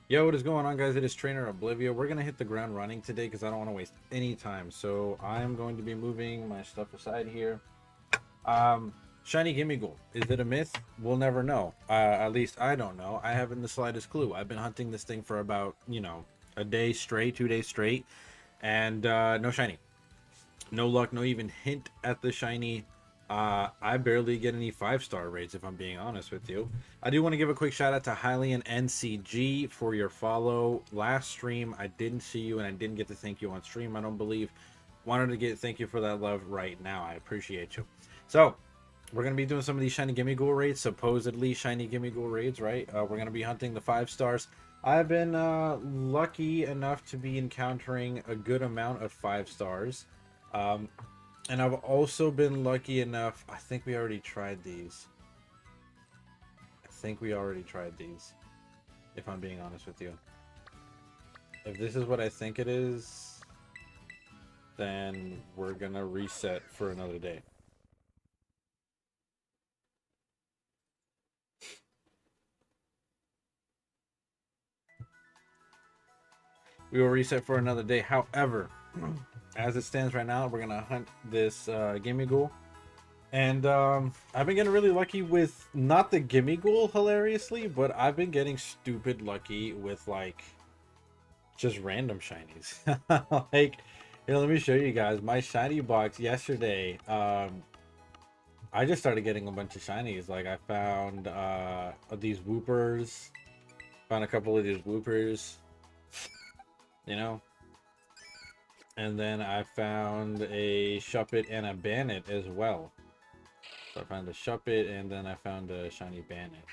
Yo, what is going on, guys? It is Trainer Oblivia. We're gonna hit the ground running today because I don't want to waste any time. So I'm going to be moving my stuff aside here. Shiny Gimmighoul. Is it a myth? We'll never know. At least I don't know. I haven't the slightest clue. I've been hunting this thing for about, a day straight, 2 days straight, and no shiny. No luck, no even hint at the shiny. I barely get any 5-star rates, if I'm being honest with you. I do want to give a quick shout out to Hylian NCG for your follow. Last stream, I didn't see you and I didn't get to thank you on stream, I don't believe. Wanted to thank you for that love right now. I appreciate you. So, we're going to be doing some of these Shiny Gimmighoul raids, supposedly Shiny Gimmighoul raids, right? We're going to be hunting the 5-stars. I've been lucky enough to be encountering a good amount of 5-stars. And I've also been lucky enough. I think we already tried these. If I'm being honest with you. If this is what I think it is, then we're gonna reset for another day. We will reset for another day. However, as it stands right now, we're gonna hunt this Gimmighoul. And I've been getting really lucky with not the Gimmighoul, hilariously, but I've been getting stupid lucky with like just random shinies. Like, here, let me show you guys my shiny box yesterday. I just started getting a bunch of shinies. Like, I found these Whoopers, found a couple of these Whoopers, you know, and then I found a Shuppet and a Bannet as well. So I found a Shuppet and then I found a shiny Bannet.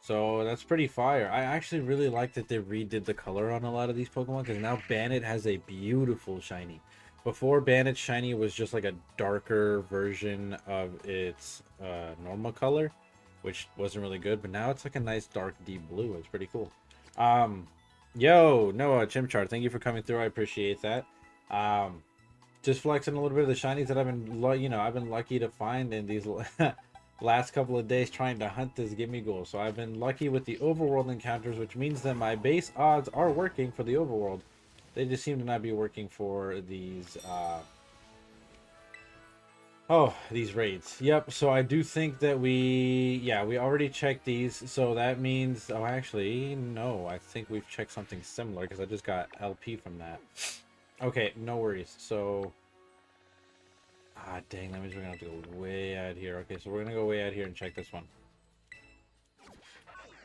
So that's pretty fire. I actually really like that they redid the color on a lot of these Pokemon because now Bannet has a beautiful shiny. Before, Bannet shiny was just like a darker version of its normal color, which wasn't really good. But now it's like a nice dark deep blue. It's pretty cool. Yo, Noah Chimchar, thank you for coming through. I appreciate that. Just flexing a little bit of the shinies that I've been, I've been lucky to find in these last couple of days trying to hunt this Gimmighoul. So I've been lucky with the overworld encounters, which means that my base odds are working for the overworld. They just seem to not be working for these these raids. Yep, so I do think that we already checked these. So that means, oh, actually, no, I think we've checked something similar because I just got LP from that. Okay, no worries. So dang, that means we're gonna have to go way out here. Okay, so we're gonna go way out here and check this one.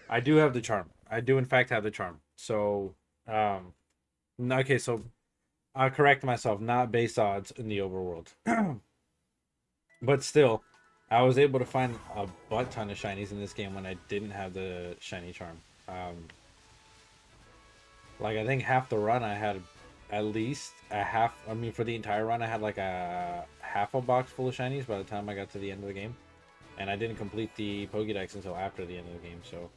I do have the charm. I do in fact have the charm. So, okay, so I'll correct myself. Not base odds in the overworld, but still, I was able to find a butt ton of shinies in this game when I didn't have the shiny charm. Like, I think half the run I had at least a half. I mean, for the entire run, I had like a half a box full of shinies by the time I got to the end of the game. And I didn't complete the Pokédex until after the end of the game, so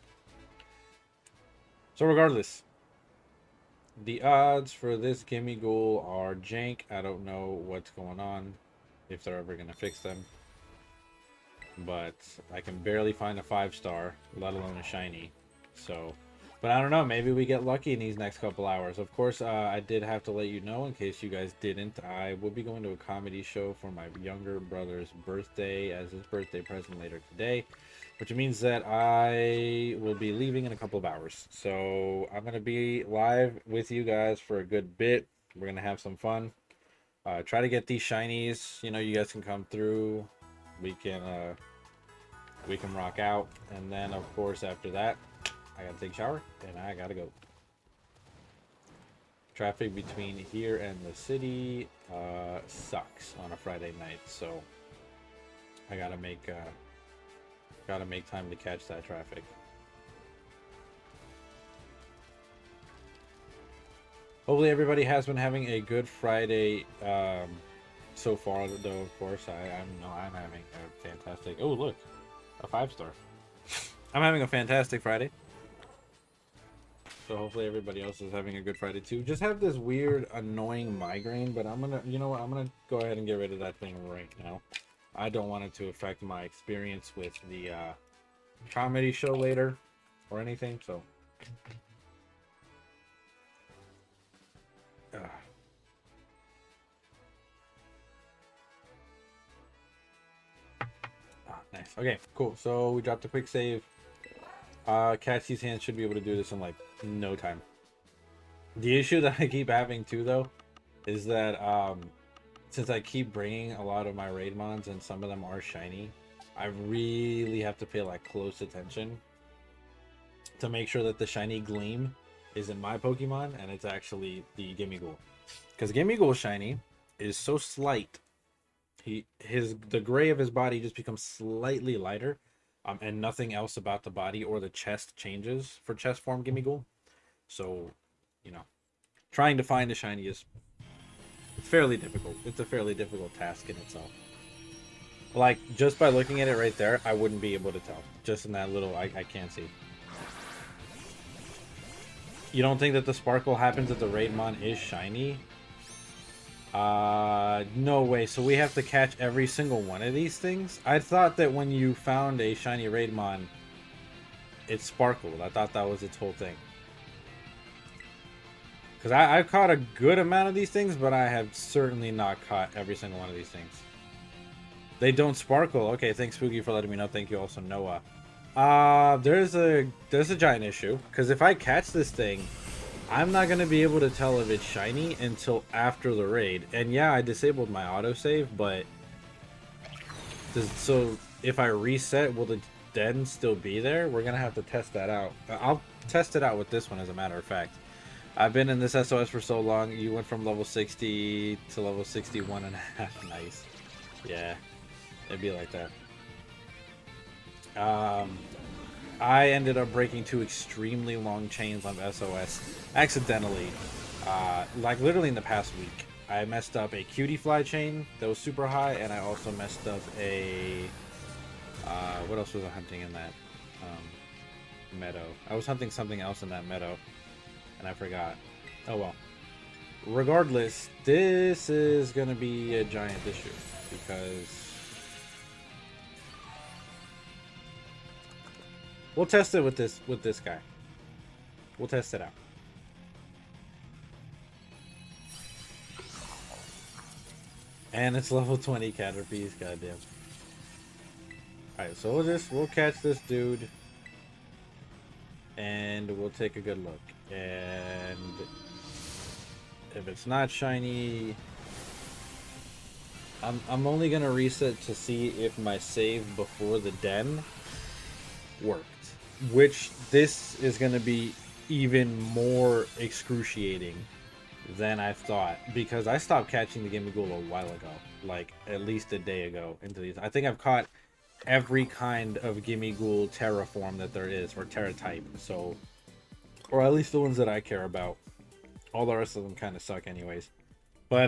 regardless, the odds for this Gimmighoul are jank. I don't know what's going on, if they're ever gonna fix them. But I can barely find a 5-star, let alone a shiny. So, but I don't know, maybe we get lucky in these next couple hours. Of course, I did have to let you know, in case you guys didn't, I will be going to a comedy show for my younger brother's birthday as his birthday present later today, which means that I will be leaving in a couple of hours. So I'm going to be live with you guys for a good bit. We're going to have some fun. Try to get these shinies. You guys can come through. We can rock out. And then, of course, after that, I got to take a shower and I got to go. Traffic between here and the city sucks on a Friday night. So I got to make time to catch that traffic. Hopefully everybody has been having a good Friday so far, though. Of course, I'm having a fantastic. Oh, look, a 5-star. I'm having a fantastic Friday. So hopefully everybody else is having a good Friday too. Just have this weird, annoying migraine, but I'm gonna, you know what? I'm gonna go ahead and get rid of that thing right now. I don't want it to affect my experience with the comedy show later or anything. So Nice. Okay, cool. So we dropped a quick save. Catsy's hand should be able to do this in like no time. The issue that I keep having too, though, is that since I keep bringing a lot of my raid mons and some of them are shiny, I really have to pay like close attention to make sure that the shiny gleam is in my Pokemon and it's actually the Gimmighoul. Because Gimmighoul shiny is so slight. The gray of his body just becomes slightly lighter, and nothing else about the body or the chest changes for chest form Gimmighoul. So, you know, trying to find a shiny is fairly difficult. It's a fairly difficult task in itself. Like, just by looking at it right there, I wouldn't be able to tell. Just in that little, I can't see. You don't think that the sparkle happens if the Raidmon is shiny? No way. So we have to catch every single one of these things? I thought that when you found a shiny Raidmon, it sparkled. I thought that was its whole thing. Because I've caught a good amount of these things, but I have certainly not caught every single one of these things. They don't sparkle. Okay, thanks Spooky for letting me know. Thank you also, Noah. There's a giant issue. Because if I catch this thing, I'm not going to be able to tell if it's shiny until after the raid. And yeah, I disabled my autosave, but... So, if I reset, will the den still be there? We're going to have to test that out. I'll test it out with this one, as a matter of fact. I've been in this SOS for so long. You went from level 60 to level 61 and a half. Nice. Yeah, it'd be like that. I ended up breaking 2 extremely long chains on SOS accidentally. Like literally in the past week. I messed up a cutie fly chain that was super high, and I also messed up a... what else was I hunting in that meadow? I was hunting something else in that meadow, and I forgot. Oh well. Regardless, this is gonna be a giant issue because we'll test it with this guy. We'll test it out. And it's level 20 Caterpies, goddamn. Alright, so we'll catch this dude. And we'll take a good look. And if it's not shiny, I'm only gonna reset to see if my save before the den worked. Which this is gonna be even more excruciating than I thought, because I stopped catching the Gimmighoul a while ago, like at least a day ago into these. I think I've caught every kind of Gimmighoul Terra form that there is, or Terra type, so, or at least the ones that I care about. All the rest of them kind of suck anyways. But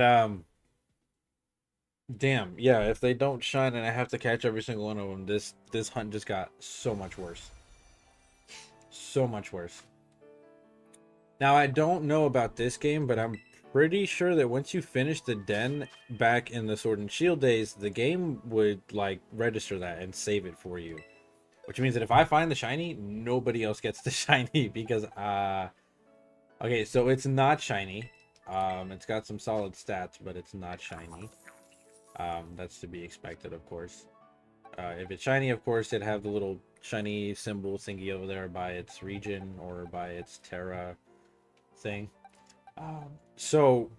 damn, yeah, if they don't shine and I have to catch every single one of them, this hunt just got so much worse. So much worse. Now, I don't know about this game, but I'm pretty sure that once you finish the den back in the Sword and Shield days, the game would, like, register that and save it for you. Which means that if I find the shiny, nobody else gets the shiny because, okay, so it's not shiny. It's got some solid stats, but it's not shiny. That's to be expected, of course. If it's shiny, of course, it'd have the little shiny symbol thingy over there by its region or by its Terra thing. So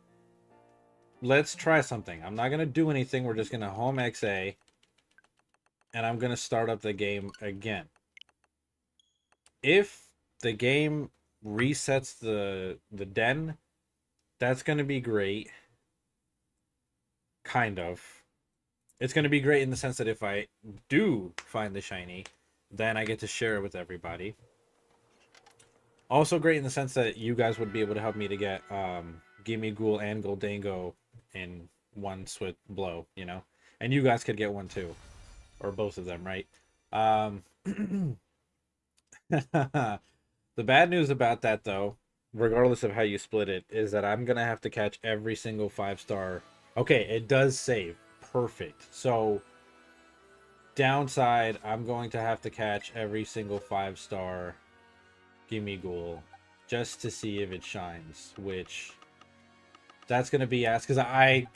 let's try something. I'm not gonna do anything. We're just gonna home XA, and I'm gonna start up the game again. If the game resets the den, that's gonna be great. Kind of. It's gonna be great in the sense that if I do find the shiny, then I get to share it with everybody. Also great in the sense that you guys would be able to help me to get Gimmighoul and Goldango in one swift blow, you know? And you guys could get one too. Or both of them, right? The bad news about that, though, regardless of how you split it, is that I'm going to have to catch every single 5-star. Okay, it does save. Perfect. So, downside, I'm going to have to catch every single 5-star Gimmighoul just to see if it shines, which that's going to be asked because I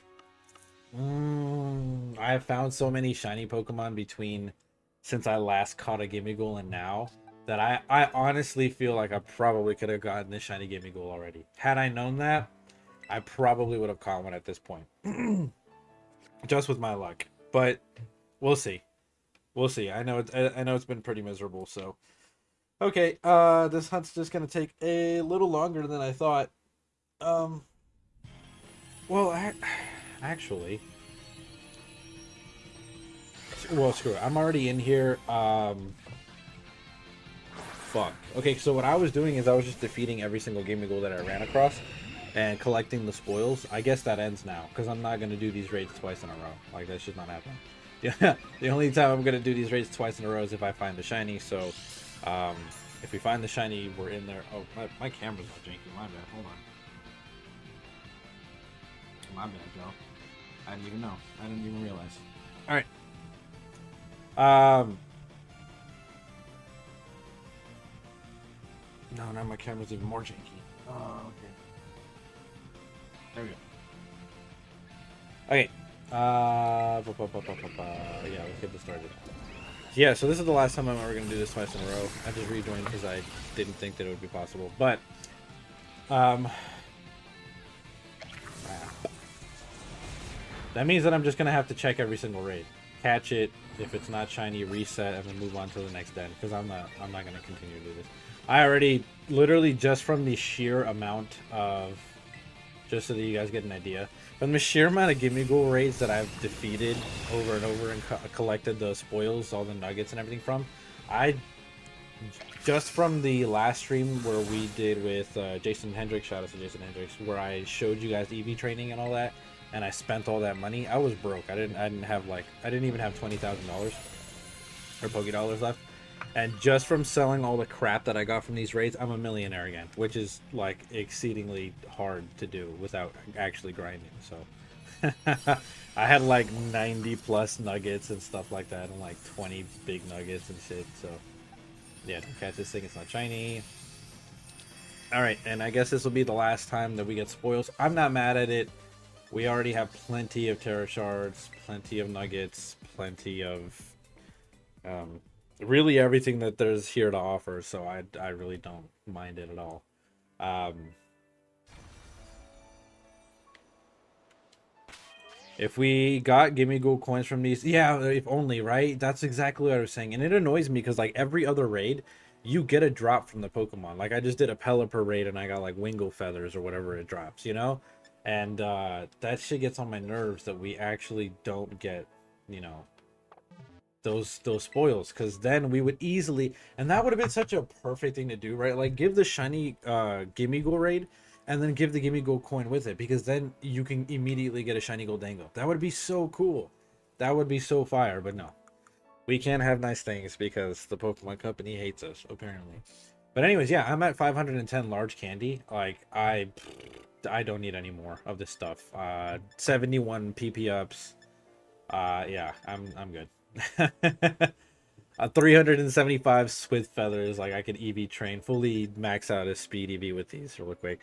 have found so many shiny Pokemon between since I last caught a Gimmighoul and now, that I honestly feel like I probably could have gotten this shiny Gimmighoul already. Had I known that, I probably would have caught one at this point. Just with my luck. But we'll see. We'll see. I know it's been pretty miserable, so okay, this hunt's just gonna take a little longer than I thought. Um well, actually, well, screw it. I'm already in here. Fuck. Okay, so what I was doing is I was just defeating every single Gimmighoul that I ran across and collecting the spoils. I guess that ends now because I'm not gonna do these raids twice in a row. Like, that should not happen. Yeah, the only time I'm gonna do these raids twice in a row is if I find the shiny. So, if we find the shiny, we're in there. Oh, my camera's not janky. My bad. Hold on. My bad, Joe. I didn't even know. I didn't even realize. All right. No, now my camera's even more janky. Oh, okay. There we go. Okay. Yeah, let's get this started. Yeah, so this is the last time I'm ever going to do this twice in a row. I just rejoined because I didn't think that it would be possible. But, that means that I'm just going to have to check every single raid. Catch it. If it's not shiny, reset, and then move on to the next den. Because I'm not going to continue to do this. I already, literally just from the sheer amount of, just so that you guys get an idea, from the sheer amount of Gimmighoul raids that I've defeated over and over and collected the spoils, all the nuggets and everything from, just from the last stream where we did with Jason Hendricks, shout out to Jason Hendricks, where I showed you guys EV training and all that, and I spent all that money, I was broke. I didn't even have $20,000 or Poké Dollars left. And just from selling all the crap that I got from these raids, I'm a millionaire again, which is like exceedingly hard to do without actually grinding. So I had like 90 plus nuggets and stuff like that, and like 20 big nuggets and shit. So yeah, don't catch this thing, it's not shiny. All right, and I guess this will be the last time that we get spoils. I'm not mad at it. We already have plenty of Terra Shards, plenty of nuggets, plenty of really everything that there's here to offer, so I really don't mind it at all. If we got Gimmighoul coins from these, yeah, if only, right? That's exactly what I was saying, and it annoys me because like every other raid, you get a drop from the Pokemon. Like I just did a Pelipper raid and I got like Wingull feathers or whatever it drops, you know? And that shit gets on my nerves that we actually don't get, you know, those spoils, because then we would easily, and that would have been such a perfect thing to do, right? Like give the shiny Gimmighoul raid and then give the Gimmighoul coin with it, because then you can immediately get a shiny Goldango. That would be so cool. That would be so fire. But no, we can't have nice things because the Pokemon Company hates us apparently. But anyways, yeah, I'm at 510 large candy. Like I don't need any more of this stuff. 71 PP ups. Yeah, I'm good. 375 Swift feathers. Like I could EV train, fully max out a speed EV with these real quick.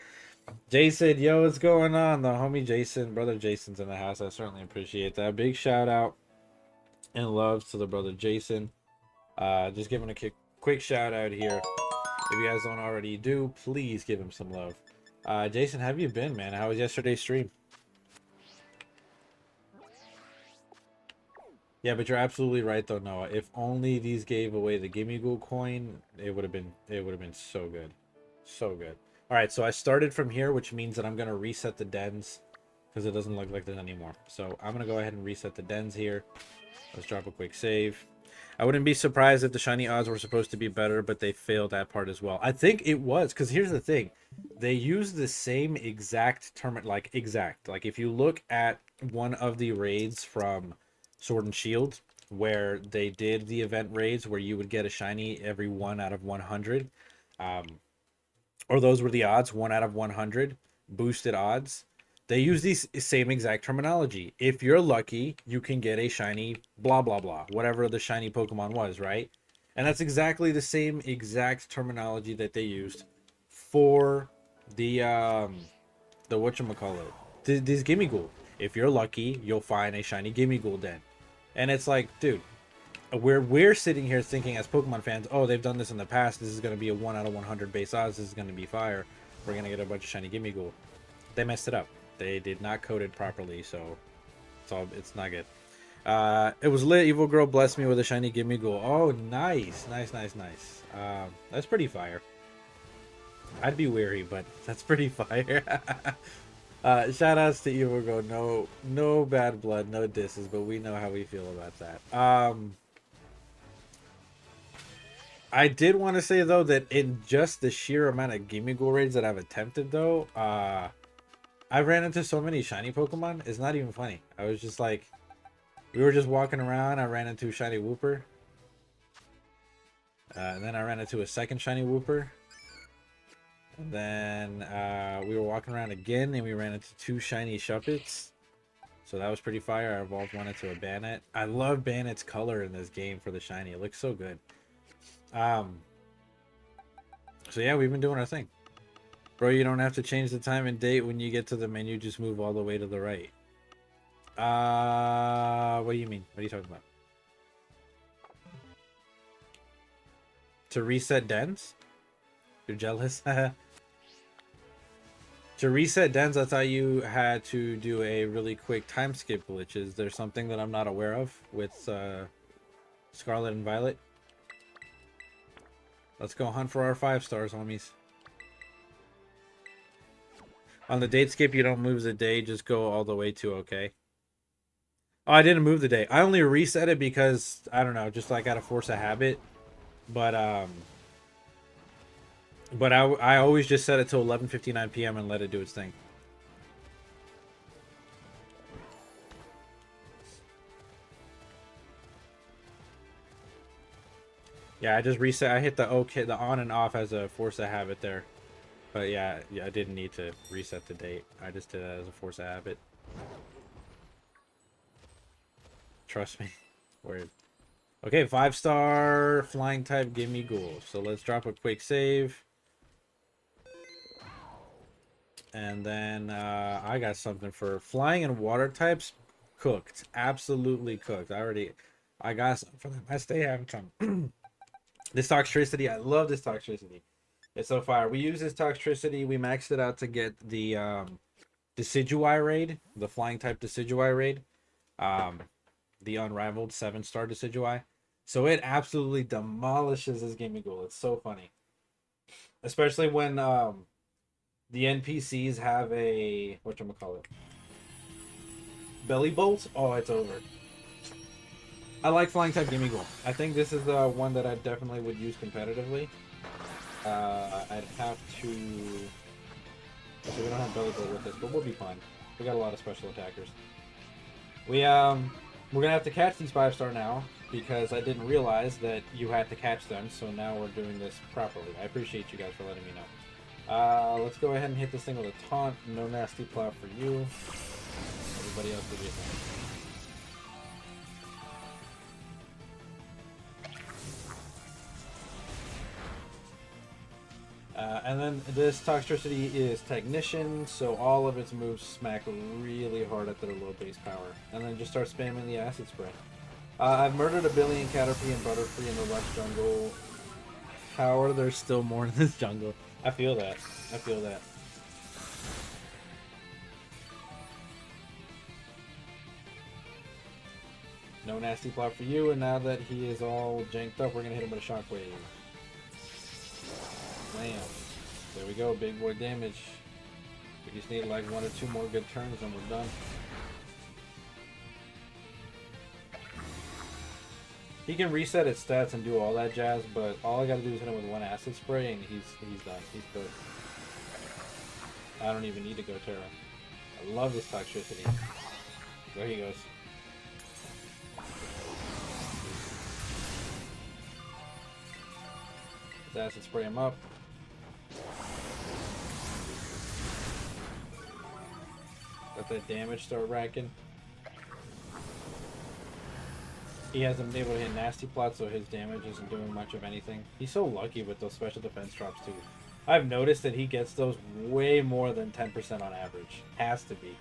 Jason, yo, what's going on? The homie Jason, brother Jason's in the house. I certainly appreciate that. Big shout out and love to the brother Jason. Just giving a quick shout out here. If you guys don't already do, please give him some love. Jason, how have you been, man? How was yesterday's stream? Yeah, but you're absolutely right though, Noah. If only these gave away the Gimmighoul coin, it would have been so good. So good. Alright, so I started from here, which means that I'm gonna reset the dens, because it doesn't look like there's any more. So I'm gonna go ahead and reset the dens here. Let's drop a quick save. I wouldn't be surprised if the shiny odds were supposed to be better, but they failed that part as well. I think it was, because here's the thing. They use the same exact term, like exact. Like if you look at one of the raids from Sword and Shield, where they did the event raids where you would get a shiny every 1 out of 100, or those were the odds, 1 out of 100 boosted odds. They use these same exact terminology. If you're lucky, you can get a shiny blah blah blah, whatever the shiny Pokemon was, right? And that's exactly the same exact terminology that they used for the whatchamacallit, these Gimmighoul. If you're lucky, you'll find a shiny Gimmighoul den. And it's like, dude, we're sitting here thinking as Pokemon fans, oh, they've done this in the past. This is going to be a 1 out of 100 base odds. This is going to be fire. We're going to get a bunch of shiny Gimmighoul. They messed it up. They did not code it properly, so it's not good. It was lit. Evil Girl blessed me with a shiny Gimmighoul. Oh, nice. That's pretty fire. I'd be weary, but that's pretty fire. Shout outs to Evil Girl. No bad blood, no disses, but we know how we feel about that. I did want to say though that in just the sheer amount of Gimmighoul raids that I've attempted though, I ran into so many shiny Pokemon. It's not even funny. I was just like, we were just walking around. I ran into a shiny Wooper. And then I ran into a second shiny Wooper. And then we were walking around again and we ran into 2 shiny Shuppets. So that was pretty fire. I evolved one into a Bannet. I love Bannet's color in this game for the shiny. It looks so good. So yeah, we've been doing our thing. Bro, you don't have to change the time and date when you get to the menu. Just move all the way to the right. What do you mean? What are you talking about? To reset dens? You're jealous? To reset dens, I thought you had to do a really quick time skip glitch. Is there something that I'm not aware of with Scarlet and Violet? Let's go hunt for our 5 stars, homies. On the date skip, you don't move the day, just go all the way to okay. Oh, I didn't move the day. I only reset it because, I don't know, just like out of force of habit. But I always just set it to 11:59 p.m. and let it do its thing. Yeah, I just reset. I hit the okay, the on and off as a force of habit there. But yeah, I didn't need to reset the date. I just did that as a force of habit. Trust me. Weird. Okay, 5-star flying type Gimmighoul. So let's drop a quick save. And then I got something for flying and water types. Cooked. Absolutely cooked. I got something for them. I stay having some. This Toxtricity. I love this Toxtricity. It's so fire. We use this Toxtricity. We maxed it out to get the Decidueye raid. The flying type Decidueye raid. The unrivaled 7-star Decidueye. So it absolutely demolishes this Gimmighoul. It's so funny. Especially when the NPCs have a whatchamacallit, belly bolt. Oh, it's over. I like flying type Gimmighoul. I think this is the one that I definitely would use competitively. I'd have to. So we don't have belly bolt with this, but we'll be fine. We got a lot of special attackers. We're gonna have to catch these 5-star now because I didn't realize that you had to catch them. So now we're doing this properly. I appreciate you guys for letting me know. Let's go ahead and hit this thing with a taunt. No nasty plow for you. Everybody else do your thing. And then this Toxtricity is Technician, so all of its moves smack really hard at their low base power. And then just start spamming the Acid Spray. I've murdered a billion Caterpie and Butterfree in the West Jungle. How are there still more in this jungle? I feel that. I feel that. No nasty plot for you, and now that he is all janked up, we're gonna hit him with a Shockwave. Bam. There we go, big boy damage. We just need like 1 or 2 more good turns and we're done. He can reset his stats and do all that jazz, but all I gotta do is hit him with 1 Acid Spray and he's done. He's good. I don't even need to go Terra. I love this Toxtricity. There he goes. Let's Acid Spray him up. Let that damage start racking. He hasn't been able to hit Nasty Plot, so his damage isn't doing much of anything. He's so lucky with those special defense drops too. I've noticed that he gets those way more than 10% on average. Has to be.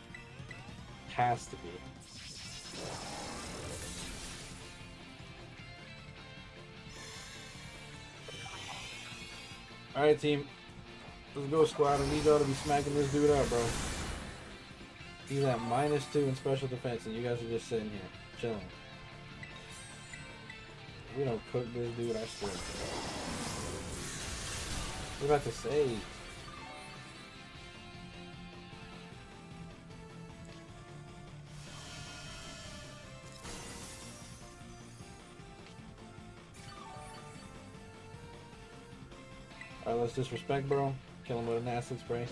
Has to be. Alright, team. Let's go, squad. I need y'all to be smacking this dude up, bro. He's at -2 in special defense, and you guys are just sitting here, chilling. If we don't cook this dude, I swear. What about to say? Alright, let's disrespect, bro. Kill him with an acid spray.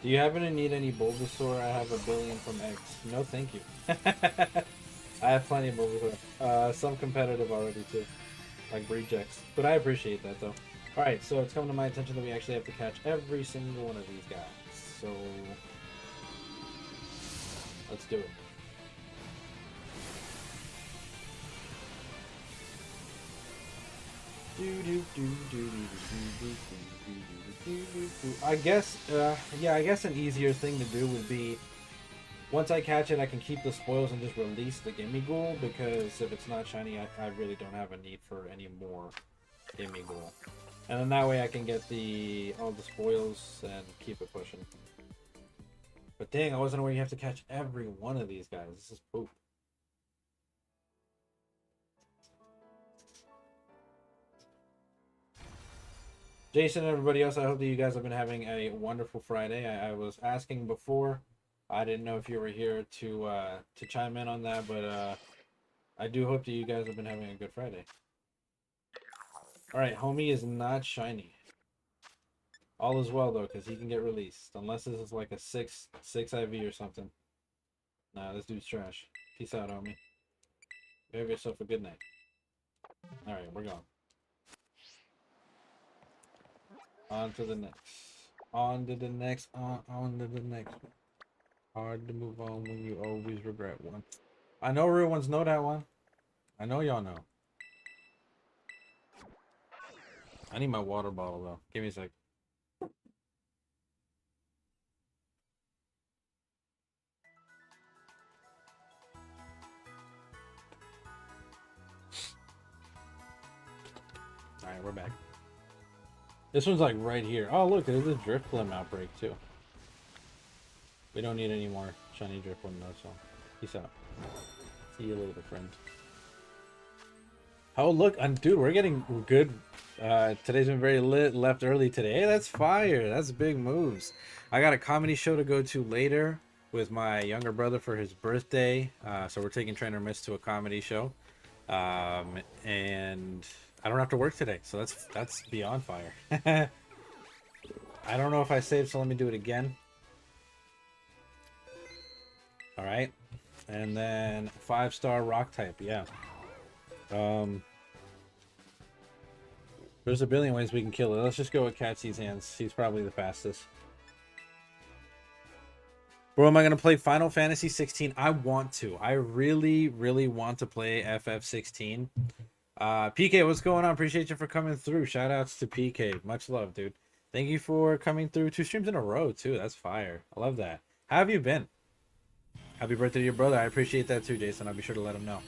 Do you happen to need any Bulbasaur? I have a billion from X. No, thank you. I have plenty of Bulbasaur. Some competitive already too, like rejects. But I appreciate that though. Alright, so it's come to my attention that we actually have to catch every single one of these guys. So let's do it. I guess, yeah, I guess an easier thing to do would be, once I catch it, I can keep the spoils and just release the Gimmighoul, because if it's not shiny, I really don't have a need for any more Gimmighoul. And then that way I can get all the spoils and keep it pushing. But dang, I wasn't aware you have to catch every one of these guys. This is poop. Jason and everybody else, I hope that you guys have been having a wonderful Friday. I was asking before. I didn't know if you were here to chime in on that, but I do hope that you guys have been having a good Friday. Alright, homie is not shiny. All is well, though, because he can get released. Unless this is like a 6 IV or something. Nah, this dude's trash. Peace out, homie. You have yourself a good night. Alright, we're gone. On to the next. On to the next. On to the next. Hard to move on when you always regret one. I know real ones know that one. I know y'all know. I need my water bottle though. Give me a sec. Alright, we're back. This one's like right here. Oh look, there's a Drifblim outbreak too. We don't need any more shiny Drifblim though, so peace out. See you later, friend. Oh look, dude, we're getting good. Today's been very lit. Left early today. Hey, that's fire. That's big moves. I got a comedy show to go to later with my younger brother for his birthday. So we're taking Trainer Miss to a comedy show. And I don't have to work today, so that's beyond fire. I don't know if I saved, so let me do it again. All right, and then 5-star rock type, yeah. There's a billion ways we can kill it. Let's just go with Catsy's hands. He's probably the fastest. Bro, am I gonna play Final Fantasy 16? I want to. I really, really want to play FF16. PK, what's going on? Appreciate you for coming through. Shout outs to PK. Much love, dude. Thank you for coming through 2 streams in a row, too. That's fire. I love that. How have you been? Happy birthday to your brother. I appreciate that, too, Jason. I'll be sure to let him know.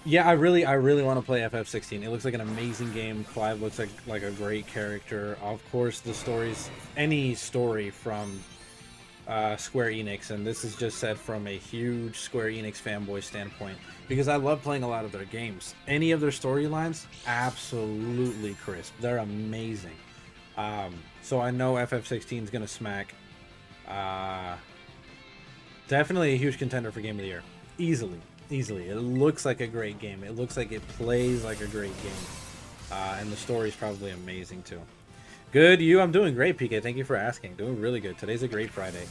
Yeah, I really want to play FF16. It looks like an amazing game. Clive looks like a great character. Of course, the stories, any story from Square Enix, and this is just said from a huge Square Enix fanboy standpoint, because I love playing a lot of their games. Any of their storylines, absolutely crisp. They're amazing. So I know FF16 is gonna smack. Definitely a huge contender for Game of the Year. Easily. It looks like a great game. It looks like it plays like a great game. And the story is probably amazing too. Good, you? I'm doing great, PK. Thank you for asking. Doing really good. Today's a great Friday.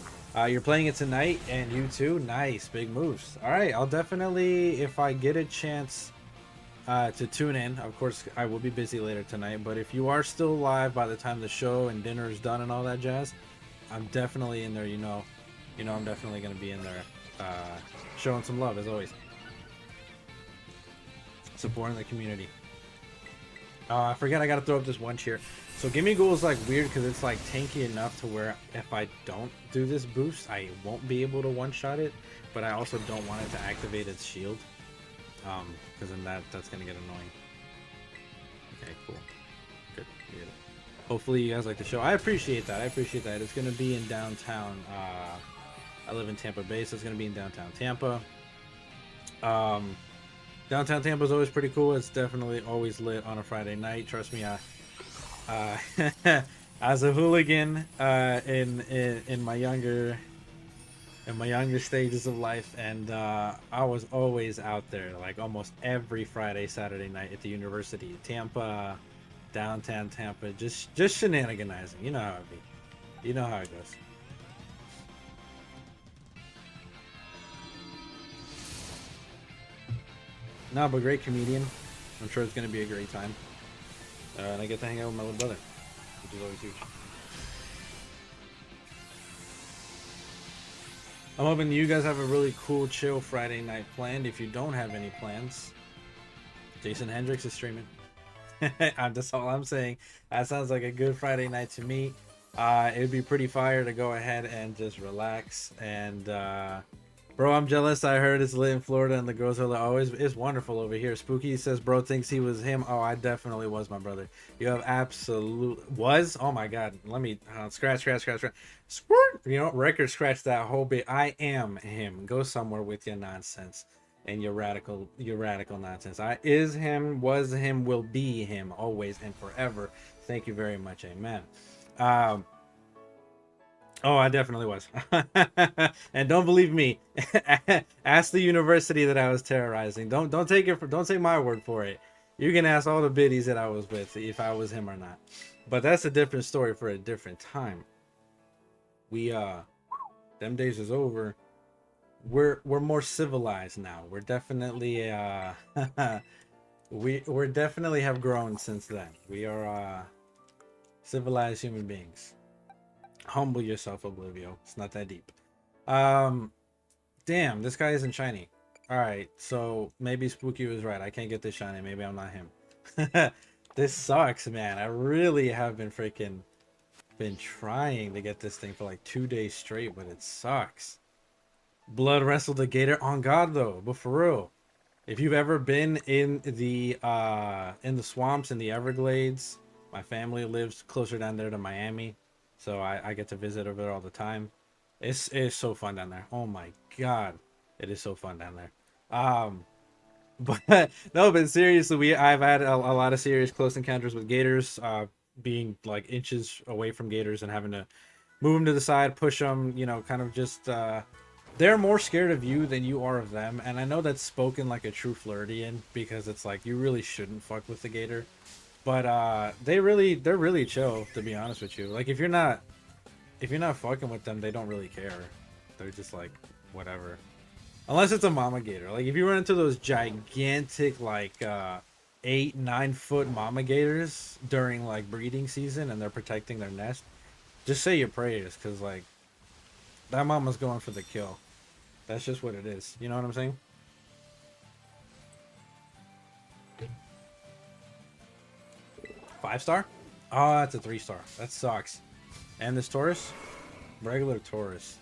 You're playing it tonight, and you too? Nice. Big moves. All right, I'll definitely, if I get a chance to tune in, of course, I will be busy later tonight, but if you are still live by the time the show and dinner is done and all that jazz, I'm definitely in there, you know I'm definitely going to be in there showing some love, as always. Supporting the community. I forget I gotta throw up this one cheer. So Gimmighoul is like weird because it's like tanky enough to where if I don't do this boost, I won't be able to one-shot it. But I also don't want it to activate its shield. Because then that's gonna get annoying. Okay, cool. Good. Good. Hopefully you guys like the show. I appreciate that. I appreciate that. It's gonna be in downtown. I live in Tampa Bay, so it's gonna be in downtown Tampa. Downtown Tampa is always pretty cool. It's definitely always lit on a Friday night. Trust me, as a hooligan in my younger stages of life, and I was always out there like almost every Friday, Saturday night at the University of Tampa, downtown Tampa, just shenaniganizing. You know how it be. You know how it goes. No, but great comedian. I'm sure it's gonna be a great time. And I get to hang out with my little brother, which is always huge. I'm hoping you guys have a really cool, chill Friday night planned. If you don't have any plans, Jason Hendricks is streaming. That's all I'm saying. That sounds like a good Friday night to me. It'd be pretty fire to go ahead and just relax and bro, I'm jealous. I heard it's lit in Florida and the girls are like, oh, it's wonderful over here. Spooky says, bro thinks he was him. Oh, I definitely was, my brother. You have absolute was. Oh my god. Let me scratch. Squirt. You know, record scratch that whole bit. I am him. Go somewhere with your nonsense and your radical nonsense. I is him, was him, will be him, always and forever. Thank you very much. Amen. Oh, I definitely was. And don't believe me. Ask the university that I was terrorizing. Don't take my word for it. You can ask all the biddies that I was with if I was him or not. But that's a different story for a different time. We them days is over. We're more civilized now. We're definitely we're definitely have grown since then. We are civilized human beings. Humble yourself, Oblivio. It's not that deep. Damn, this guy isn't shiny. Alright, so maybe Spooky was right. I can't get this shiny. Maybe I'm not him. This sucks, man. I really have been trying to get this thing for like 2 days straight, but it sucks. Blood wrestled a gator on God though, but for real. If you've ever been in the swamps in the Everglades, my family lives closer down there to Miami. So I get to visit over there all the time. It's so fun down there. Oh my god, it is so fun down there. But no, but seriously, I've had a lot of serious close encounters with gators. Being like inches away from gators and having to move them to the side, push them. You know, kind of just. They're more scared of you than you are of them, and I know that's spoken like a true Floridian because it's like you really shouldn't fuck with the gator. But they're really chill, to be honest with you. Like if you're not fucking with them, they don't really care. They're just like whatever. Unless it's a mama gator. Like if you run into those gigantic like 8-9 foot mama gators during like breeding season and they're protecting their nest, just say your prayers because like that mama's going for the kill. That's just what it is. You know what I'm saying? 5-star? Oh, that's a 3-star. That sucks. And this Taurus? Regular Taurus.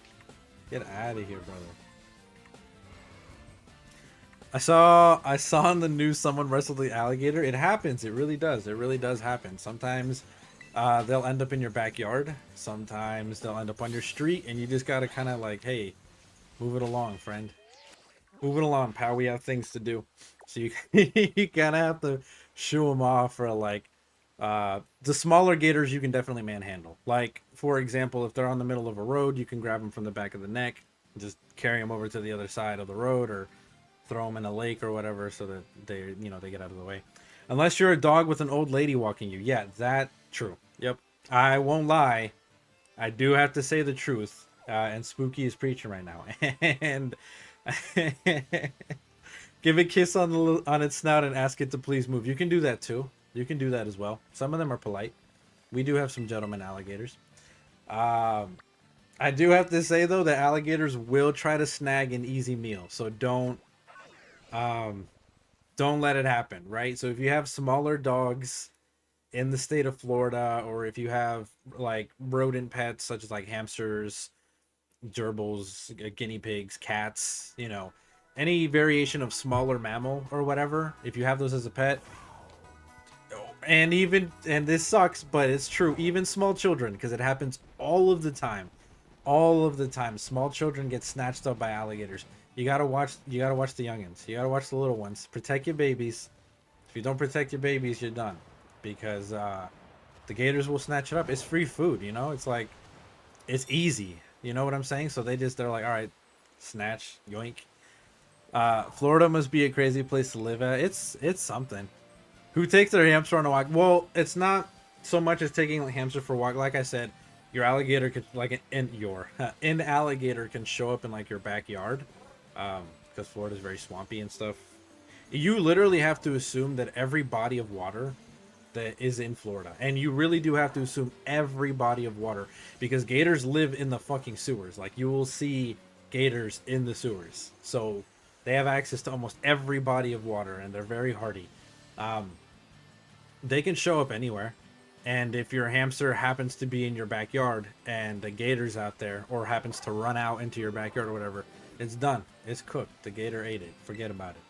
Get out of here, brother. I saw in the news someone wrestled the alligator. It happens. It really does. It really does happen. Sometimes they'll end up in your backyard. Sometimes they'll end up on your street, and you just gotta kind of like, hey, move it along, friend. Move it along, pal. We have things to do. So you you kind of have to shoo them off for like the smaller gators you can definitely manhandle. Like, for example, if they're on the middle of a road, you can grab them from the back of the neck, just carry them over to the other side of the road, or throw them in a lake or whatever, so that they get out of the way. Unless you're a dog with an old lady walking you. Yeah, that true. Yep. I won't lie. I do have to say the truth. And Spooky is preaching right now. And give a kiss on its snout and ask it to please move. You can do that too. You can do that as well. Some of them are polite. We do have some gentleman alligators. I do have to say though that alligators will try to snag an easy meal, so don't don't let it happen, right? So if you have smaller dogs in the state of Florida, or if you have like rodent pets such as like hamsters, gerbils, guinea pigs, cats, you know, any variation of smaller mammal or whatever, if you have those as a pet, and even, and this sucks, but it's true, even small children, because it happens all of the time, small children get snatched up by alligators. You gotta watch the youngins, you gotta watch the little ones, protect your babies. If you don't protect your babies, you're done, because the gators will snatch it up. It's free food, you know, it's like, it's easy, you know what I'm saying? So they're like, all right, snatch, yoink. Florida must be a crazy place to live at. It's something. Who takes their hamster on a walk? Well, it's not so much as taking like hamster for a walk. Like I said, your alligator could like an alligator can show up in like your backyard, because Florida's very swampy and stuff. You literally have to assume that every body of water that is in Florida, and you really do have to assume every body of water, because gators live in the fucking sewers. Like, you will see gators in the sewers, so they have access to almost every body of water, and they're very hardy. They can show up anywhere, and if your hamster happens to be in your backyard and the gator's out there, or happens to run out into your backyard or whatever, it's done. It's cooked. The gator ate it. Forget about it.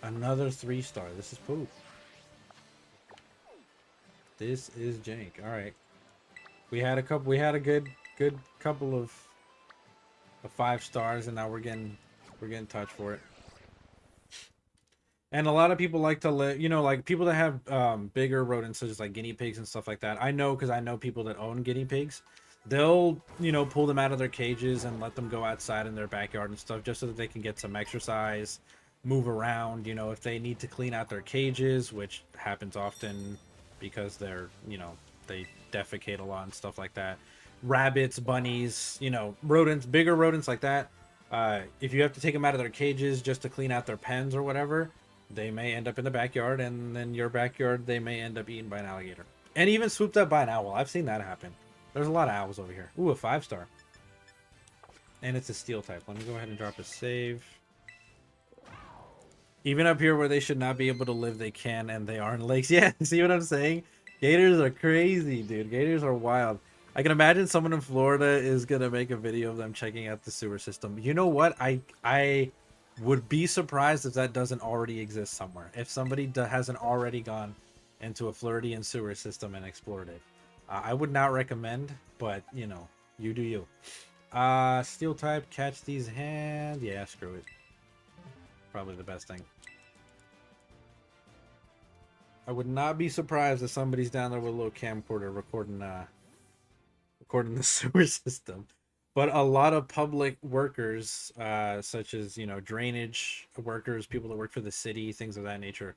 Another 3-star. This is poop. This is jank. All right. We had a good couple of 5 stars, and now we're getting touched for it. And a lot of people like to live, you know, like people that have bigger rodents, such as like guinea pigs and stuff like that. I know, because I know people that own guinea pigs. They'll, you know, pull them out of their cages and let them go outside in their backyard and stuff, just so that they can get some exercise, move around. You know, if they need to clean out their cages, which happens often because they're, you know, they defecate a lot and stuff like that. Rabbits, bunnies, you know, rodents, bigger rodents like that. If you have to take them out of their cages just to clean out their pens or whatever, they may end up in the backyard, and then your backyard, they may end up eaten by an alligator. And even swooped up by an owl. I've seen that happen. There's a lot of owls over here. Ooh, a 5-star. And it's a steel type. Let me go ahead and drop a save. Even up here where they should not be able to live, they can, and they are in lakes. Yeah, see what I'm saying? Gators are crazy, dude. Gators are wild. I can imagine someone in Florida is going to make a video of them checking out the sewer system. You know what? I would be surprised if that doesn't already exist somewhere. If somebody hasn't already gone into a Floridian sewer system and explored it. I would not recommend, but, you know, you do you. Steel type, catch these hands. Yeah, screw it. Probably the best thing. I would not be surprised if somebody's down there with a little camcorder recording the sewer system. But a lot of public workers, such as, you know, drainage workers, people that work for the city, things of that nature,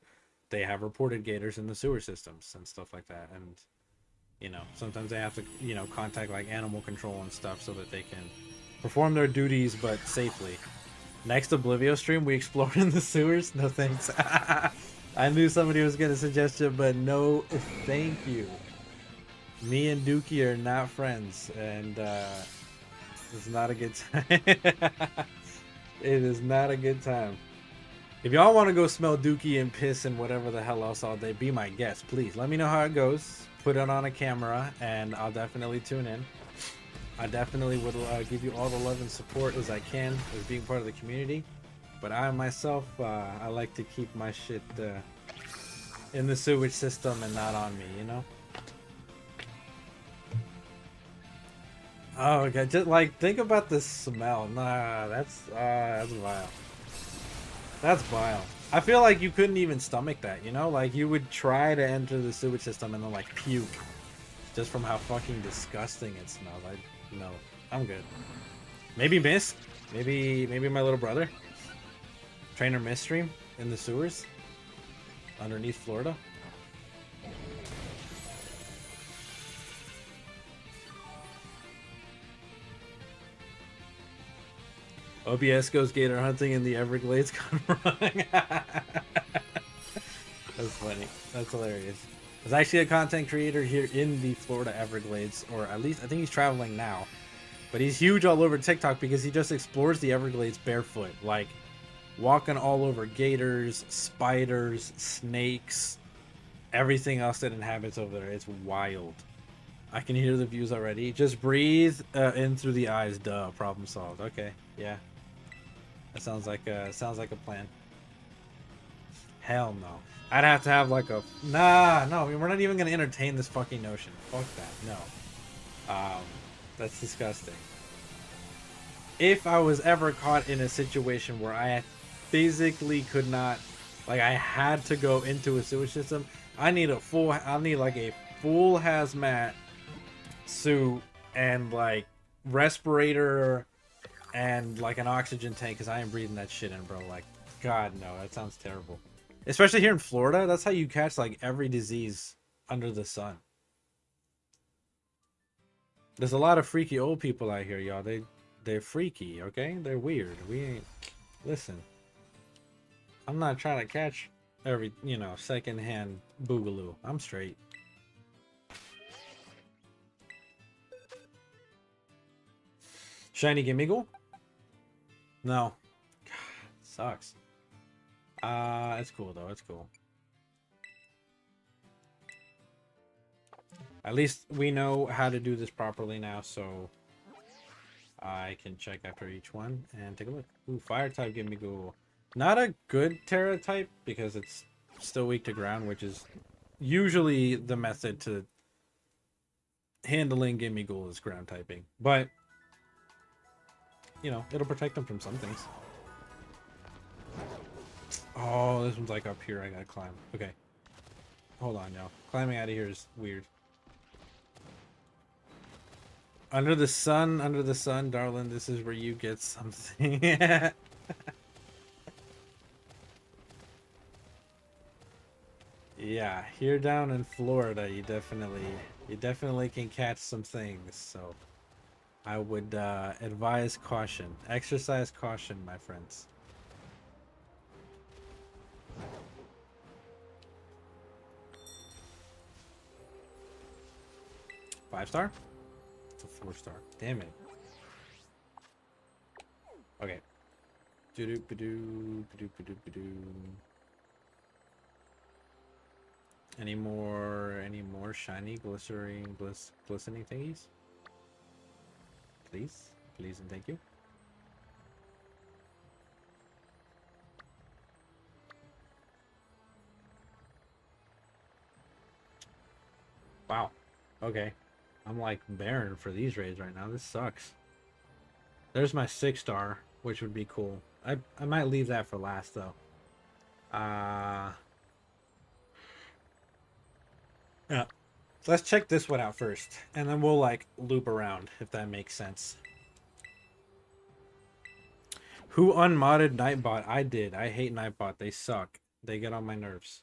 they have reported gators in the sewer systems and stuff like that. And, you know, sometimes they have to, you know, contact like animal control and stuff so that they can perform their duties, but safely. Next Oblivio stream, we explored in the sewers. No thanks. I knew somebody was going to suggest it, but no thank you. Me and Dookie are not friends, and it's not a good time. It is not a good time. If y'all want to go smell Dookie and piss and whatever the hell else all day, be my guest, please. Let me know how it goes. Put it on a camera, and I'll definitely tune in. I definitely would give you all the love and support as I can as being part of the community. But I myself, I like to keep my shit in the sewage system and not on me, you know? Oh, okay. Just like, think about the smell. Nah, that's vile. That's vile. I feel like you couldn't even stomach that, you know? Like, you would try to enter the sewage system and then, like, puke. Just from how fucking disgusting it smells. No, I'm good. Maybe Miss? Maybe my little brother? Trainer Miss stream in the sewers? Underneath Florida? OBS goes gator hunting in the Everglades gone wrong. That's funny. That's hilarious. There's actually a content creator here in the Florida Everglades, or at least I think he's traveling now. But he's huge all over TikTok because he just explores the Everglades barefoot. Like, walking all over gators, spiders, snakes, everything else that inhabits over there. It's wild. I can hear the views already. Just breathe in through the eyes. Duh. Problem solved. Okay. Yeah. That sounds like a plan. Hell no. I'd have to have like a no. We're not even gonna entertain this fucking notion. Fuck that. No. That's disgusting. If I was ever caught in a situation where I physically could not, like I had to go into a sewage system, I need like a full hazmat suit and like respirator and like an oxygen tank because I am breathing that shit in, bro. Like, God, no, that sounds terrible. Especially here in Florida, that's how you catch like every disease under the sun. There's a lot of freaky old people out here, y'all. They're freaky, okay? They're weird. We ain't listen. I'm not trying to catch every, secondhand boogaloo. I'm straight. Shiny Gimmighoul? No. God, sucks. It's cool though. It's cool. At least we know how to do this properly now, so I can check after each one and take a look. Ooh, fire type Gimmighoul. Not a good Terra type because it's still weak to ground, which is usually the method to handling Gimmighoul is ground typing. But, it'll protect them from some things. Oh, this one's like up here. I gotta climb. Okay. Hold on, y'all. Climbing out of here is weird. Under the sun, darling, this is where you get something. Yeah, here down in Florida, you definitely can catch some things. So I would advise caution. Exercise caution, my friends. Five-star? It's a 4-star. Damn it. Okay. Any more shiny, glistening thingies? Please and thank you. Wow. Okay. I'm like barren for these raids right now. This sucks. There's my 6-star, which would be cool. I might leave that for last though. Yeah. Let's check this one out first, and then we'll like loop around if that makes sense. Who unmodded Nightbot? I did. I hate Nightbot. They suck. They get on my nerves.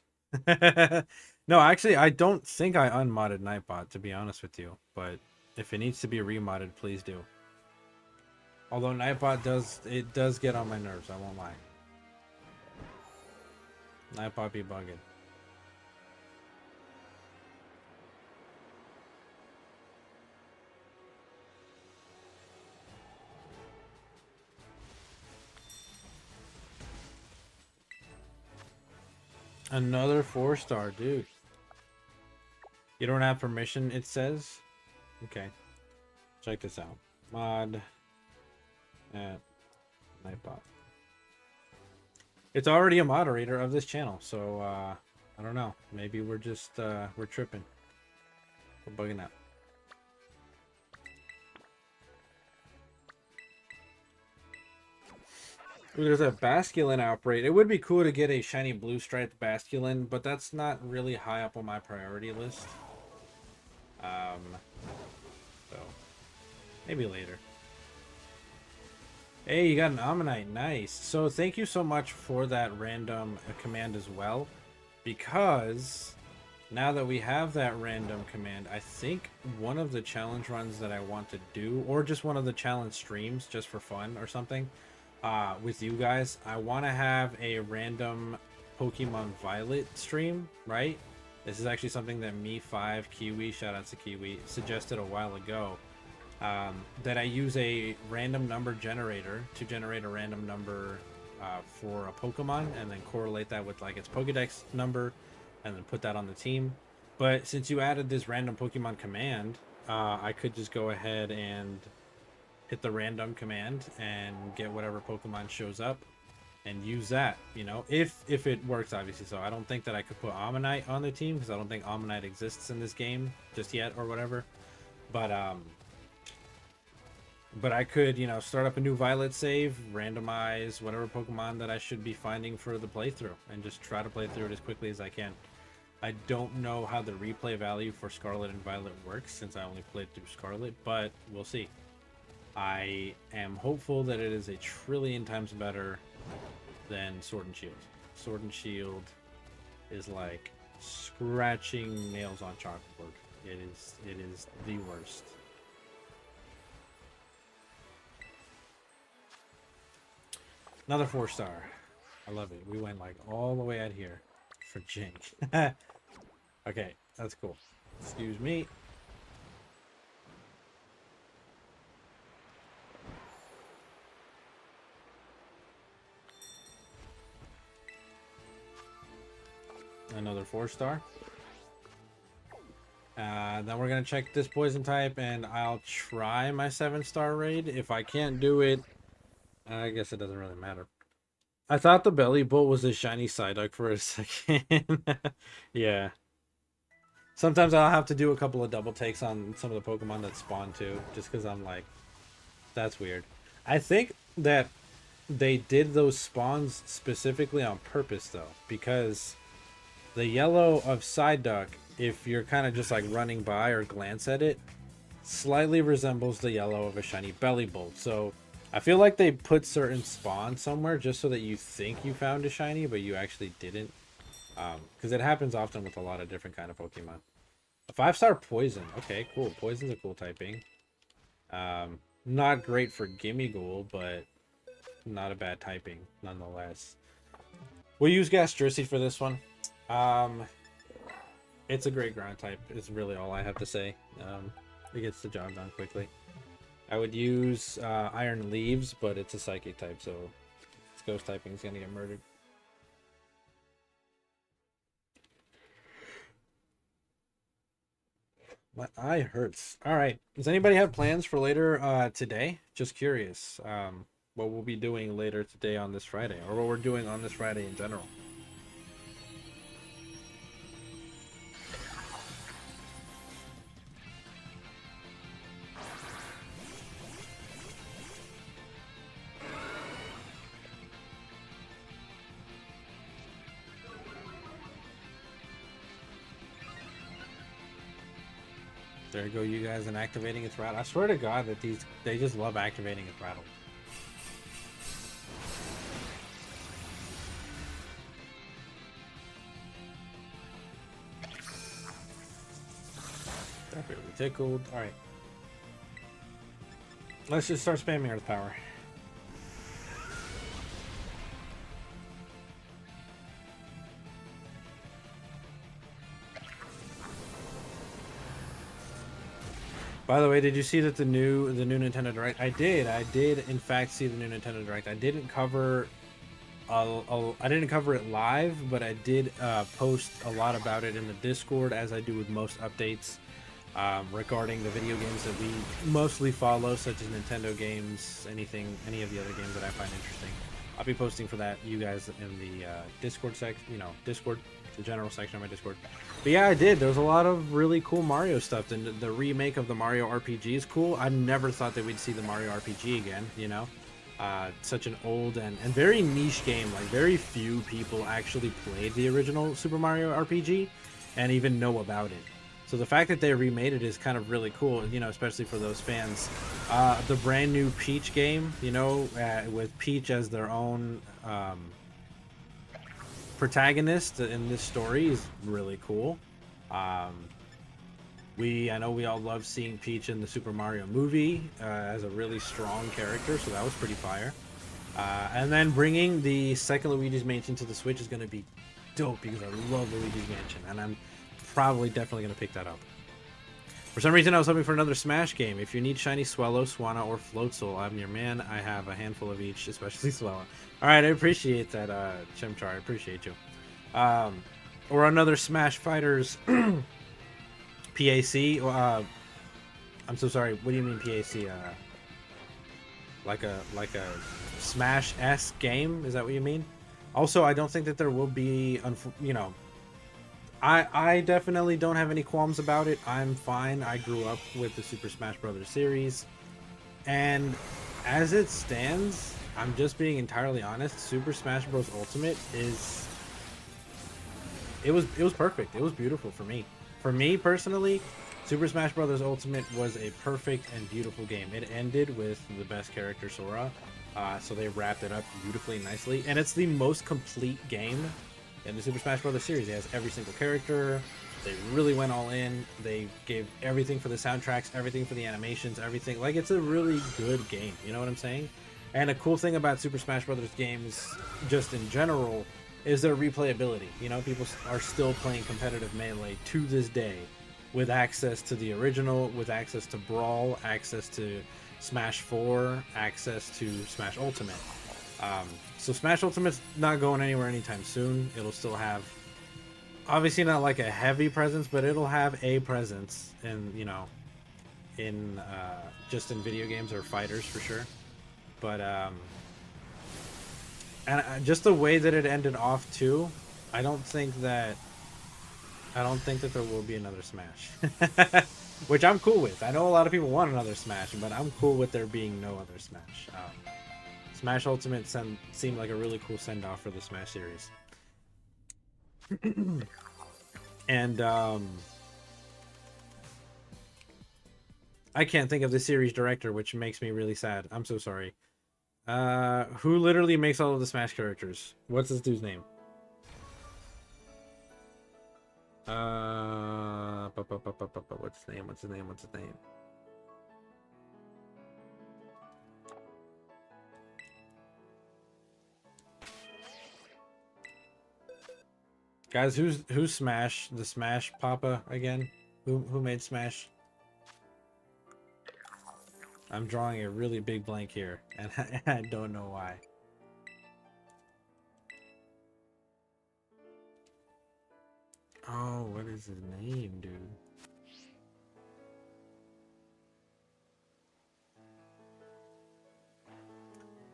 No, actually, I don't think I unmodded Nightbot, to be honest with you. But if it needs to be remodded, please do. Although Nightbot does get on my nerves, I won't lie. Nightbot be bugging. Another 4-star, dude. You don't have permission, it says? Okay. Check this out. Mod at Nightbot. It's already a moderator of this channel, so I don't know. Maybe we're just we're tripping. We're bugging out. Ooh, there's a Basculin outbreak. It would be cool to get a shiny blue striped Basculin, but that's not really high up on my priority list. So maybe later. Hey, you got an Ammonite. Nice. So thank you so much for that random command as well, because now that we have that random command, I think one of the challenge runs that I want to do, or just one of the challenge streams just for fun or something, with you guys, I want to have a random Pokemon Violet stream, right? This is actually something that Me5 Kiwi, shout out to Kiwi, suggested a while ago. That I use a random number generator to generate a random number for a Pokemon, and then correlate that with like its Pokedex number, and then put that on the team. But since you added this random Pokemon command, I could just go ahead and hit the random command and get whatever Pokemon shows up and use that, you know, if it works, obviously. So I don't think that I could put Ammonite on the team, because I don't think Ammonite exists in this game just yet or whatever. But I could, you know, start up a new Violet save, randomize whatever Pokemon that I should be finding for the playthrough, and just try to play through it as quickly as I can. I don't know how the replay value for Scarlet and Violet works, since I only played through Scarlet, but we'll see. I am hopeful that it is a trillion times better than Sword and Shield. Sword and Shield is like scratching nails on chalkboard. It is the worst. Another 4-star. I love it. We went like all the way out here for Jink. Okay, that's cool. Excuse me. Another 4-star. Then we're gonna check this poison type, and I'll try my 7-star raid. If I can't do it, I guess it doesn't really matter. I thought the belly bolt was a shiny Psyduck for a second. Yeah. Sometimes I'll have to do a couple of double takes on some of the Pokemon that spawn too, just because I'm like, that's weird. I think that they did those spawns specifically on purpose though, because the yellow of Psyduck, if you're kind of just like running by or glance at it, slightly resembles the yellow of a shiny belly bolt. So I feel like they put certain spawns somewhere just so that you think you found a shiny, but you actually didn't. Because it happens often with a lot of different kind of Pokemon. A 5-star poison. Okay, cool. Poison's a cool typing. Not great for Gimmighoul, but not a bad typing nonetheless. We'll use Gastrocy for this one. It's a great ground type is really all I have to say. It gets the job done quickly. I would use Iron Leaves, but it's a psychic type, so its ghost typing is gonna get murdered. My eye hurts. All right, does anybody have plans for later today? Just curious what we'll be doing later today on this Friday, or what we're doing on this Friday in general. There you go, you guys, and activating its rattle. I swear to God that they just love activating its rattle. Definitely tickled. Alright. Let's just start spamming Earth Power. By the way, did you see that the new Nintendo Direct? I did in fact see the new Nintendo Direct. I didn't cover it live, but I did post a lot about it in the Discord, as I do with most updates regarding the video games that we mostly follow, such as Nintendo games, any of the other games that I find interesting. I'll be posting for that, you guys, in the Discord section, Discord, the general section of my Discord. But yeah, I did. There was a lot of really cool Mario stuff, and the remake of the Mario RPG is cool. I never thought that we'd see the Mario RPG again, such an old and very niche game. Like, very few people actually played the original Super Mario RPG and even know about it. So the fact that they remade it is kind of really cool, especially for those fans. The brand new Peach game, with Peach as their own protagonist in this story is really cool. I know we all love seeing Peach in the Super Mario movie as a really strong character, so that was pretty fire. And then bringing the second Luigi's Mansion to the Switch is going to be dope, because I love Luigi's Mansion, and I'm definitely going to pick that up. For some reason, I was hoping for another Smash game. If you need Shiny Swellow, Swanna, or Floatzel, I'm your man. I have a handful of each, especially Swellow. Alright, I appreciate that, Chimchar. I appreciate you. Or another Smash Fighters PAC. I'm so sorry. What do you mean PAC? Like a Smash-esque game? Is that what you mean? Also, I don't think that there will be, you know, I definitely don't have any qualms about it. I'm fine. I grew up with the Super Smash Brothers series, and as it stands, I'm just being entirely honest. Super Smash Bros. Ultimate is it was perfect. It was beautiful for me. For me personally, Super Smash Bros. Ultimate was a perfect and beautiful game. It ended with the best character, Sora, so they wrapped it up beautifully and nicely, and it's the most complete game in the Super Smash Bros. Series. It has every single character. They really went all in. They gave everything for the soundtracks, everything for the animations, everything. Like, it's a really good game. You know what I'm saying? And a cool thing about Super Smash Bros. Games, just in general, is their replayability. You know, people are still playing competitive Melee to this day with access to the original, with access to Brawl, access to Smash 4, access to Smash Ultimate. So Smash Ultimate's not going anywhere anytime soon. It'll still have, obviously not like a heavy presence, but it'll have a presence in, you know, in just in video games or fighters for sure. But and just the way that it ended off too, I don't think that there will be another Smash. Which I'm cool with. I know a lot of people want another Smash, but I'm cool with there being no other Smash. Smash Ultimate seemed like a really cool send-off for the Smash series. And I can't think of the series director, which makes me really sad. I'm so sorry. Who literally makes all of the Smash characters? What's this dude's name? What's his name? What's his name? What's his name? Guys, who's Smash? The Smash Papa again? Who made Smash? I'm drawing a really big blank here, and I don't know why. Oh, what is his name, dude?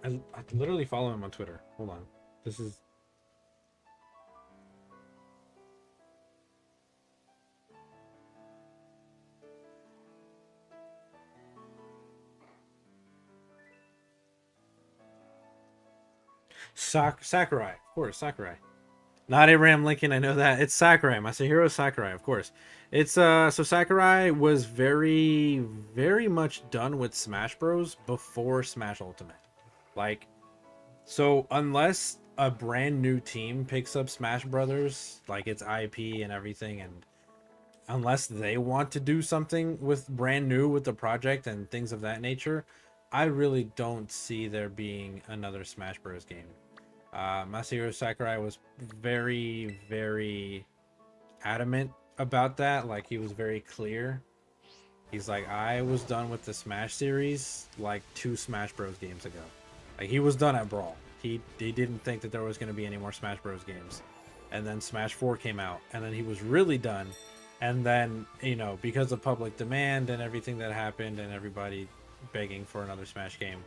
I literally follow him on Twitter. Hold on. This is... Sakurai. Of course, Sakurai. Not Abraham Lincoln, I know that. It's Sakurai. Masahiro Sakurai, of course. It's so Sakurai was very much done with Smash Bros before Smash Ultimate. Like, so unless a brand new team picks up Smash Brothers, like its IP and everything, and unless they want to do something with brand new with the project and things of that nature, I really don't see there being another Smash Bros game. Masahiro Sakurai was very adamant about that. Like, he was very clear. He's like, I was done with the Smash series like 2 Smash Bros games ago. Like, he was done at Brawl. He didn't think that there was going to be any more Smash Bros games. And then Smash 4 came out, and then he was really done. And then, you know, because of public demand and everything that happened and everybody begging for another Smash game,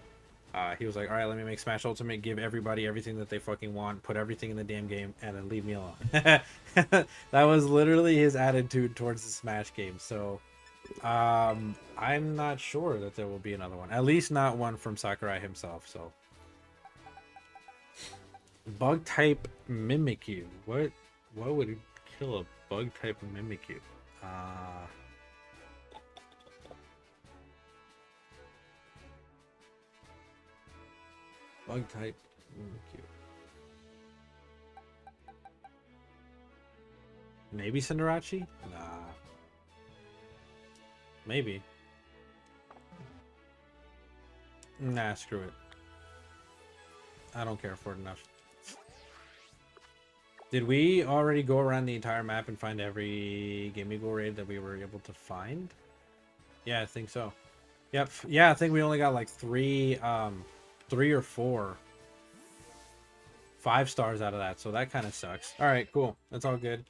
he was like, all right, let me make Smash Ultimate, give everybody everything that they fucking want, put everything in the damn game, and then leave me alone. That was literally his attitude towards the Smash game. So I'm not sure that there will be another one, at least not one from Sakurai himself. So bug type Mimikyu. What would kill a bug type Mimikyu? Bug type Mimikyu. Maybe Cinderace? Nah. Maybe. Nah, screw it. I don't care for it enough. Did we already go around the entire map and find every Gimmighoul raid that we were able to find? Yeah, I think so. Yep. Yeah, I think we only got like three or four 5 stars out of that, so that kind of sucks. All right, cool. That's all good.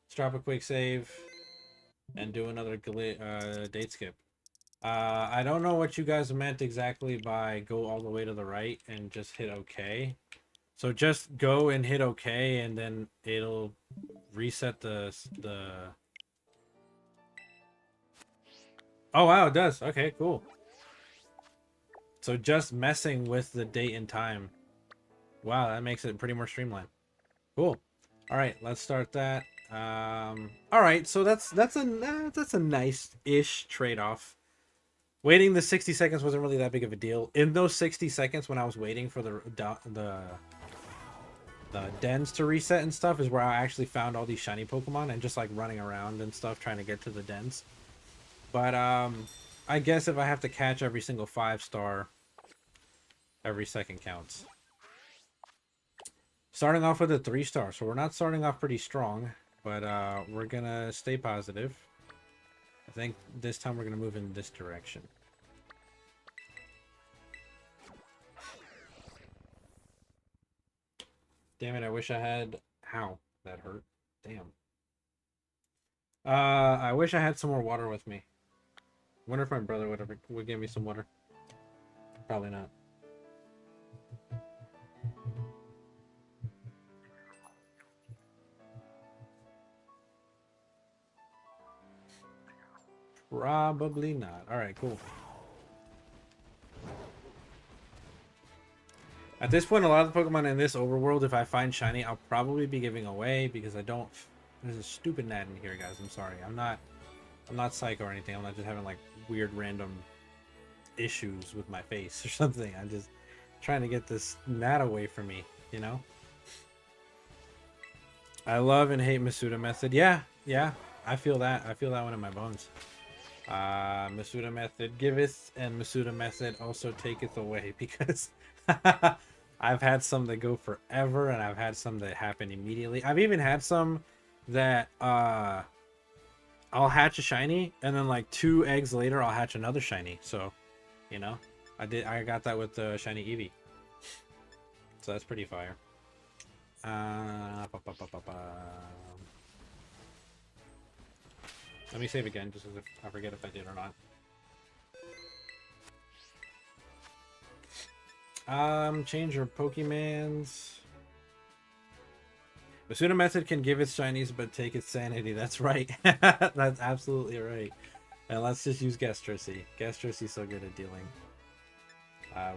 Let's drop a quick save and do another date skip. I don't know what you guys meant exactly by go all the way to the right and just hit OK. So just go and hit OK, and then it'll reset the. Oh wow, it does. Okay, cool. So just messing with the date and time. Wow, that makes it pretty more streamlined. Cool. All right, let's start that. All right, so that's a nice-ish trade-off. Waiting the 60 seconds wasn't really that big of a deal. In those 60 seconds when I was waiting for the dens to reset and stuff is where I actually found all these shiny Pokemon and just like running around and stuff trying to get to the dens. But I guess if I have to catch every single 5-star, every second counts. Starting off with a 3-star, so we're not starting off pretty strong, but we're gonna stay positive. I think this time we're gonna move in this direction. Damn it, I wish I had... Ow, that hurt. Damn. I wish I had some more water with me. Wonder if my brother would give me some water. Probably not. Probably not. Alright, cool. At this point, a lot of the Pokemon in this overworld, if I find shiny, I'll probably be giving away because I don't... There's a stupid gnat in here, guys. I'm sorry. I'm not psycho or anything. I'm not just having like weird random issues with my face or something. I'm just trying to get this gnat away from me, you know? I love and hate Masuda method. Yeah, I feel that. I feel that one in my bones. Masuda method giveth and Masuda method also taketh away because I've had some that go forever and I've had some that happen immediately. I've even had some that I'll hatch a shiny and then like 2 eggs later I'll hatch another shiny. So, you know, I got that with the shiny Eevee. So that's pretty fire. Let me save again just as if I forget if I did or not. Change your Pokemans. Masuda method can give its shinies but take its sanity. That's right. That's absolutely right. And let's just use Gastrocy. Gastrocy's so good at dealing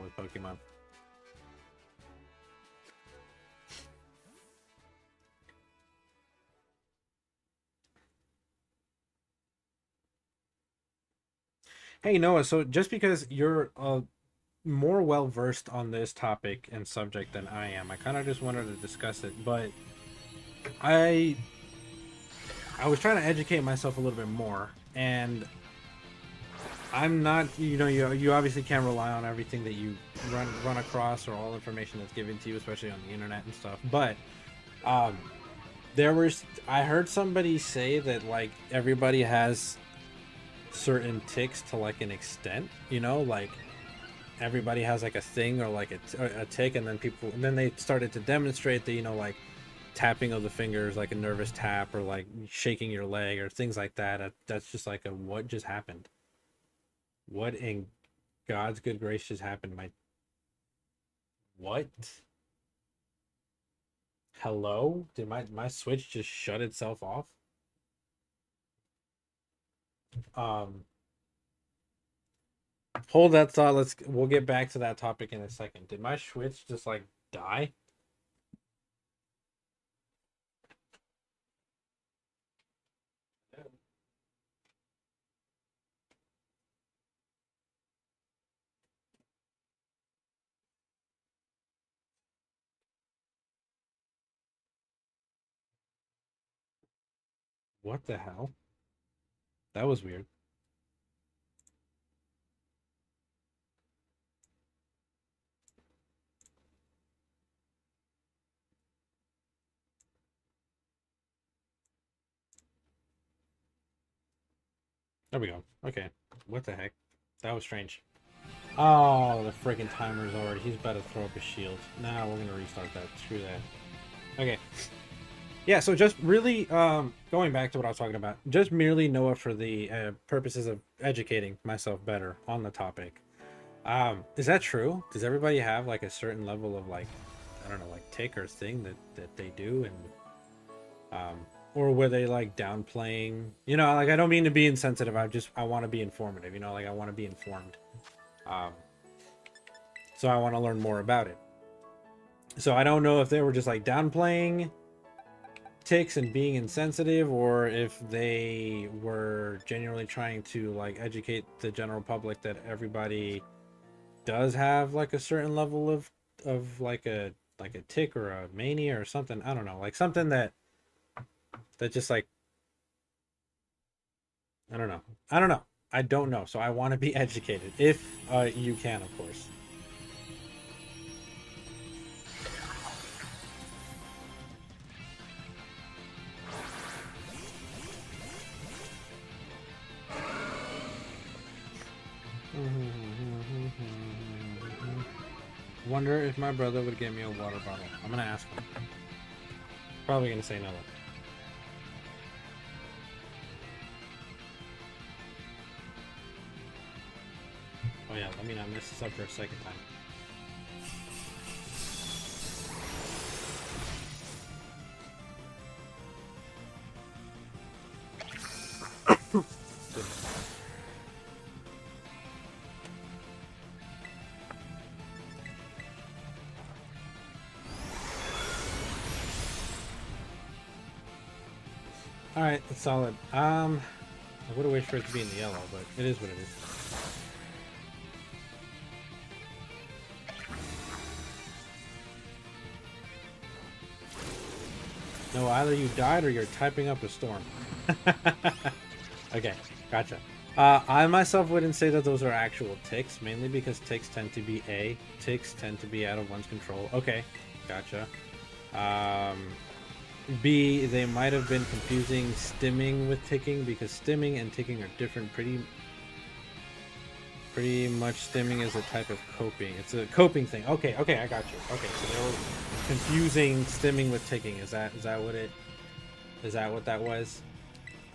with Pokemon. Hey Noah, so just because you're more well versed on this topic and subject than I am, I kind of just wanted to discuss it, but I was trying to educate myself a little bit more, and I'm not, you know, you obviously can't rely on everything that you run across or all information that's given to you, especially on the internet and stuff. But I heard somebody say that like everybody has certain ticks to like an extent, you know, like everybody has like a thing or like a tick, and then they started to demonstrate that, you know, like tapping of the fingers, like a nervous tap, or like shaking your leg or things like that. That's just like a what just happened. What in God's good grace just happened? What? Hello? Did my Switch just shut itself off? Um, hold that thought. We'll get back to that topic in a second. Did my Switch just like die? What the hell? That was weird. There we go. Okay. What the heck? That was strange. Oh, the freaking timer's already. He's about to throw up a shield. Nah, we're gonna restart that. Screw that. Okay. Yeah, so just really going back to what I was talking about, just merely Noah for the purposes of educating myself better on the topic. Is that true? Does everybody have like a certain level of like, I don't know, like tick or thing that they do, and or were they like downplaying? You know, like I don't mean to be insensitive. I want to be informative. You know, like I want to be informed. Um, so I want to learn more about it. So I don't know if they were just like downplaying ticks and being insensitive, or if they were genuinely trying to like educate the general public that everybody does have like a certain level of like a tick or a mania or something. I don't know, like something that just like I don't know. I don't know. So I want to be educated if you can, of course. Wonder if my brother would get me a water bottle. I'm gonna ask him. Probably gonna say no. Oh yeah, let me not mess this up for a second time. All right, it's solid. I would have wished for it to be in the yellow, but it is what it is. No, either you died or you're typing up a storm. Okay, gotcha. I myself wouldn't say that those are actual ticks, mainly because ticks tend to be ticks tend to be out of one's control. Okay, gotcha. B, they might have been confusing stimming with ticking, because stimming and ticking are different. Pretty much stimming is a type of coping. It's a coping thing. Okay, I got you. Okay, so they were confusing stimming with ticking. Is that what that was?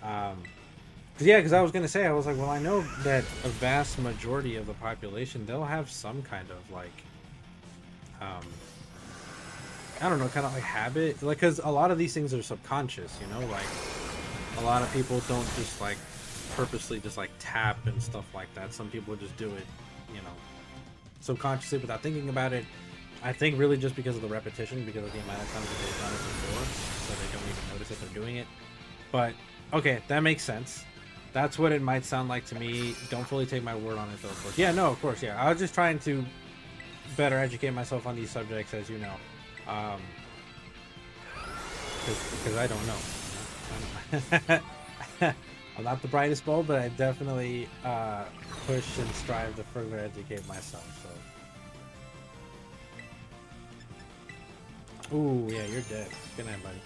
Yeah, because I was gonna say, I was like, well, I know that a vast majority of the population, they'll have some kind of like I don't know, kind of like habit, like, because a lot of these things are subconscious, you know, like a lot of people don't just like purposely just like tap and stuff like that. Some people just do it, you know, subconsciously without thinking about it. I think really just because of the repetition, because of the amount of times that they've done it before, so they don't even notice that they're doing it. But okay, that makes sense. That's what it might sound like to me. Don't fully take my word on it, though, of course. Yeah, no, of course, yeah. I was just trying to better educate myself on these subjects, as you know. Because I don't know. I'm not the brightest bulb, but I definitely push and strive to further educate myself. So. Ooh, yeah, you're dead. Good night, buddy.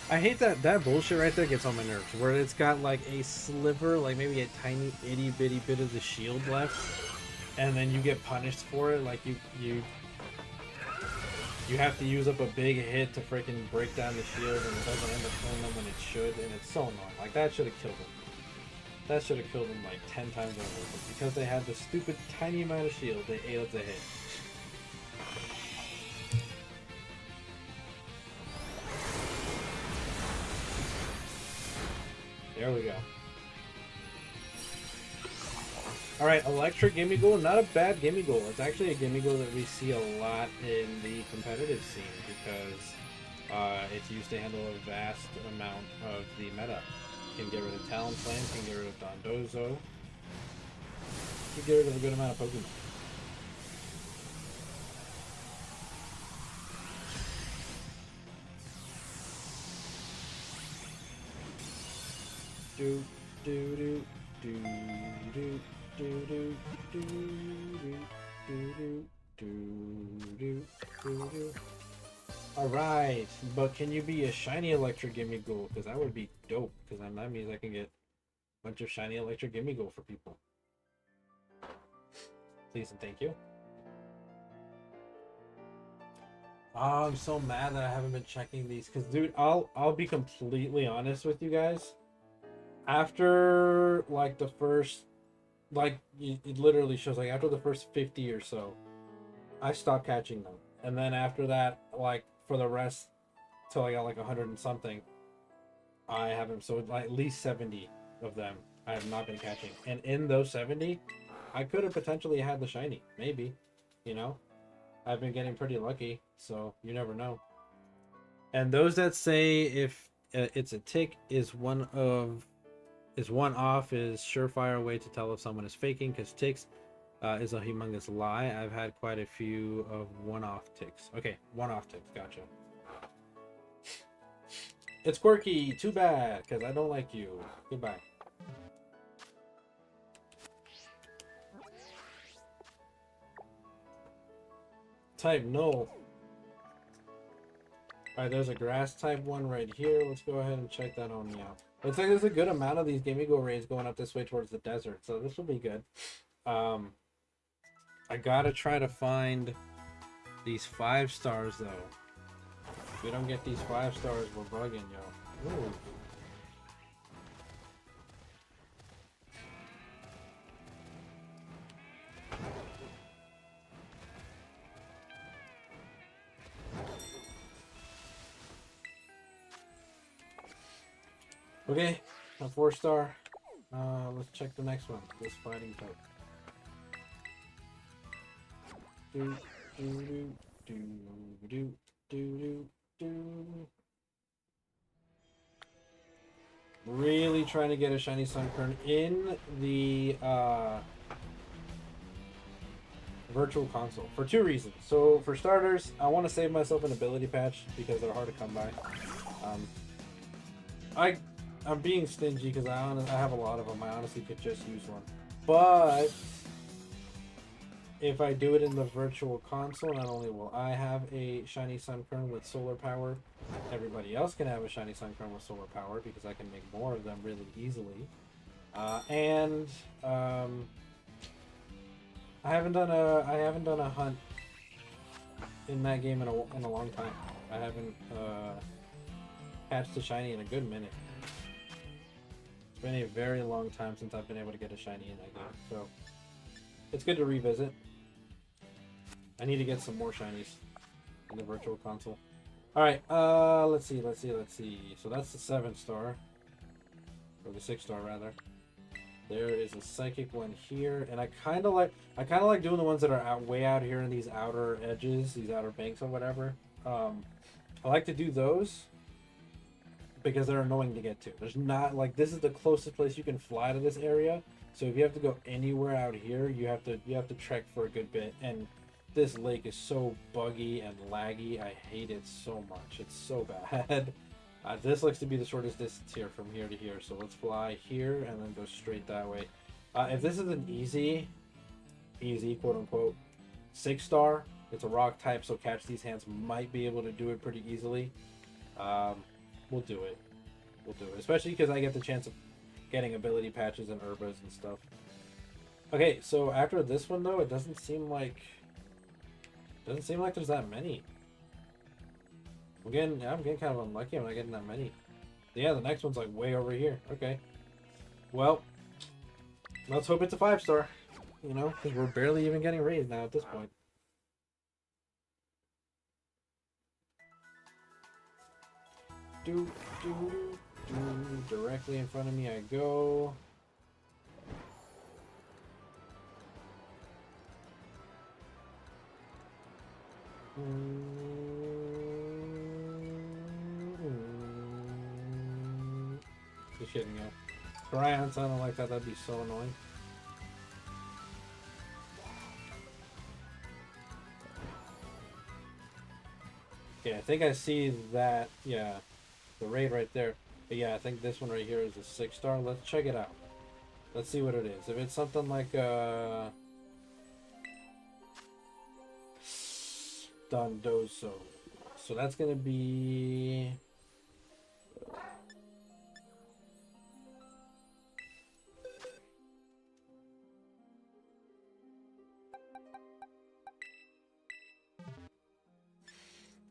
I hate that bullshit right there gets on my nerves, where it's got like a sliver, like maybe a tiny itty bitty bit of the shield left, and then you get punished for it. Like you have to use up a big hit to freaking break down the shield, and it doesn't end up killing them when it should, and it's so annoying. Like that should have killed them. That should have killed them like 10 times over, but because they had the stupid tiny amount of shield, they ate up the hit. There we go. Alright, Electric Gimmighoul, not a bad Gimmighoul. It's actually a Gimmighoul that we see a lot in the competitive scene, because it's used to handle a vast amount of the meta. You can get rid of Talonflame, you can get rid of Dondozo. You can get rid of a good amount of Pokemon. Do do do do do do do do do do do. All right, but can you be a shiny electric Gimmighoul? Because that would be dope. Because then that means I can get a bunch of shiny electric Gimmighoul for people. Please and thank you. Oh, I'm so mad that I haven't been checking these. Because, dude, I'll be completely honest with you guys. After like the first, like it literally shows like after the first 50 or so, I stopped catching them, and then after that, like for the rest, till I got like 100 and something, I haven't. So like at least 70 of them I have not been catching, and in those 70, I could have potentially had the shiny, maybe, you know. I've been getting pretty lucky, so you never know. And those that say if it's a tick is one off is surefire way to tell if someone is faking, because ticks is a humongous lie. I've had quite a few of one-off ticks. Okay, one-off ticks, gotcha. It's quirky, too bad, because I don't like you. Goodbye. Type no. Alright, there's a grass type one right here. Let's go ahead and check that on me out. Looks like there's a good amount of these Gimmighoul raids going up this way towards the desert, so this will be good. I gotta try to find these 5 stars though. If we don't get these 5 stars, we're bugging, yo. Ooh. Okay, a 4-star. Let's check the next one. This fighting type. Do do do do do do. Really trying to get a shiny Sunkern in the virtual console for 2 reasons. So for starters, I want to save myself an ability patch because they're hard to come by. I'm being stingy because I have a lot of them. I honestly could just use one. But if I do it in the virtual console, not only will I have a shiny Sunkern with solar power, everybody else can have a shiny Sunkern with solar power because I can make more of them really easily. And I haven't done a hunt in that game in a long time. I haven't hatched a shiny in a good minute. It's been a very long time since I've been able to get a shiny in that game, so it's good to revisit. I need to get some more shinies in the virtual console. Alright, let's see. So that's the 7-star. Or the 6-star rather. There is a psychic one here, and I kinda like doing the ones that are way out here in these outer edges, these outer banks or whatever. I like to do those because they're annoying to get to. There's not like this is the closest place you can fly to this area. So if you have to go anywhere out here, you have to trek for a good bit, and this lake is so buggy and laggy. I hate it so much. It's so bad. This looks to be the shortest distance here from here to here. So let's fly here and then go straight that way. If this is an easy quote unquote 6-star, it's a rock type, so catch these hands might be able to do it pretty easily. We'll do it. Especially because I get the chance of getting ability patches and herbas and stuff. Okay, so after this one though, it doesn't seem like there's that many. I'm getting kind of unlucky. I'm not getting that many. Yeah, the next one's like way over here. Okay. Well, let's hope it's a 5-star. You know, because we're barely even getting raised now at this point. Directly in front of me I go. Just kidding, yo. Crayons, I don't like that. That'd be so annoying. Okay, I think I see that. Yeah, the raid right there. But yeah, I think this one right here is a 6-star. Let's check it out. Let's see what it is. If it's something like Dondozo. So that's gonna be.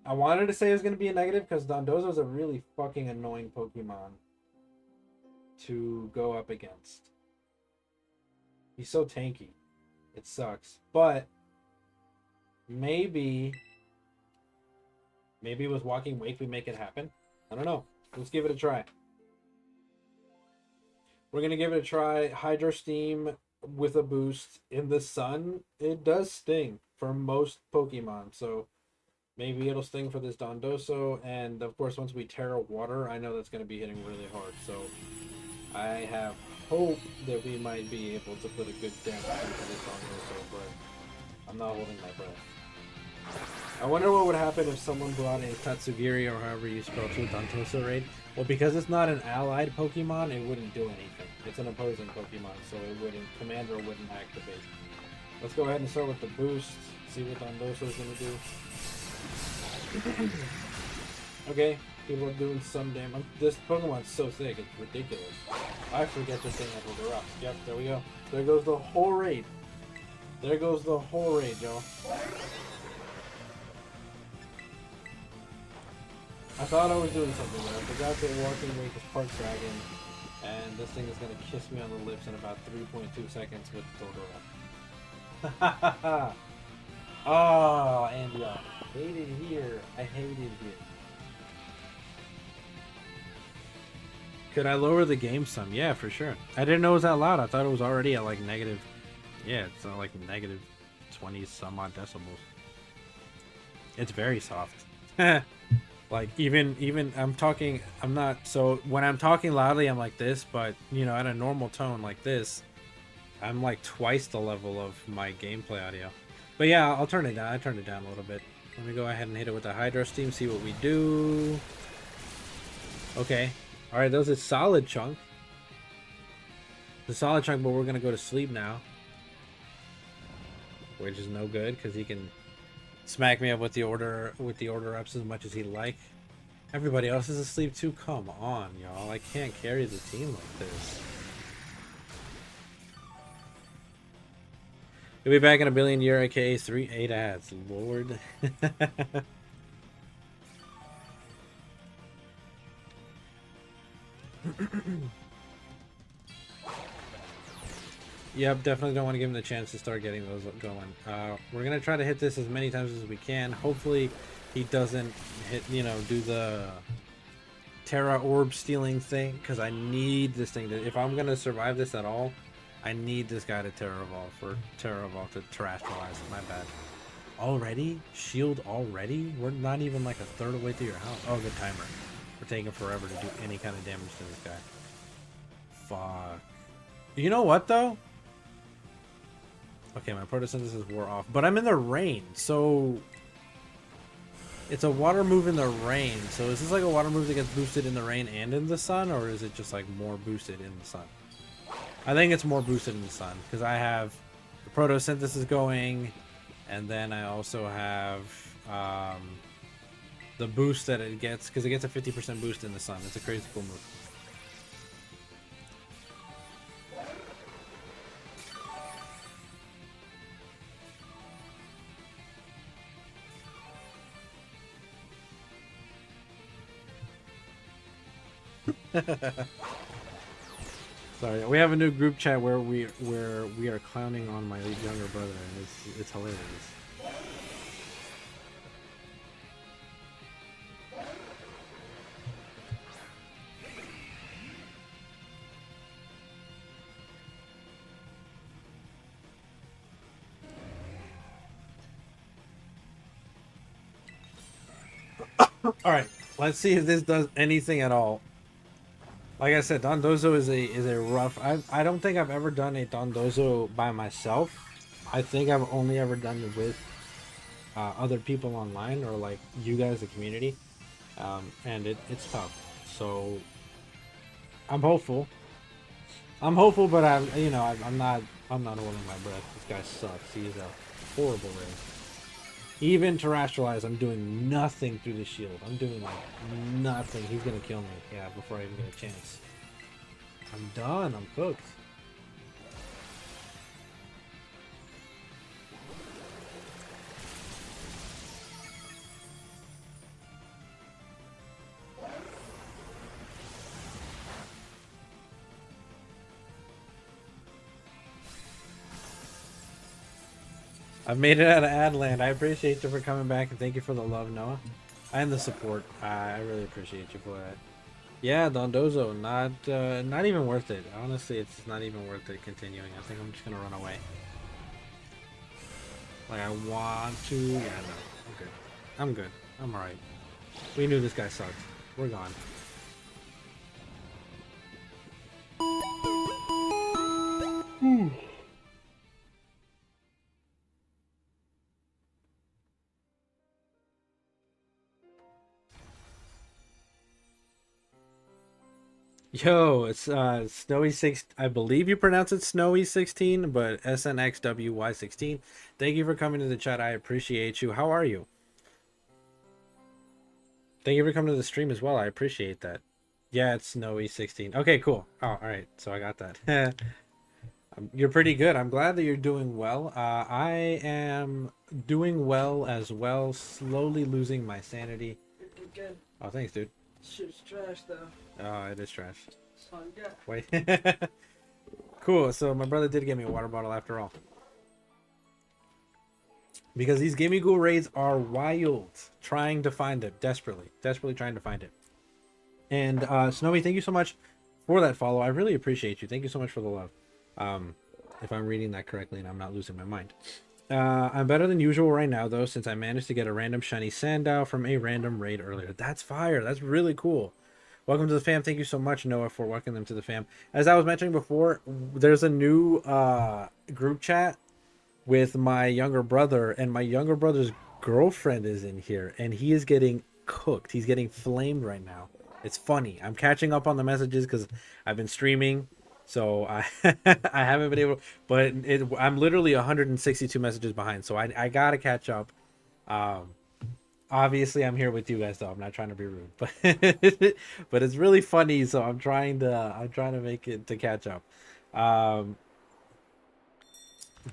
I wanted to say it was gonna be a negative because Dondozo is a really fucking annoying Pokemon to go up against. He's so tanky. It sucks. But maybe with Walking Wake we make it happen. I don't know. Let's give it a try. We're gonna give it a try. Hydro Steam with a boost in the sun. It does sting for most Pokemon, so maybe it'll sting for this Dondozo. And of course, once we Terra Water, I know that's gonna be hitting really hard. So I have hope that we might be able to put a good damage into this Dondozo, but I'm not holding my breath. I wonder what would happen if someone brought a Tatsugiri, or however you spell to Dondozo raid. Well, because it's not an allied Pokemon, it wouldn't do anything. It's an opposing Pokemon, so it wouldn't, Commander wouldn't activate. Let's go ahead and start with the boost, see what Dondozo's gonna do. Okay, people are doing some damage. This Pokemon's so sick, it's ridiculous. I forget this thing that will go up. Yep, there we go. There goes the whole raid. There goes the whole raid, y'all. I thought I was doing something there. I forgot that Walking Wake is Park Dragon, and this thing is gonna kiss me on the lips in about 3.2 seconds with Totodile. Oh, Andy, I hate it here. I hate it here. Could I lower the game some? Yeah, for sure. I didn't know it was that loud. I thought it was already at like negative. Yeah, it's not like negative 20 some odd decibels. It's very soft. Like even I'm talking, I'm not, so when I'm talking loudly I'm like this, but you know, at a normal tone like this, I'm like twice the level of my gameplay audio. But yeah, I'll turn it down. I turned it down a little bit. Let me go ahead and hit it with the Hydro Steam, see what we do. Okay. Alright, that was a solid chunk. The solid chunk, but we're gonna go to sleep now. Which is no good, because he can smack me up with the order ups as much as he like. Everybody else is asleep too. Come on, y'all. I can't carry the team like this. He'll be back in a billion year, aka 8 ads. Lord. Yep, definitely don't want to give him the chance to start getting those going. We're gonna try to hit this as many times as we can. Hopefully he doesn't hit, you know, do the Terra Orb stealing thing, because I need this thing to, if I'm gonna survive this at all, I need this guy to Terra Evolve, for Terra Evolve to terrestrialize it. My bad. Already? Shield already? We're not even like a third of the way through your house. Oh, good timer. We're taking forever to do any kind of damage to this guy. Fuck. You know what though? Okay, my photosynthesis wore off, but I'm in the rain, so it's a water move in the rain. So is this like a water move that gets boosted in the rain and in the sun, or is it just like more boosted in the sun? I think it's more boosted in the sun, because I have the photosynthesis going, and then I also have the boost that it gets, because it gets a 50% boost in the sun. It's a crazy cool move. Sorry, we have a new group chat where we are clowning on my younger brother, and it's hilarious. All right, let's see if this does anything at all. Like I said, Dondozo is a rough. I don't think I've ever done a Dondozo by myself. I think I've only ever done it with other people online, or like you guys, the community, and it's tough. So I'm hopeful. I'm hopeful, but I'm not holding my breath. This guy sucks. He is a horrible raid. Even terrestrialize, I'm doing nothing through the shield. I'm doing like nothing. He's gonna kill me. Yeah, before I even get a chance. I'm done. I'm cooked. I've made it out of Adland. I appreciate you for coming back and thank you for the love, Noah. And the support. I really appreciate you for that. Yeah, Dondozo, not even worth it. Honestly, it's not even worth it continuing. I think I'm just gonna run away. Like I want to. Yeah, no. I'm good. I'm good. I'm alright. We knew this guy sucked. We're gone. Yo, it's Snowy 6. I believe you pronounce it Snowy 16, but SNXWY 16. Thank you for coming to the chat. I appreciate you. How are you? Thank you for coming to the stream as well. I appreciate that. Yeah, it's Snowy 16. Okay, cool. Oh, all right. So I got that. You're pretty good. I'm glad that you're doing well. I am doing well as well. Slowly losing my sanity. Good. Oh, thanks, dude. Shit's trash though. Oh, it is trash. That's all you got. Wait. Cool. So my brother did give me a water bottle after all. Because these Gimmighoul raids are wild. Trying to find it. Desperately trying to find it. And Snowy, thank you so much for that follow. I really appreciate you. Thank you so much for the love. If I'm reading that correctly and I'm not losing my mind. I'm better than usual right now, though, since I managed to get a random shiny Sandow from a random raid earlier. That's fire. That's really cool. Welcome to the fam. Thank you so much, Noah, for welcoming them to the fam. As I was mentioning before, there's a new group chat with my younger brother, and my younger brother's girlfriend is in here, and he is getting cooked. He's getting flamed right now. It's funny. I'm catching up on the messages because I've been streaming. So I I haven't been able, but I'm literally 162 messages behind, so I gotta catch up. Obviously I'm here with you guys, though. I'm not trying to be rude, but but it's really funny, so I'm trying to make it to catch up. Wow,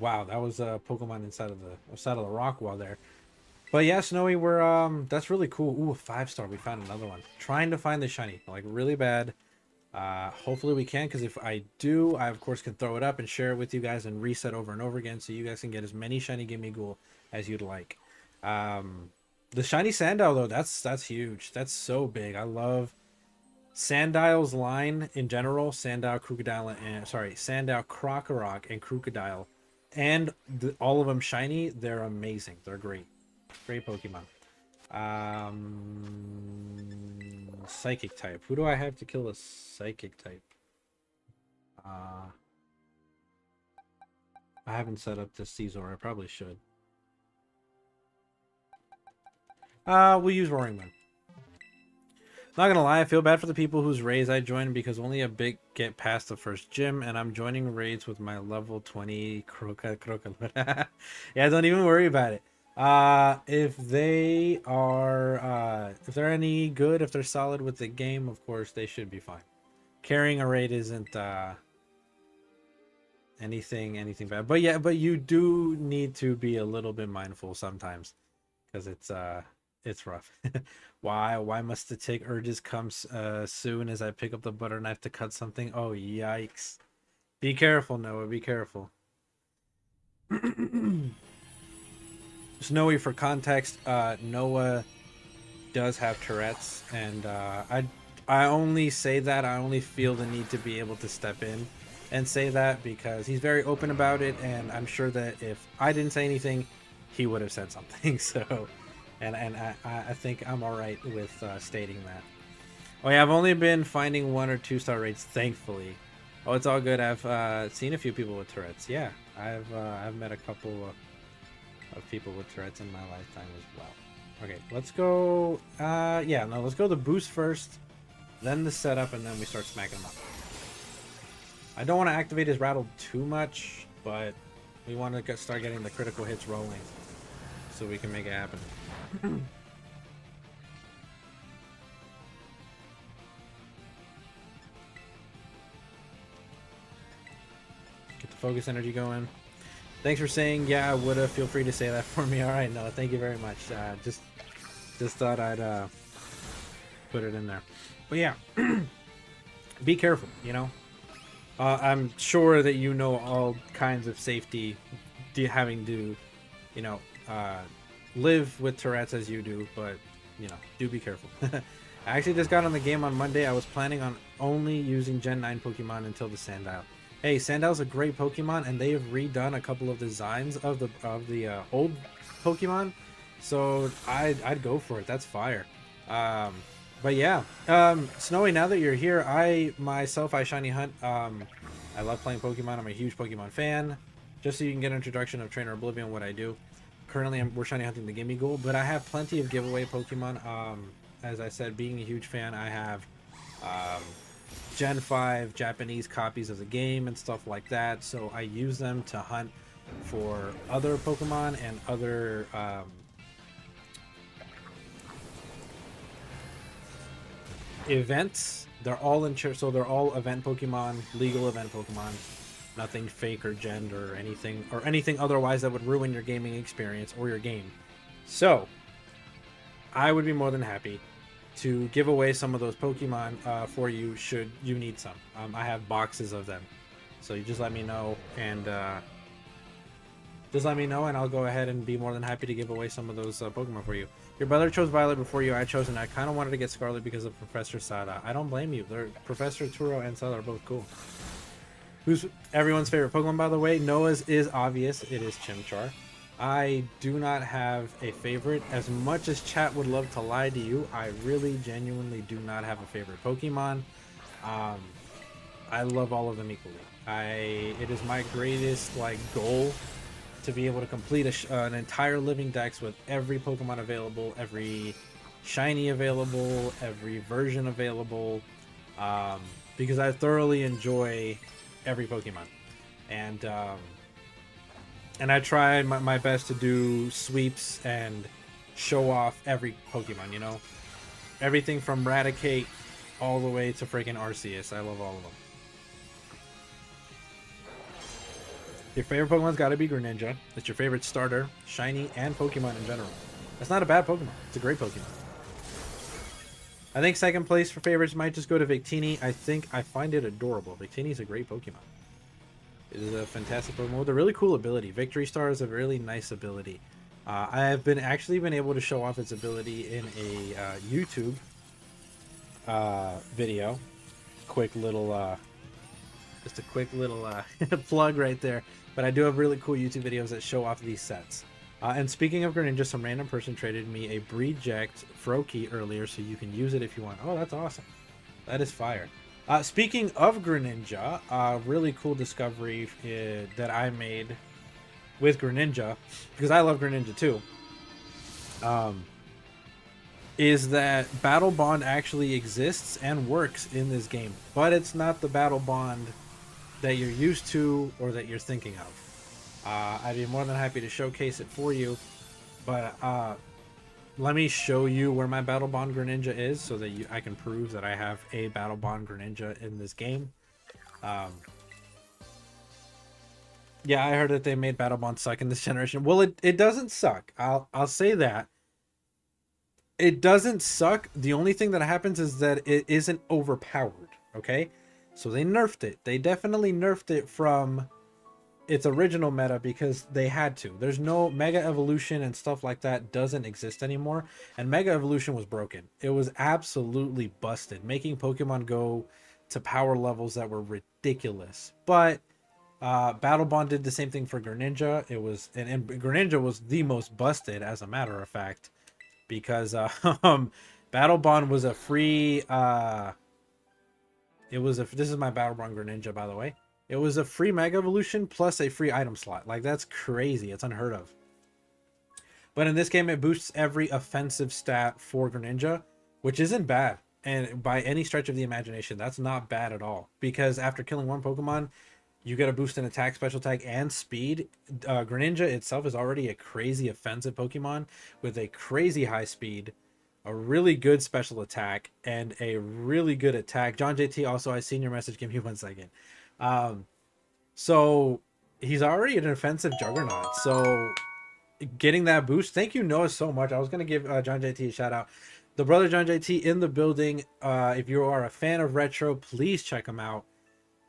that was a Pokemon inside of the rock wall there. But yeah, Snowy, we're that's really cool. Ooh, a 5-star. We found another one. Trying to find the shiny, like really bad. Hopefully we can, because if I do, I of course can throw it up and share it with you guys and reset over and over again, so you guys can get as many shiny Gimmighoul as you'd like. The shiny Sandile, though, that's huge. That's so big. I love Sandile's line in general. Sandile, Crocodile, and Sandile, Krokorok, and Crocodile, and all of them shiny. They're amazing. They're great Pokemon. Psychic type. Who do I have to kill a psychic type? I haven't set up this Caesar. I probably should. We'll use Roaring Wind. Not gonna lie, I feel bad for the people whose raids I joined, because only a big get past the first gym, and I'm joining raids with my level 20 Croca. Yeah, don't even worry about it. If they are if they're any good, if they're solid with the game, of course they should be fine. Carrying a raid isn't anything bad, but yeah, but you do need to be a little bit mindful sometimes, because it's rough. Why must the tick urges come soon as I pick up the butter knife to cut something? Oh, yikes. Be careful, Noah, be careful. Snowy, for context, Noah does have Tourette's, and I only say that, I only feel the need to be able to step in and say that because he's very open about it, and I'm sure that if I didn't say anything, he would have said something. So, and I think I'm all right with stating that. Oh yeah, I've only been finding 1 or 2-star rates, thankfully. Oh, it's all good. I've seen a few people with Tourette's. Yeah, I've met a couple of people with Tourette's in my lifetime as well. Okay, let's go. Yeah, no, let's go the boost first, then the setup, and then we start smacking them up. I don't want to activate his rattle too much, but we want to start getting the critical hits rolling. so we can make it happen. Get the focus energy going. Thanks for saying, yeah, I woulda. Feel free to say that for me. All right, no, thank you very much. Just thought I'd put it in there. But yeah, be careful. You know, I'm sure that you know all kinds of safety, having to, you know, live with Tourette's as you do. But you know, do be careful. I actually just got on the game on Monday. I was planning on only using Gen 9 Pokemon until the Sandile. Hey, Sandile's a great Pokemon, and they have redone a couple of designs of the old Pokemon, so I'd go for it. That's fire. But yeah, Snowy, now that you're here, I shiny hunt. I love playing Pokemon. I'm a huge Pokemon fan. Just so you can get an introduction of Trainer Oblivion, what I do. Currently, we're shiny hunting the Gimmighoul, but I have plenty of giveaway Pokemon. As I said, being a huge fan, I have Gen 5 Japanese copies of the game and stuff like that, so I use them to hunt for other Pokemon and other events. They're all so they're all event Pokemon, legal event Pokemon, nothing fake or gen or anything otherwise that would ruin your gaming experience or your game. So I would be more than happy to give away some of those Pokemon for you should you need some. I have boxes of them, so you just let me know, and I'll go ahead and be more than happy to give away some of those Pokemon for you. Your brother chose Violet before you. I chose, and I kind of wanted to get Scarlet because of Professor Sada. I don't blame you. Professor Turo and Sada are both cool. Who's everyone's favorite Pokemon, by the way? Noah's is obvious. It is Chimchar. I do not have a favorite. As much as chat would love to lie to you, I really genuinely do not have a favorite Pokemon. I love all of them equally. It is my greatest goal to be able to complete an entire living dex with every Pokemon available, every shiny available, every version available, because I thoroughly enjoy every Pokemon, and I try my best to do sweeps and show off every Pokemon, you know? Everything from Raticate all the way to freaking Arceus. I love all of them. Your favorite Pokemon's gotta be Greninja. It's your favorite starter, shiny, and Pokemon in general. That's not a bad Pokemon. It's a great Pokemon. I think second place for favorites might just go to Victini. I find it adorable. Victini is a great Pokemon. It is a fantastic Pokemon with a really cool ability. Victory Star is a really nice ability. I have actually been able to show off its ability in a YouTube video. Just a quick little plug right there. But I do have really cool YouTube videos that show off these sets. And speaking of Greninja, some random person traded me a Breedject Froakie earlier, so you can use it if you want. Oh, that's awesome. That is fire. Speaking of Greninja, really cool discovery that I made with Greninja, because I love Greninja too, is that Battle Bond actually exists and works in this game, but it's not the Battle Bond that you're used to or that you're thinking of. I'd be more than happy to showcase it for you, but let me show you where my Battle Bond Greninja is so that I can prove that I have a Battle Bond Greninja in this game. Yeah, I heard that they made Battle Bond suck in this generation. Well, it doesn't suck. I'll say that. It doesn't suck. The only thing that happens is that it isn't overpowered, okay? So they nerfed it. They definitely nerfed it from its original meta because they had to. There's no Mega Evolution and stuff like that doesn't exist anymore, and Mega Evolution was broken. It was absolutely busted, making Pokemon go to power levels that were ridiculous. But Battle Bond did the same thing for Greninja. It was and Greninja was the most busted, as a matter of fact, because Battle Bond was a free this is my Battle Bond Greninja, by the way. It was a free Mega Evolution plus a free item slot. Like, that's crazy. It's unheard of. But in this game, it boosts every offensive stat for Greninja, which isn't bad. And by any stretch of the imagination, that's not bad at all. Because after killing one Pokemon, you get a boost in attack, special attack, and speed. Greninja itself is already a crazy offensive Pokemon with a crazy high speed, a really good special attack, and a really good attack. John JT, also, I seen your message. Give me 1 second. Um, so he's already an offensive juggernaut. So getting that boost, thank you, Noah, so much. I was gonna give John JT a shout out. The brother John JT in the building. If you are a fan of retro, please check him out.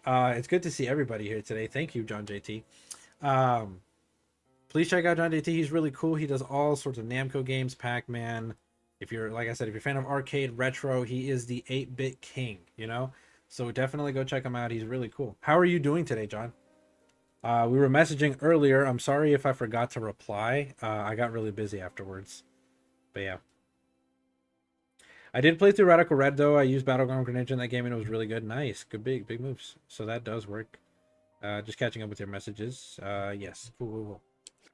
It's good to see everybody here today. Thank you, John JT. Um, please check out John JT. He's really cool. He does all sorts of Namco games, Pac-Man. If you're, like I said, if you're a fan of arcade retro, he is the 8-bit king, you know? So definitely go check him out. He's really cool. How are you doing today, John? We were messaging earlier. I'm sorry if I forgot to reply. I got really busy afterwards. But yeah. I did play through Radical Red, though. I used Battleground Greninja in that game, and it was really good. Nice. Good, big moves. So that does work. Just catching up with your messages. Yes. Cool.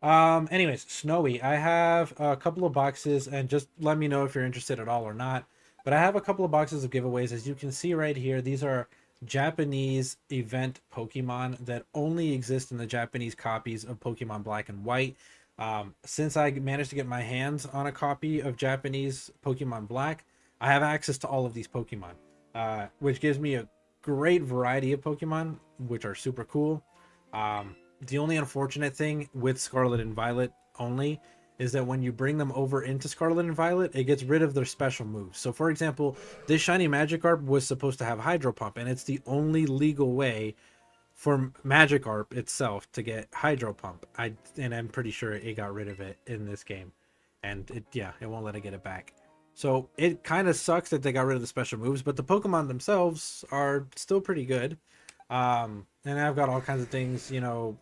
Anyways, Snowy, I have a couple of boxes, and just let me know if you're interested at all or not. But I have a couple of boxes of giveaways. As you can see right here, these are Japanese event Pokemon that only exist in the Japanese copies of Pokemon Black and White. Since I managed to get my hands on a copy of Japanese Pokemon Black, I have access to all of these Pokemon, which gives me a great variety of Pokemon, which are super cool. The only unfortunate thing with Scarlet and Violet only is that when you bring them over into Scarlet and Violet, it gets rid of their special moves. So, for example, this shiny Magikarp was supposed to have Hydro Pump, and it's the only legal way for Magikarp itself to get Hydro Pump. I'm pretty sure it got rid of it in this game, and it won't let it get it back. So it kind of sucks that they got rid of the special moves, but the Pokemon themselves are still pretty good. And I've got all kinds of things, finalist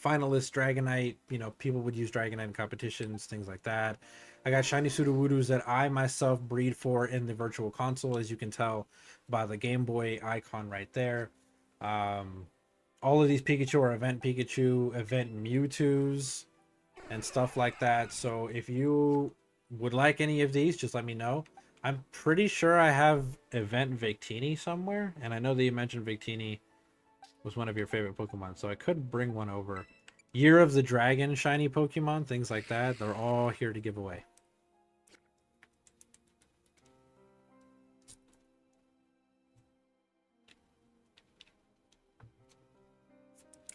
Dragonite, people would use Dragonite in competitions, things like that. I got shiny Sudowoodoos that I myself breed for in the virtual console, as you can tell by the Game Boy icon right there. All of these Pikachu are event Pikachu, event Mewtwo's, and stuff like that. So if you would like any of these, just let me know. I'm pretty sure I have event Victini somewhere, and I know that you mentioned Victini was one of your favorite Pokemon, so I could bring one over. Year of the Dragon shiny Pokemon, things like that, they're all here to give away.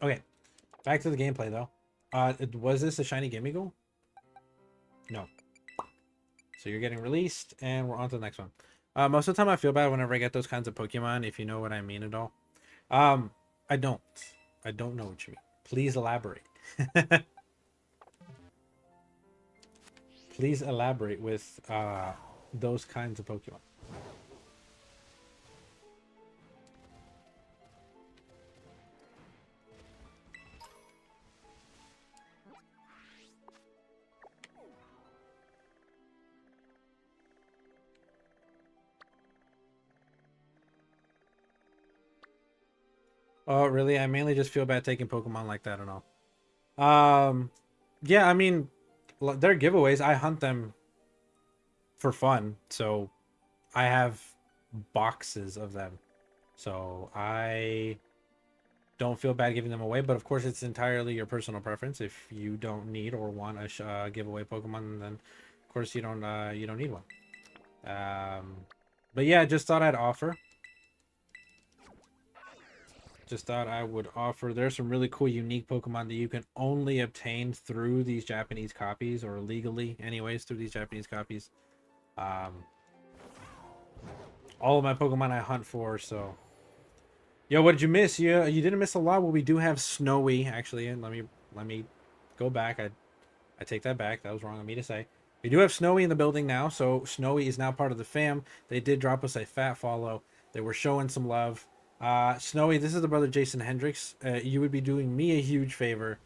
Okay, back to the gameplay though. Was this a shiny Gimmighoul? No. So you're getting released, and we're on to the next one. Most of the time I feel bad whenever I get those kinds of Pokemon, if you know what I mean at all. I don't. I don't know what you mean. Please elaborate. Please elaborate with those kinds of Pokemon. Oh, really? I mainly just feel bad taking Pokemon like that and all. Yeah, I mean, they're giveaways. I hunt them for fun, so I have boxes of them. So I don't feel bad giving them away, but of course it's entirely your personal preference. If you don't need or want a giveaway Pokemon, then of course you don't need one. But yeah, just thought I'd offer. Just thought I would offer. There's some really cool, unique Pokemon that you can only obtain through these Japanese copies, or legally, anyways, through these Japanese copies. All of my Pokemon I hunt for, so. Yo, what did you miss? You didn't miss a lot. Well, we do have Snowy, actually, and let me go back. I take that back. That was wrong of me to say. We do have Snowy in the building now, so Snowy is now part of the fam. They did drop us a fat follow. They were showing some love. Snowy, this is the brother Jason Hendricks. You would be doing me a huge favor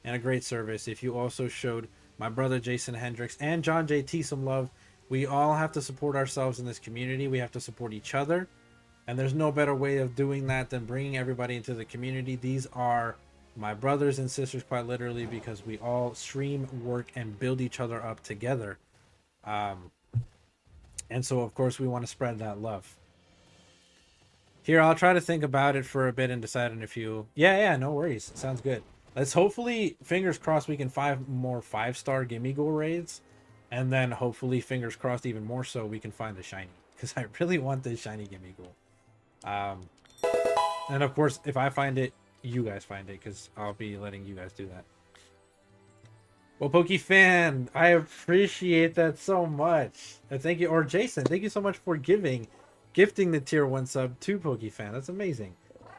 and a great service if you also showed my brother Jason Hendricks and John JT some love. We all have to support ourselves in this community. We have to support each other. And there's no better way of doing that than bringing everybody into the community. These are my brothers and sisters, quite literally, because we all stream, work, and build each other up together. And so, of course, we want to spread that love. Here, I'll try to think about it for a bit and decide on a few. Yeah, no worries. Sounds good. Let's hopefully, fingers crossed, we can 5-star Gimmighoul raids. And then hopefully, fingers crossed, even more so, we can find the shiny. Because I really want this shiny Gimmighoul. And of course, if I find it, you guys find it. Because I'll be letting you guys do that. Well, Pokefan, I appreciate that so much. And thank you. Or Jason, thank you so much for gifting the tier 1 sub to Pokefan. That's amazing.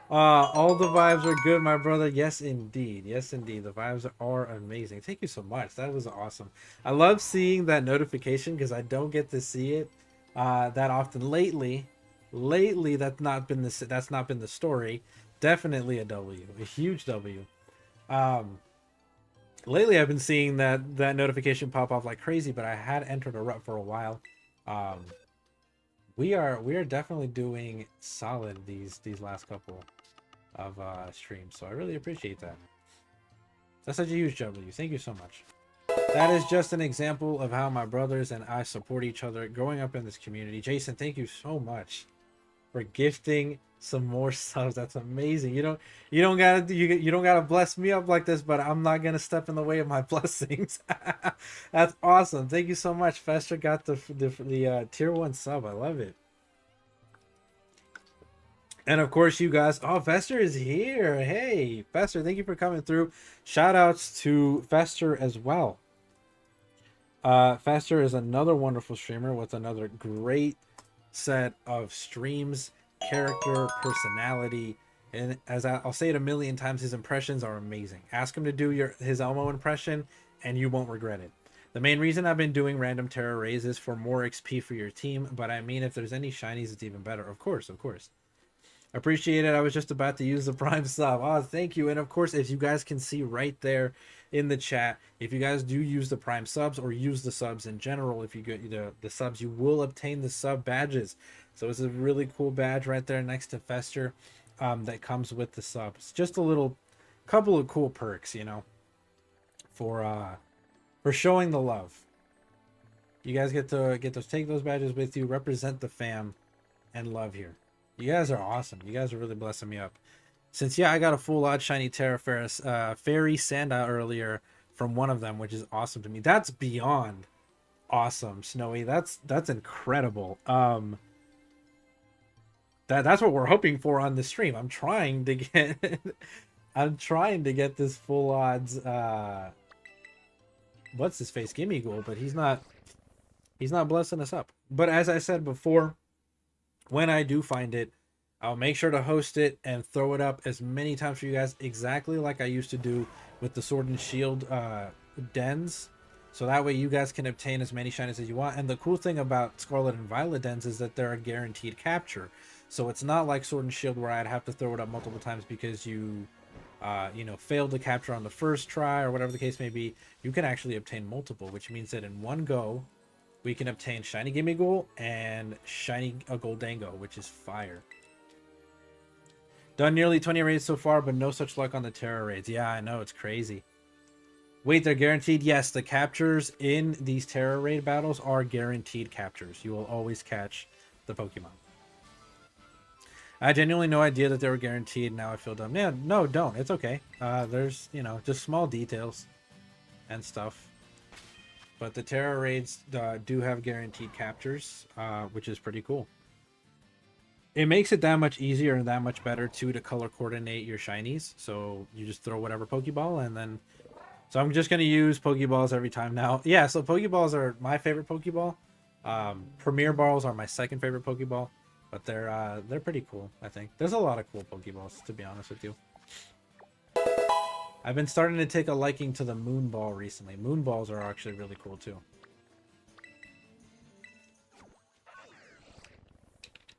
All the vibes are good, my brother. Yes, indeed. Yes, indeed. The vibes are amazing. Thank you so much. That was awesome. I love seeing that notification because I don't get to see it that often lately. Lately, that's not been the story. Definitely a W, a huge W. Lately, I've been seeing that notification pop off like crazy, but I had entered a rut for a while. We are definitely doing solid these last couple of streams, so I really appreciate that. That's such a huge W. Thank you so much. That is just an example of how my brothers and I support each other growing up in this community. Jason, thank you so much for gifting some more subs. That's amazing. You don't gotta bless me up like this, but I'm not gonna step in the way of my blessings. That's awesome. Thank you so much. Fester got the tier 1 sub. I love it. And of course, you guys. Oh, Fester is here. Hey, Fester, thank you for coming through. Shout outs to Fester as well. Fester is another wonderful streamer with another great set of streams, character, personality, and as I'll say it a million times, his impressions are amazing. Ask him to do his Elmo impression and you won't regret it. The main reason I've been doing random Terra Rays is for more XP for your team, but I mean if there's any shinies it's even better. Of course. Appreciate it. I was just about to use the Prime sub. Oh, thank you. And of course, if you guys can see right there in the chat, if you guys do use the Prime subs or use the subs in general, if you get the subs, you will obtain the sub badges. So it's a really cool badge right there next to Fester that comes with the subs. Just a little couple of cool perks, for showing the love. You guys get to take those badges with you, represent the fam and love here. You guys are awesome. You guys are really blessing me up. Since, yeah, I got a full odd shiny Terra Fairy Sanda earlier from one of them, which is awesome to me. That's beyond awesome, Snowy. That's incredible. That's what we're hoping for on the stream. I'm trying to get this full odds what's his face Gimmighoul, but he's not blessing us up. But as I said before, when I do find it, I'll make sure to host it and throw it up as many times for you guys, exactly like I used to do with the Sword and Shield dens. So that way you guys can obtain as many shinies as you want. And the cool thing about Scarlet and Violet dens is that they're a guaranteed capture. So it's not like Sword and Shield where I'd have to throw it up multiple times because you failed to capture on the first try or whatever the case may be. You can actually obtain multiple, which means that in one go, we can obtain shiny Gimmighoul and shiny Goldango, which is fire. Done nearly 20 raids so far, but no such luck on the Terra raids. Yeah, I know, it's crazy. Wait, they're guaranteed? Yes, the captures in these Terra raid battles are guaranteed captures. You will always catch the Pokemon. I had genuinely no idea that they were guaranteed. Now I feel dumb. Yeah, no, don't. It's okay. There's, just small details and stuff. But the Terra raids do have guaranteed captures, which is pretty cool. It makes it that much easier and that much better, too, to color coordinate your shinies. So you just throw whatever Pokeball and then... So I'm just going to use Pokeballs every time now. Yeah, so Pokeballs are my favorite Pokeball. Premier Balls are my second favorite Pokeball. But they're pretty cool, I think. There's a lot of cool Pokeballs, to be honest with you. I've been starting to take a liking to the Moon Ball recently. Moon Balls are actually really cool, too.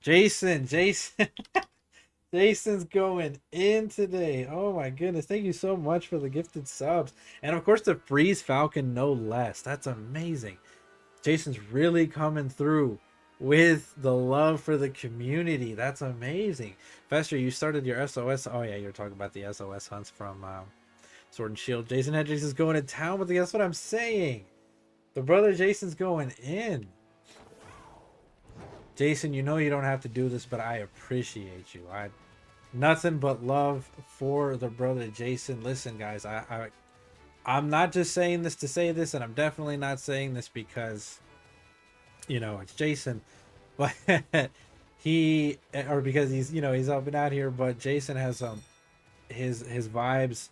Jason! Jason's going in today. Oh my goodness. Thank you so much for the gifted subs. And of course the Freeze Falcon, no less. That's amazing. Jason's really coming through with the love for the community. That's amazing. Fester, you started your SOS. Oh yeah, you're talking about the SOS hunts from Sword and Shield. Jason Hendricks is going to town, but guess what I'm saying? The brother Jason's going in. Jason, you know you don't have to do this, but I appreciate you. I nothing but love for the brother Jason. Listen, guys, I'm not just saying this to say this, and I'm definitely not saying this because it's Jason, but he or because he's up and out here. But Jason has his vibes,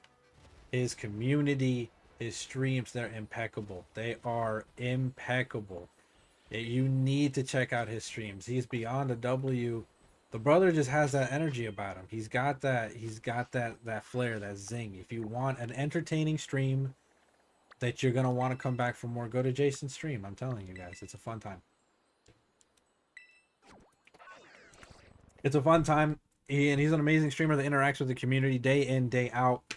his community, his streams. They're impeccable. They are impeccable. You need to check out his streams. He's beyond a W. The brother just has that energy about him. He's got that flair, that zing. If you want an entertaining stream that you're gonna want to come back for more, go to Jason's stream. I'm telling you guys, it's a fun time. It's a fun time. He's an amazing streamer that interacts with the community day in, day out.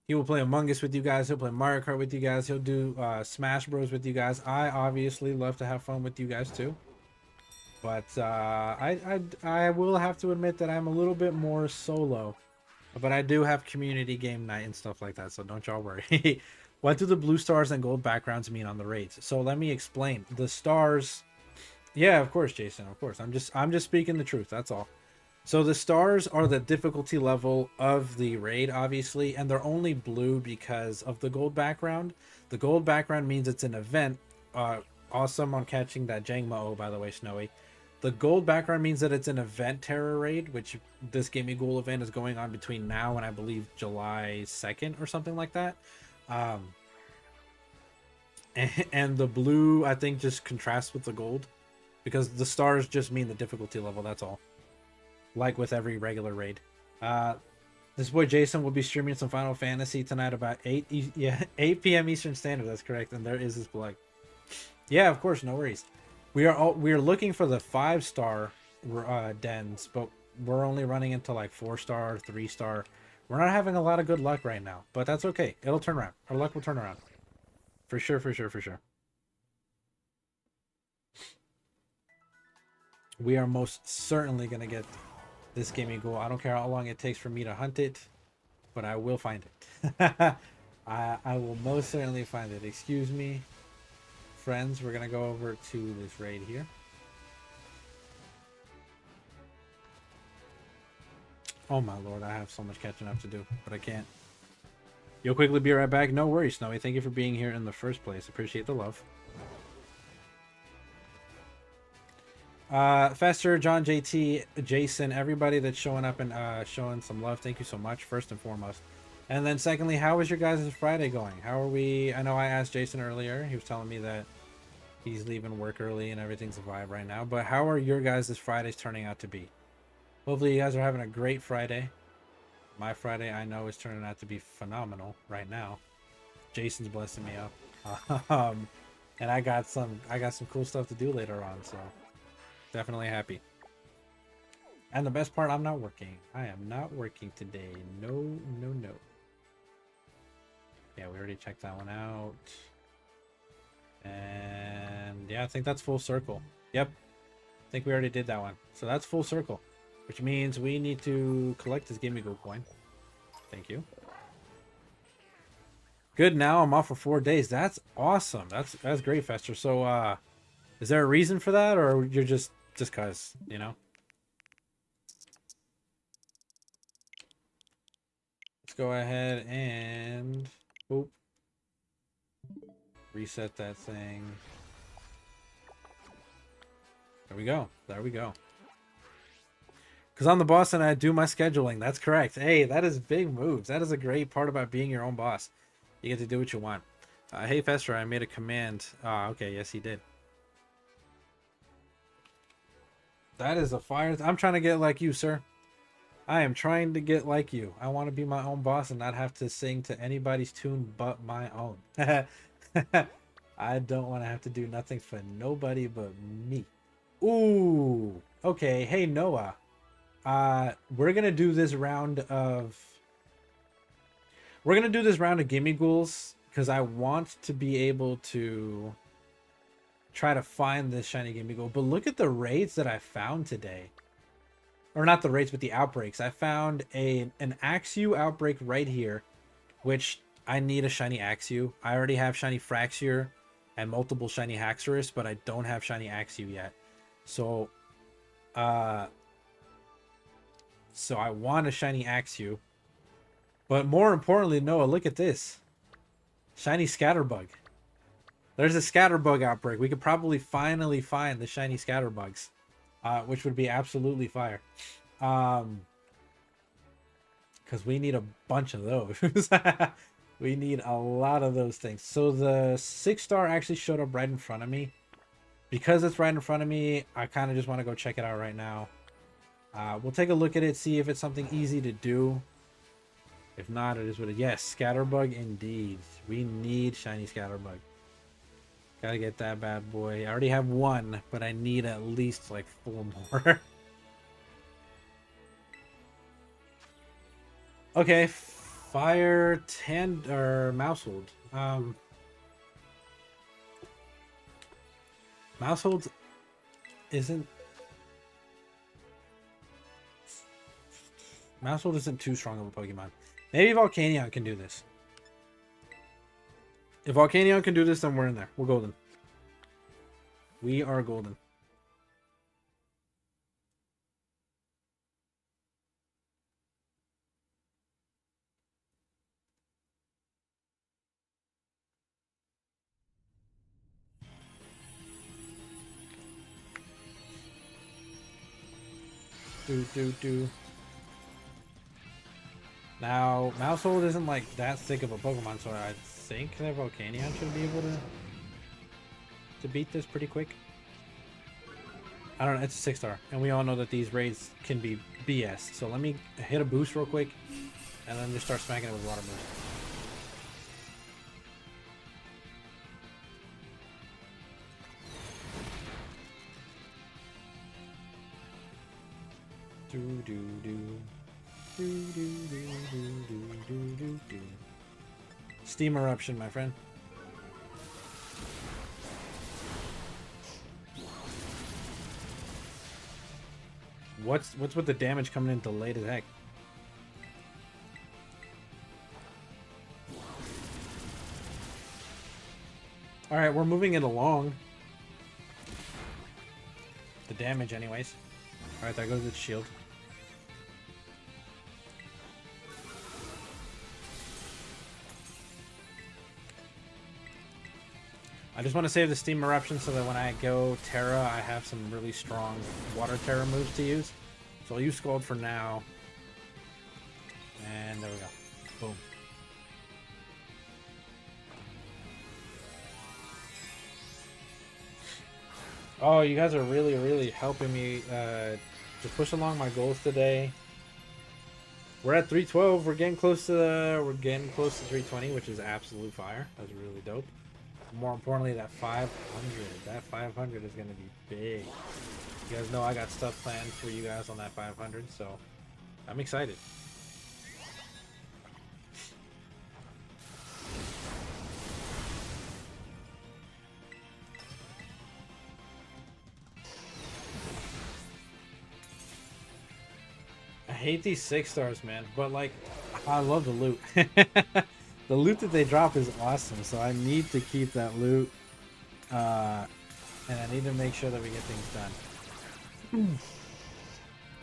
He will play Among Us with you guys. He'll play Mario Kart with you guys. He'll do Smash Bros with you guys. I obviously love to have fun with you guys too. But I will have to admit that I'm a little bit more solo. But I do have community game night and stuff like that, so don't y'all worry. What do the blue stars and gold backgrounds mean on the raids? So let me explain. The stars... Yeah, of course, Jason, of course. I'm just speaking the truth, that's all. So the stars are the difficulty level of the raid, obviously, and they're only blue because of the gold background. The gold background means it's an event. Awesome on catching that Gimmighoul, by the way, Snowy. The gold background means that it's an event terror raid, which this Gimmighoul event is going on between now and I believe July 2nd or something like that. And the blue, I think, just contrasts with the gold because the stars just mean the difficulty level, that's all. Like with every regular raid. This boy Jason will be streaming some Final Fantasy tonight about 8 p.m. Eastern Standard. That's correct. And there is his plug. Yeah, of course, no worries. We are looking for the 5-star dens, but we're only running into like 4-star, 3-star. We're not having a lot of good luck right now, but that's okay. It'll turn around. Our luck will turn around. For sure, for sure, for sure. We are most certainly gonna get this Gimmighoul. I don't care how long it takes for me to hunt it, but I will find it. I will most certainly find it. Excuse me, friends. We're gonna go over to this raid here. Oh my lord, I have so much catching up to do, but I can't. You'll quickly be right back. No worries, Snowy. Thank you for being here in the first place. Appreciate the love. Fester, John, JT, Jason, everybody that's showing up and showing some love, thank you so much, first and foremost. And then secondly, how is your guys' Friday going? How are we? I know I asked Jason earlier. He was telling me that he's leaving work early and everything's a vibe right now. But how are your guys' Fridays turning out to be? Hopefully you guys are having a great Friday. My Friday, I know, is turning out to be phenomenal right now. Jason's blessing me up. And I got some cool stuff to do later on, so definitely happy. And the best part, I'm not working. I am not working today. No, no, no. Yeah, we already checked that one out. And yeah, I think that's full circle. Yep. I think we already did that one. So that's full circle. Which means we need to collect this Gimmighoul coin. Thank you. Good, now I'm off for 4 days. That's awesome. That's great, Fester. So is there a reason for that, or you're just cause, you know? Let's go ahead and reset that thing. There we go. There we go. Because I'm the boss and I do my scheduling. That's correct. Hey, that is big moves. That is a great part about being your own boss. You get to do what you want. Hey, Fester, I made a command. Okay, yes, he did. That is a fire. I'm trying to get like you, sir. I am trying to get like you. I want to be my own boss and not have to sing to anybody's tune but my own. I don't want to have to do nothing for nobody but me. Ooh. Okay. Hey, Noah. We're gonna do this round of Gimmighouls because I want to be able to try to find this shiny Gimmighoul. But look at the raids that I found today, or not the raids, but the outbreaks. I found an Axew outbreak right here, which I need a shiny Axew. I already have shiny Fraxure and multiple shiny Haxorus, but I don't have shiny Axew yet. So, uh, so I want a shiny Axew. But more importantly, Noah, look at this. Shiny Scatterbug. There's a Scatterbug outbreak. We could probably finally find the shiny Scatterbugs, which would be absolutely fire. Because we need a bunch of those. We need a lot of those things. So the 6-star actually showed up right in front of me. Because it's right in front of me, I kind of just want to go check it out right now. We'll take a look at it, see if it's something easy to do. If not, it is what it is. Yes, Scatterbug indeed. We need shiny Scatterbug. Gotta get that bad boy. I already have one, but I need at least like 4 more. Okay, fire or Mousehold. Mousehold isn't too strong of a Pokemon. Maybe Volcanion can do this. If Volcanion can do this, then we're in there. We're golden. We are golden. Do. Now, Mousehold isn't like that thick of a Pokemon, so I think that Volcanion should be able to beat this pretty quick. I don't know, it's a 6-star, and we all know that these raids can be BS. So let me hit a boost real quick, and then just start smacking it with water boost. Steam eruption, my friend. What's with the damage coming in delayed as heck? All right, we're moving it along. The damage, anyways. All right, there goes its shield. I just want to save the Steam Eruption so that when I go Terra, I have some really strong Water Terra moves to use. So I'll use Scald for now. And there we go. Boom. Oh, you guys are really, really helping me to push along my goals today. We're at 312. We're getting close to 320, which is absolute fire. That's really dope. More importantly, that 500. That 500 is going to be big. You guys know I got stuff planned for you guys on that 500, so I'm excited. I hate these 6-stars, man, but like, I love the loot. The loot that they drop is awesome, so I need to keep that loot, and I need to make sure that we get things done.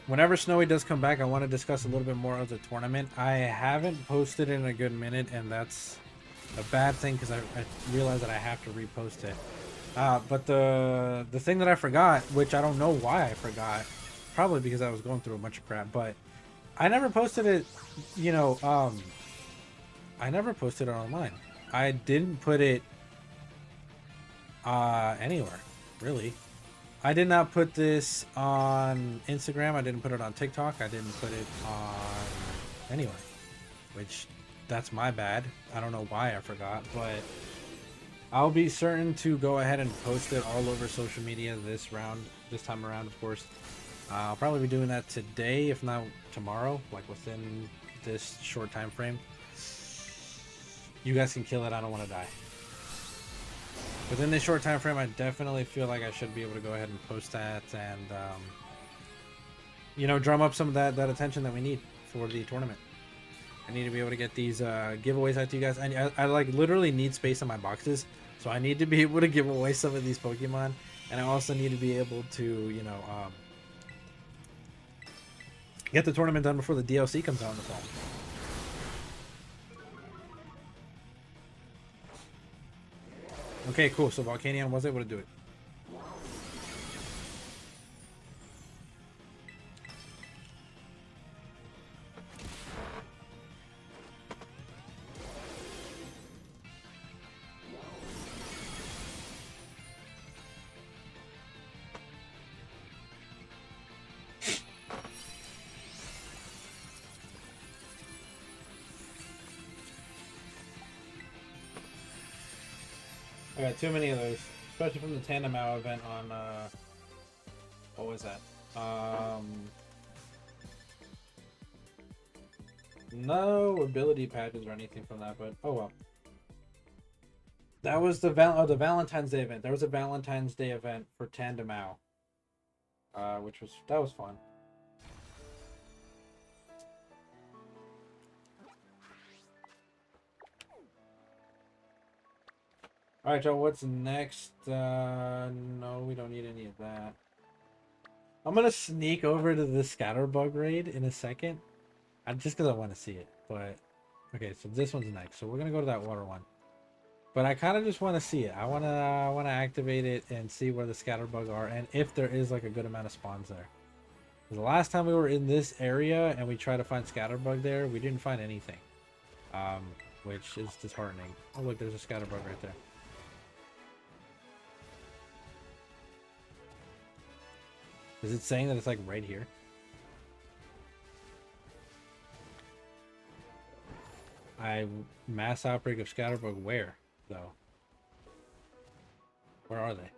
Whenever Snowy does come back, I want to discuss a little bit more of the tournament. I haven't posted in a good minute, and that's a bad thing because I realize that I have to repost it. But the thing that I forgot, which I don't know why I forgot, probably because I was going through a bunch of crap, but I never posted it, you know, I never posted it online. I didn't put it anywhere, really. I did not put this on Instagram. I didn't put it on TikTok. I didn't put it on anywhere, which that's my bad. I don't know why I forgot, but I'll be certain to go ahead and post it all over social media this time around, of course. I'll probably be doing that today, if not tomorrow, like within this short time frame. You guys can kill it. I don't want to die. Within this short time frame, I definitely feel like I should be able to go ahead and post that and, you know, drum up some of that attention that we need for the tournament. I need to be able to get these giveaways out to you guys. I like literally need space in my boxes, so I need to be able to give away some of these Pokemon. And I also need to be able to, you know, get the tournament done before the DLC comes out in the fall. Okay, cool. So Volcanion was able to do it. I got too many of those, especially from the Tandem Out event on, what was that? No ability patches or anything from that, but oh well. That was the the Valentine's Day event. There was a Valentine's Day event for Tandem Out, which was fun. All right, Joe. What's next? No, we don't need any of that. I'm gonna sneak over to the Scatterbug raid in a second, just because I want to see it. But okay, so this one's next. So we're gonna go to that water one. But I kind of just want to see it. I wanna activate it and see where the Scatterbug are and if there is like a good amount of spawns there. The last time we were in this area and we tried to find Scatterbug there, we didn't find anything, which is disheartening. Oh look, there's a Scatterbug right there. Is it saying that it's like right here? Mass outbreak of Scatterbug where though? Where are they?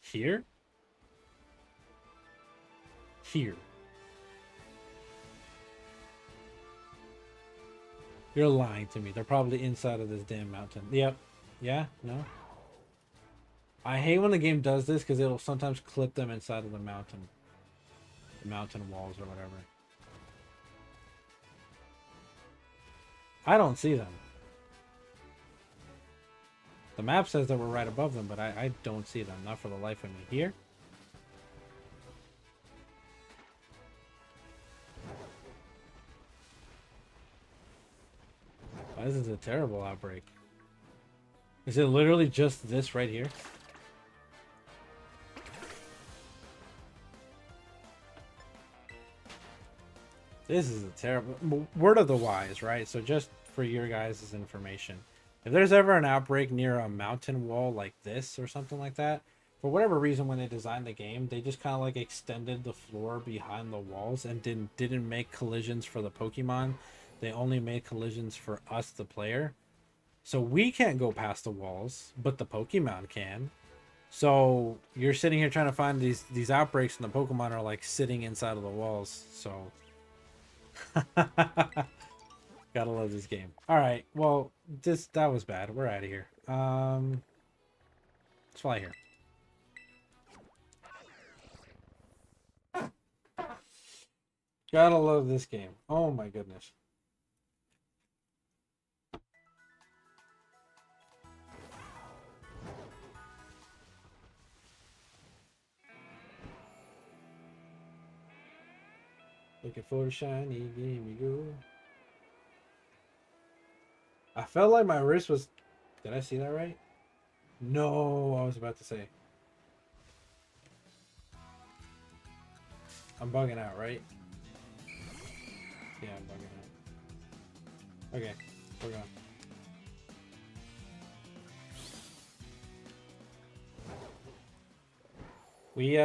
Here? Here. You're lying to me. They're probably inside of this damn mountain. Yep. Yeah? No? I hate when the game does this because it'll sometimes clip them inside of the mountain. The mountain walls or whatever. I don't see them. The map says that we're right above them, but I don't see them. Not for the life of me. Here? Oh, this is a terrible outbreak. Is it literally just this right here? This is a terrible... Word of the wise, right? So just for your guys' information. If there's ever an outbreak near a mountain wall like this or something like that, for whatever reason when they designed the game, they just kind of like extended the floor behind the walls and didn't make collisions for the Pokemon. They only made collisions for us, the player. So we can't go past the walls, but the Pokemon can. So you're sitting here trying to find these outbreaks and the Pokemon are like sitting inside of the walls. So gotta love this game. All right, well, that was bad. We're out of here. Let's fly here. Gotta love this game. Oh my goodness. Looking for the shiny Gimmighoul. I felt like my wrist was... Did I see that right? No, I was about to say. I'm bugging out, right? Yeah, I'm bugging out. Okay, we're gone. We,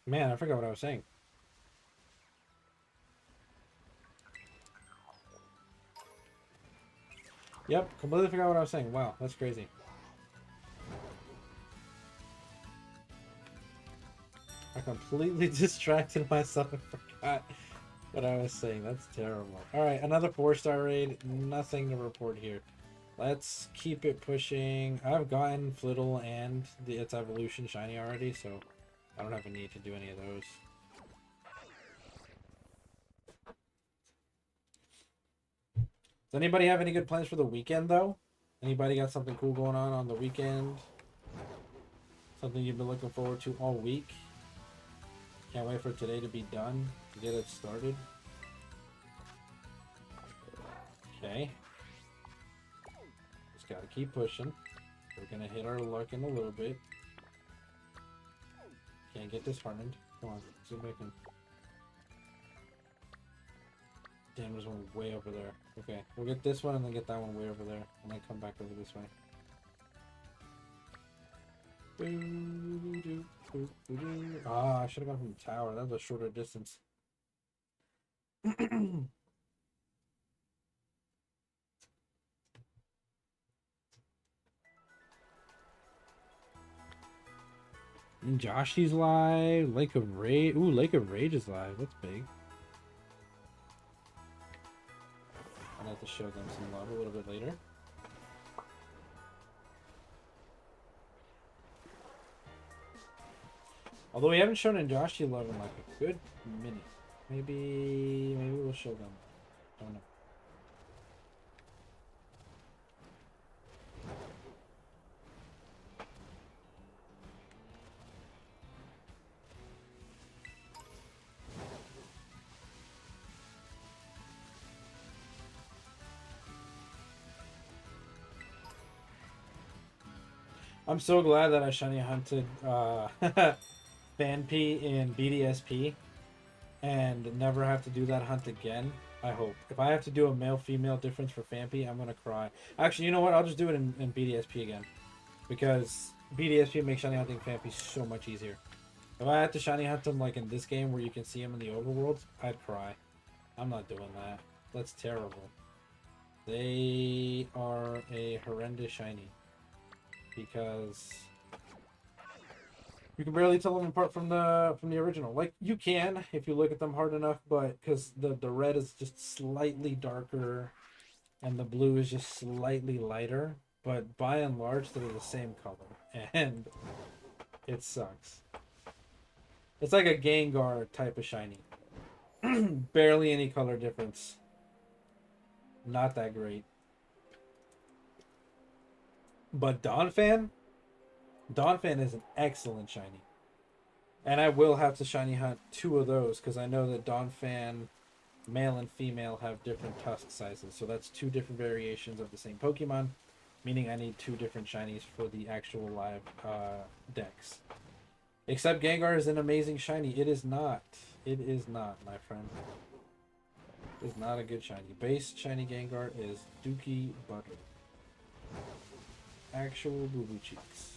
man, I forgot what I was saying. Yep, completely forgot what I was saying. Wow, that's crazy. I completely distracted myself and forgot what I was saying. That's terrible. Alright, another 4-star raid. Nothing to report here. Let's keep it pushing. I've gotten Flittle and its evolution shiny already, so I don't have a need to do any of those. anybody have any good plans for the weekend, though? Anybody got something cool going on the weekend? Something you've been looking forward to all week? Can't wait for today to be done, to get it started. Okay. Just gotta keep pushing. We're gonna hit our luck in a little bit. Can't get disheartened. Come on, zoom back in. Damn, there's one way over there. Okay, we'll get this one and then get that one way over there. And then come back over this way. Ah, I should have gone from the tower. That was a shorter distance. Joshy's live. Lake of Rage. Ooh, Lake of Rage is live. That's big. I'll have to show them some love a little bit later. Although we haven't shown in Joshy love in like a good minute. Maybe we'll show them. Don't know. I'm so glad that I shiny hunted Fanpy in BDSP and never have to do that hunt again. I hope. If I have to do a male-female difference for Fanpy, I'm gonna cry. Actually, you know what? I'll just do it in BDSP again. Because BDSP makes shiny hunting Fanpy so much easier. If I had to shiny hunt them like in this game where you can see them in the overworld, I'd cry. I'm not doing that. That's terrible. They are a horrendous shiny. Because you can barely tell them apart from the original. Like you can if you look at them hard enough, but because the red is just slightly darker and the blue is just slightly lighter, but by and large they're the same color, and it sucks. It's like a Gengar type of shiny. Barely any color difference. Not that great. But Donphan is an excellent shiny. And I will have to shiny hunt 2 of those because I know that Donphan male and female have different tusk sizes. So that's 2 different variations of the same Pokemon, meaning I need 2 different shinies for the actual live decks. Except Gengar is an amazing shiny. It is not. It is not, my friend. It is not a good shiny. Base shiny Gengar is Dookie Butter. Actual boo-boo cheeks.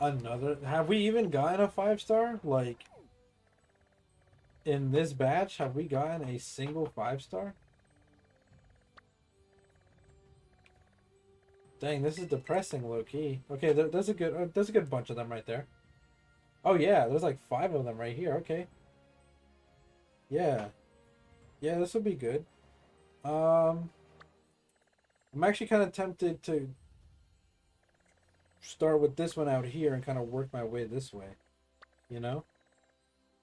Another? Have we even gotten a 5-star? Like, in this batch, have we gotten a single 5-star? Dang, this is depressing, low key. Okay, there's a good bunch of them right there. Oh yeah, there's like 5 of them right here. Okay. Yeah, this will be good. I'm actually kind of tempted to start with this one out here and kind of work my way this way. You know?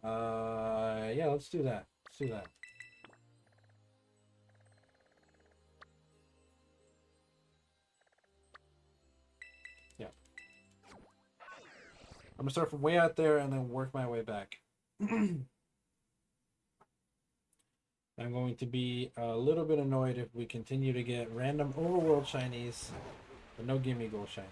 Yeah, let's do that. Let's do that. I'm gonna start from way out there and then work my way back. I'm going to be a little bit annoyed if we continue to get random overworld shinies, but no Gimmighoul shiny.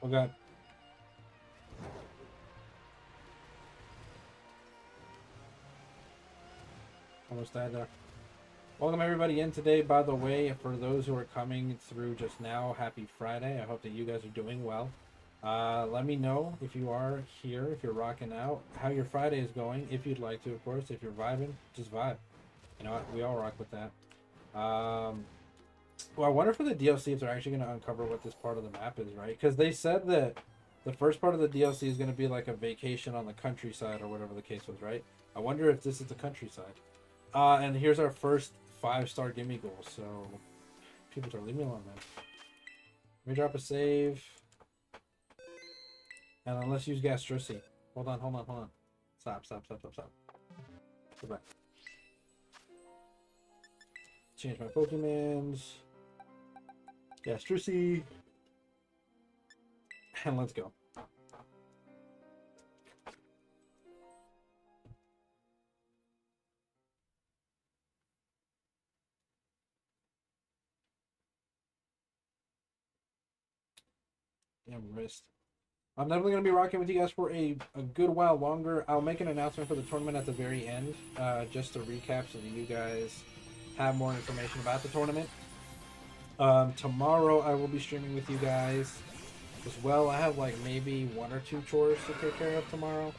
Oh god. Almost died there. Welcome everybody in today, by the way. For those who are coming through just now, happy Friday. I hope that you guys are doing well. Let me know if you are here, if you're rocking out, how your Friday is going. If you'd like to, of course. If you're vibing, just vibe. You know what? We all rock with that. Well, I wonder for the DLC if they're actually going to uncover what this part of the map is, right? Because they said that the first part of the DLC is going to be like a vacation on the countryside or whatever the case was, right? I wonder if this is the countryside. And here's our first 5-star Gimmighoul. So, people are leave me alone, man. Let me drop a save. And then let's use Gastrosi. Hold on. Stop. Go back. Change my Pokemons. Gastrosi. And let's go. Damn wrist. I'm definitely going to be rocking with you guys for a good while longer. I'll make an announcement for the tournament at the very end, just to recap so that you guys have more information about the tournament. Tomorrow I will be streaming with you guys as well. I have like maybe 1 or 2 chores to take care of tomorrow,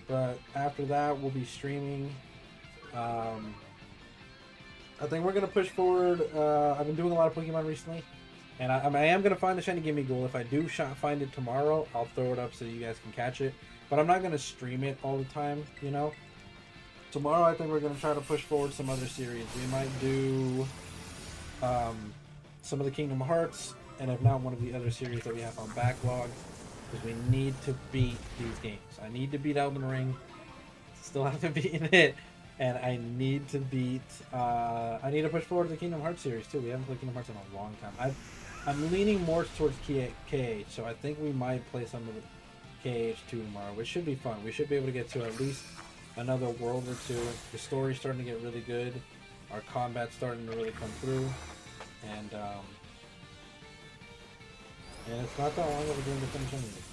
but after that we'll be streaming. I think we're going to push forward. I've been doing a lot of Pokemon recently. And I am going to find the shiny Gimmighoul. If I do find it tomorrow, I'll throw it up so you guys can catch it. But I'm not going to stream it all the time, you know. Tomorrow, I think we're going to try to push forward some other series. We might do some of the Kingdom Hearts, and if not, one of the other series that we have on backlog. Because we need to beat these games. I need to beat Elden Ring. Still haven't beaten it. And I need to beat... I need to push forward the Kingdom Hearts series, too. We haven't played Kingdom Hearts in a long time. I'm leaning more towards KH, so I think we might play some of the KH2 tomorrow, which should be fun. We should be able to get to at least another world or two. The story's starting to get really good. Our combat's starting to really come through. And it's not that long of a game to finish anything.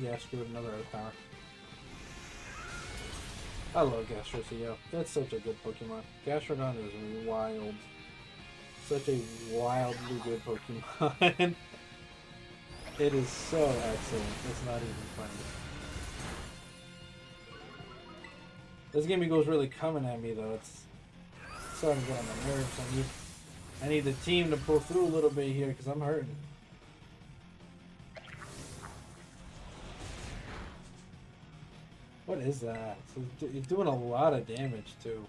Yeah, screw it, another Earth Power. I love Gastrosi, that's such a good Pokemon. Gastrodon is wild. Such a wildly good Pokemon. It is so excellent. It's not even funny. This Gimmighoul's really coming at me though. It's starting to get on my nerves. I need the team to pull through a little bit here because I'm hurting. What is that? So you're doing a lot of damage too.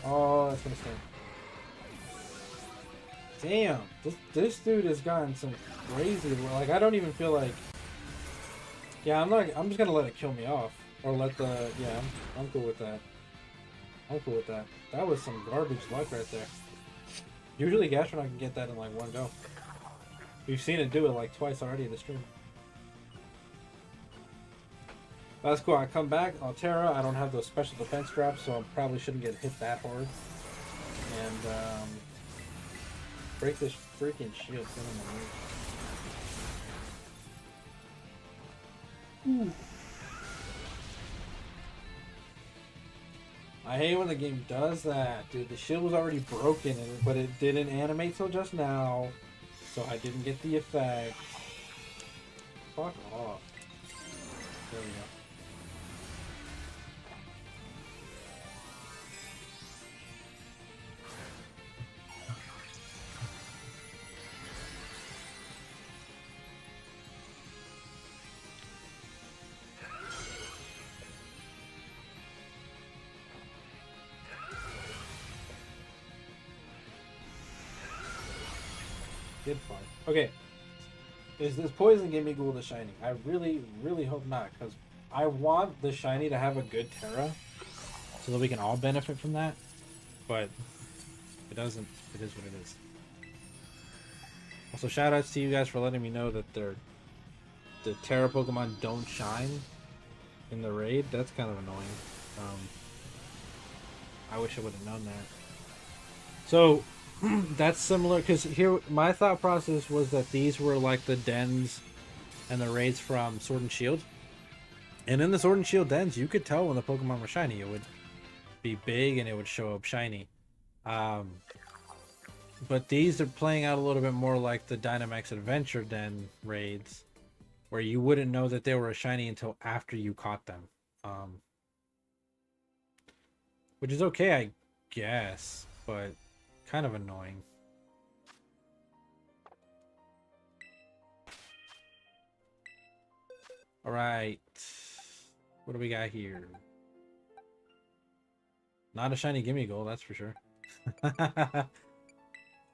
Oh, that's gonna sting. Damn, this dude has gotten some crazy. Like I don't even feel like. Yeah, I'm just gonna let it kill me off. Or let the, yeah, I'm cool with that. I'm cool with that. That was some garbage luck right there. Usually Gastrodon can get that in like one go. We've seen it do it like twice already in the stream. That's cool. I come back, Altera. I don't have those special defense traps, so I probably shouldn't get hit that hard. And, break this freaking shield. Ooh. I hate when the game does that, dude. The shield was already broken, but it didn't animate till just now, so I didn't get the effect. Fuck off. There we go. Good fight. Okay. Is this Poison Gimmighoul the shiny? I really, really hope not, because I want the shiny to have a good Terra, so that we can all benefit from that. But if it doesn't, it is what it is. Also, shout outs to you guys for letting me know that the Terra Pokemon don't shine in the raid. That's kind of annoying. I wish I would have known that. So that's similar because here my thought process was that these were like the dens and the raids from Sword and Shield. And in the Sword and Shield dens, you could tell when the Pokemon were shiny. It would be big and it would show up shiny. But these are playing out a little bit more like the Dynamax Adventure Den raids, where you wouldn't know that they were a shiny until after you caught them. Which is okay, I guess, but kind of annoying. Alright. What do we got here? Not a shiny Gimmighoul, that's for sure.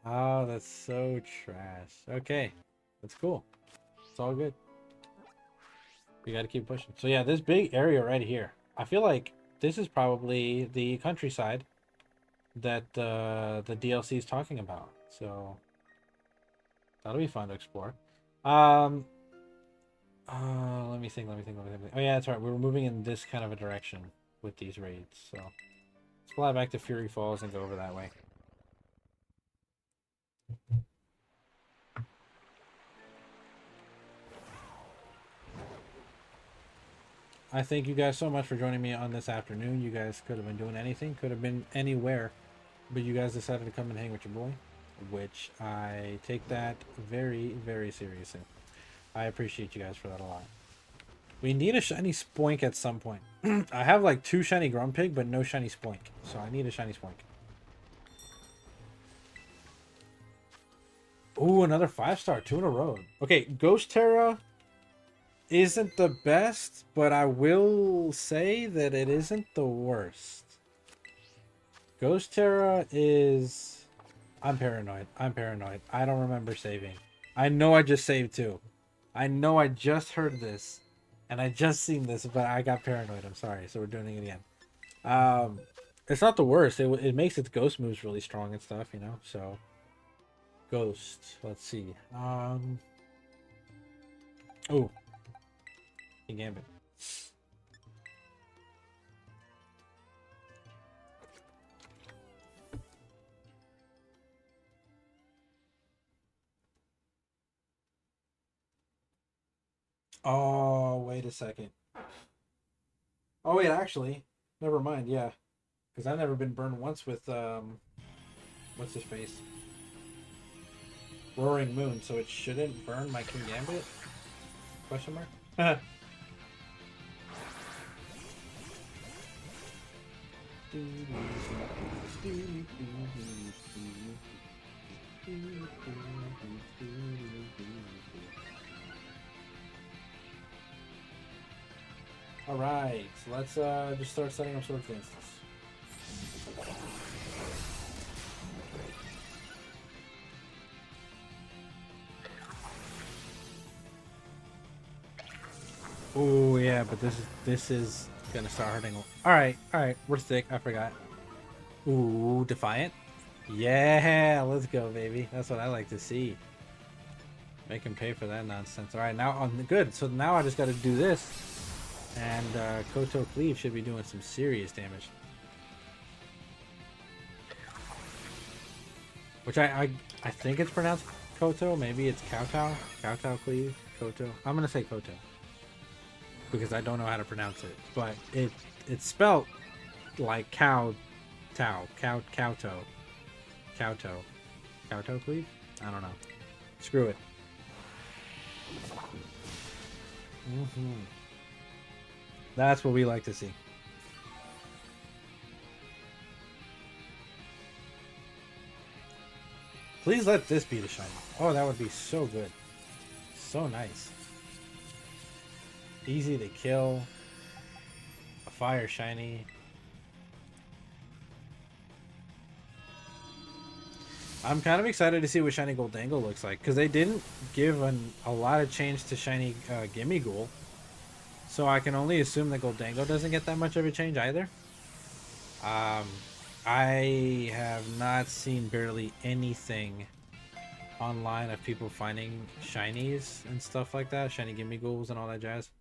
Oh, that's so trash. Okay. That's cool. It's all good. We gotta keep pushing. So yeah, this big area right here. I feel like this is probably the countryside that the DLC is talking about. So that'll be fun to explore. Let me think. Oh yeah, that's right. We were moving in this kind of a direction with these raids. So let's fly back to Fury Falls and go over that way. I thank you guys so much for joining me on this afternoon. You guys could have been doing anything, could have been anywhere, but you guys decided to come and hang with your boy, which I take that very, very seriously. I appreciate you guys for that a lot. We need a shiny Spoink at some point. I have like 2 shiny Grumpig, but no shiny Spoink, so I need a shiny Spoink. Ooh, another 5-star, 2 in a row. Okay, Ghost Terra isn't the best, but I will say that it isn't the worst. Ghost Terra is... I'm paranoid. I don't remember saving. I know I just saved too. I know I just heard this. And I just seen this, but I got paranoid. I'm sorry. So we're doing it again. It's not the worst. It makes its ghost moves really strong and stuff, you know? So... Ghost. Let's see. Oh. Gambit. Oh, wait a second. Oh, wait, actually. Never mind, yeah. Because I've never been burned once with, what's his face? Roaring Moon, so it shouldn't burn my King Gambit? Question mark? Alright, so let's just start setting up Sword Dances. Oh yeah, but this is gonna start hurting. Alright, we're thick, I forgot. Ooh, Defiant? Yeah, let's go, baby. That's what I like to see. Make him pay for that nonsense. Alright, now on good. So now I just gotta do this. And Koto Cleave should be doing some serious damage. Which I think it's pronounced Koto. Maybe it's Kowtow. Kowtow Cleave. Koto. I'm gonna say Koto. Because I don't know how to pronounce it. But it's spelled like Kowtow. Kowtow. Kowtow Cleave? I don't know. Screw it. That's what we like to see. Please let this be the shiny. Oh, that would be so good. So nice. Easy to kill. A fire shiny. I'm kind of excited to see what shiny Goldango looks like, because they didn't give a lot of change to shiny Gimmighoul. So I can only assume that Goldango doesn't get that much of a change either. I have not seen barely anything online of people finding shinies and stuff like that, shiny Gimmighouls and all that jazz.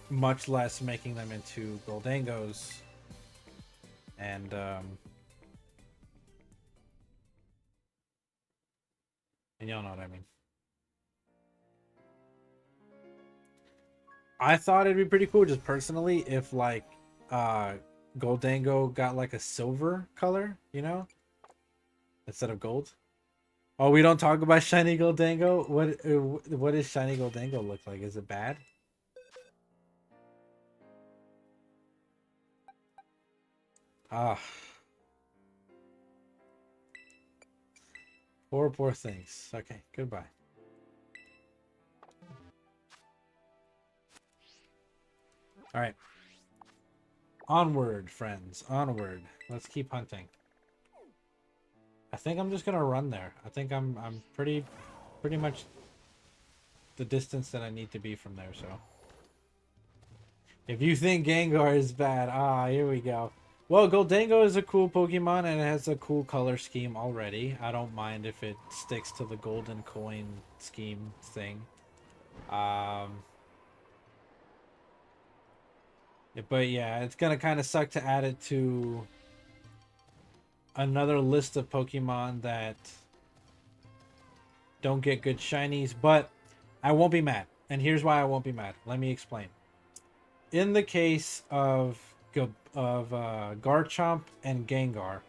Much less making them into Goldangos And y'all know what I mean. I thought it'd be pretty cool, just personally, if like Goldango got like a silver color, you know, instead of gold. Oh, we don't talk about shiny Goldango. What does shiny Goldango look like? Is it bad? Ah, poor things. Okay, goodbye. All right, onward, friends, onward. Let's keep hunting. I think I'm just gonna run there. I think I'm pretty much the distance that I need to be from there. So, if you think Gengar is bad, here we go. Well, Goldango is a cool Pokemon and it has a cool color scheme already. I don't mind if it sticks to the golden coin scheme thing. But yeah, it's gonna kind of suck to add it to another list of Pokemon that don't get good shinies, but I won't be mad. And here's why I won't be mad. Let me explain. In the case of Garchomp and Gengar,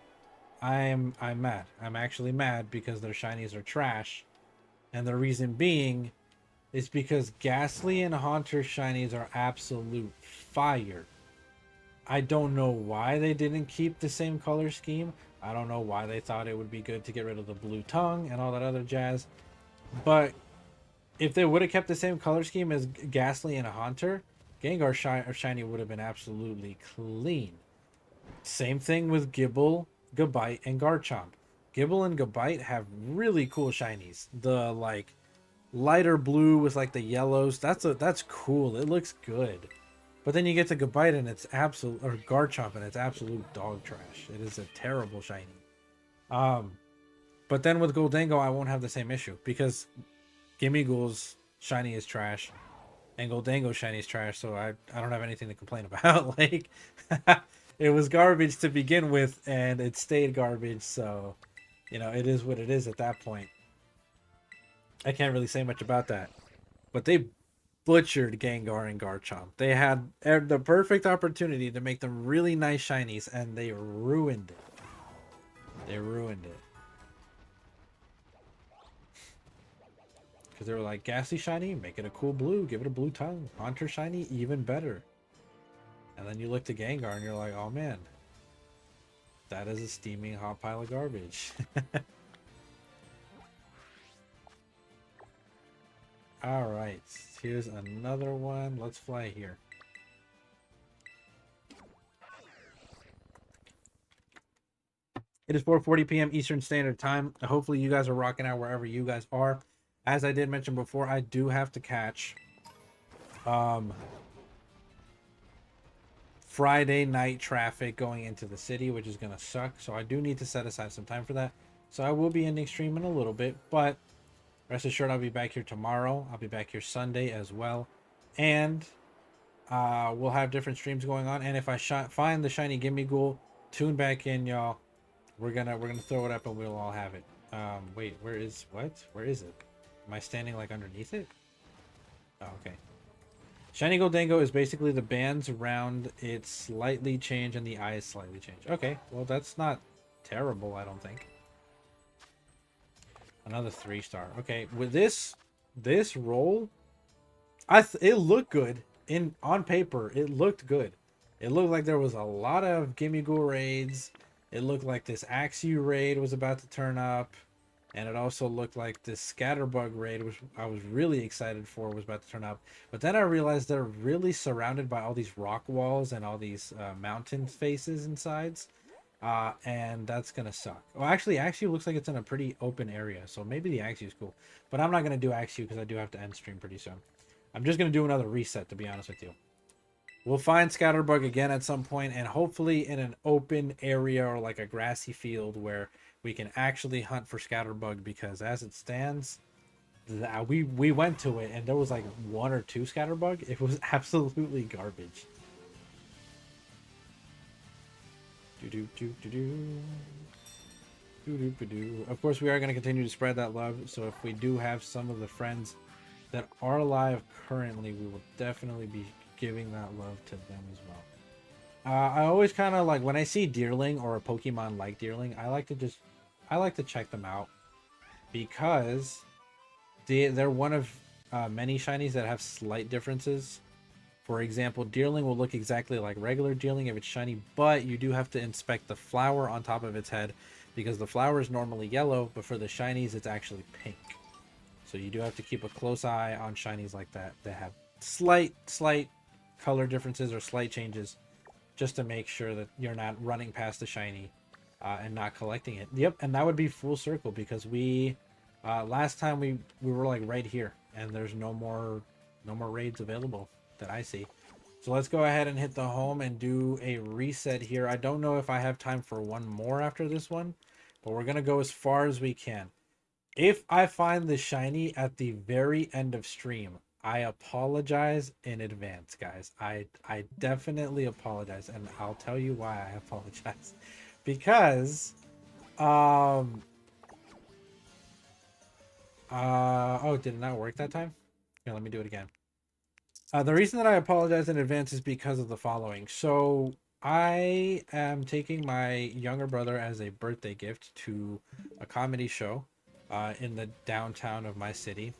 I'm mad. I'm actually mad because their shinies are trash. And the reason being is because Ghastly and Haunter shinies are absolute fire. I don't know why they didn't keep the same color scheme. I don't know why they thought it would be good to get rid of the blue tongue and all that other jazz. But if they would have kept the same color scheme as Ghastly and Haunter, Gengar shiny would have been absolutely clean. Same thing with Gible, Gabite, and Garchomp. Gible and Gabite have really cool shinies. The like lighter blue with like the yellows. That's cool. It looks good. But then you get to Gabite and it's absolute, or Garchomp and it's absolute dog trash. It is a terrible shiny. But then with Goldango, I won't have the same issue because Gimmighoul's shiny is trash and Goldango's shiny is trash. So I don't have anything to complain about. Like, it was garbage to begin with and it stayed garbage. So, you know, it is what it is at that point. I can't really say much about that. But they butchered Gengar and Garchomp. They had the perfect opportunity to make them really nice shinies, and they ruined it. They ruined it. Because they were like, Ghastly shiny, make it a cool blue, give it a blue tongue. Haunter shiny, even better. And then you look to Gengar and you're like, oh man, that is a steaming hot pile of garbage. All right, here's another one. Let's fly here. It is 4:40 p.m. Eastern Standard Time. Hopefully you guys are rocking out wherever you guys are. As I did mention before, I do have to catch Friday night traffic going into the city, which is going to suck. So I do need to set aside some time for that. So I will be ending stream in a little bit, but rest assured I'll be back here tomorrow. I'll be back here Sunday as well. And we'll have different streams going on. And if I find the shiny Gimmighoul, tune back in, y'all. We're gonna throw it up and we'll all have it. Wait, where is it? Am I standing like underneath it? Oh, okay. Shiny Goldango is basically the bands around it slightly change and the eyes slightly change. Okay, well that's not terrible, I don't think. Another 3-star. Okay, with this roll, it looked good on paper. It looked good. It looked like there was a lot of Gimmighoul raids. It looked like this Axew raid was about to turn up. And it also looked like this Scatterbug raid, which I was really excited for, was about to turn up. But then I realized they're really surrounded by all these rock walls and all these mountain faces and sides. And that's going to suck. Well, actually, Axew looks like it's in a pretty open area. So maybe the Axew is cool. But I'm not going to do Axew because I do have to end stream pretty soon. I'm just going to do another reset, to be honest with you. We'll find Scatterbug again at some point, and hopefully in an open area or like a grassy field where we can actually hunt for Scatterbug, because as it stands, we went to it and there was like 1 or 2 Scatterbug. It was absolutely garbage. Of course, we are going to continue to spread that love. So if we do have some of the friends that are alive currently, we will definitely be giving that love to them as well. I always kind of like when I see Deerling or a Pokemon like Deerling, I like to check them out because they're one of many shinies that have slight differences. For example, Deerling will look exactly like regular Deerling if it's shiny, but you do have to inspect the flower on top of its head because the flower is normally yellow, but for the shinies, it's actually pink. So you do have to keep a close eye on shinies like that that have slight color differences or slight changes, just to make sure that you're not running past the shiny and not collecting it. Yep, and that would be full circle because we last time we were like right here, and there's no more raids available that I see. So let's go ahead and hit the home and do a reset here. I don't know if I have time for one more after this one, but we're gonna go as far as we can. If I find the shiny at the very end of stream, I apologize in advance, guys. I definitely apologize, and I'll tell you why I apologize. Because oh, did it not work that time? Yeah, let me do it again. The reason that I apologize in advance is because of the following. So I am taking my younger brother as a birthday gift to a comedy show in the downtown of my city.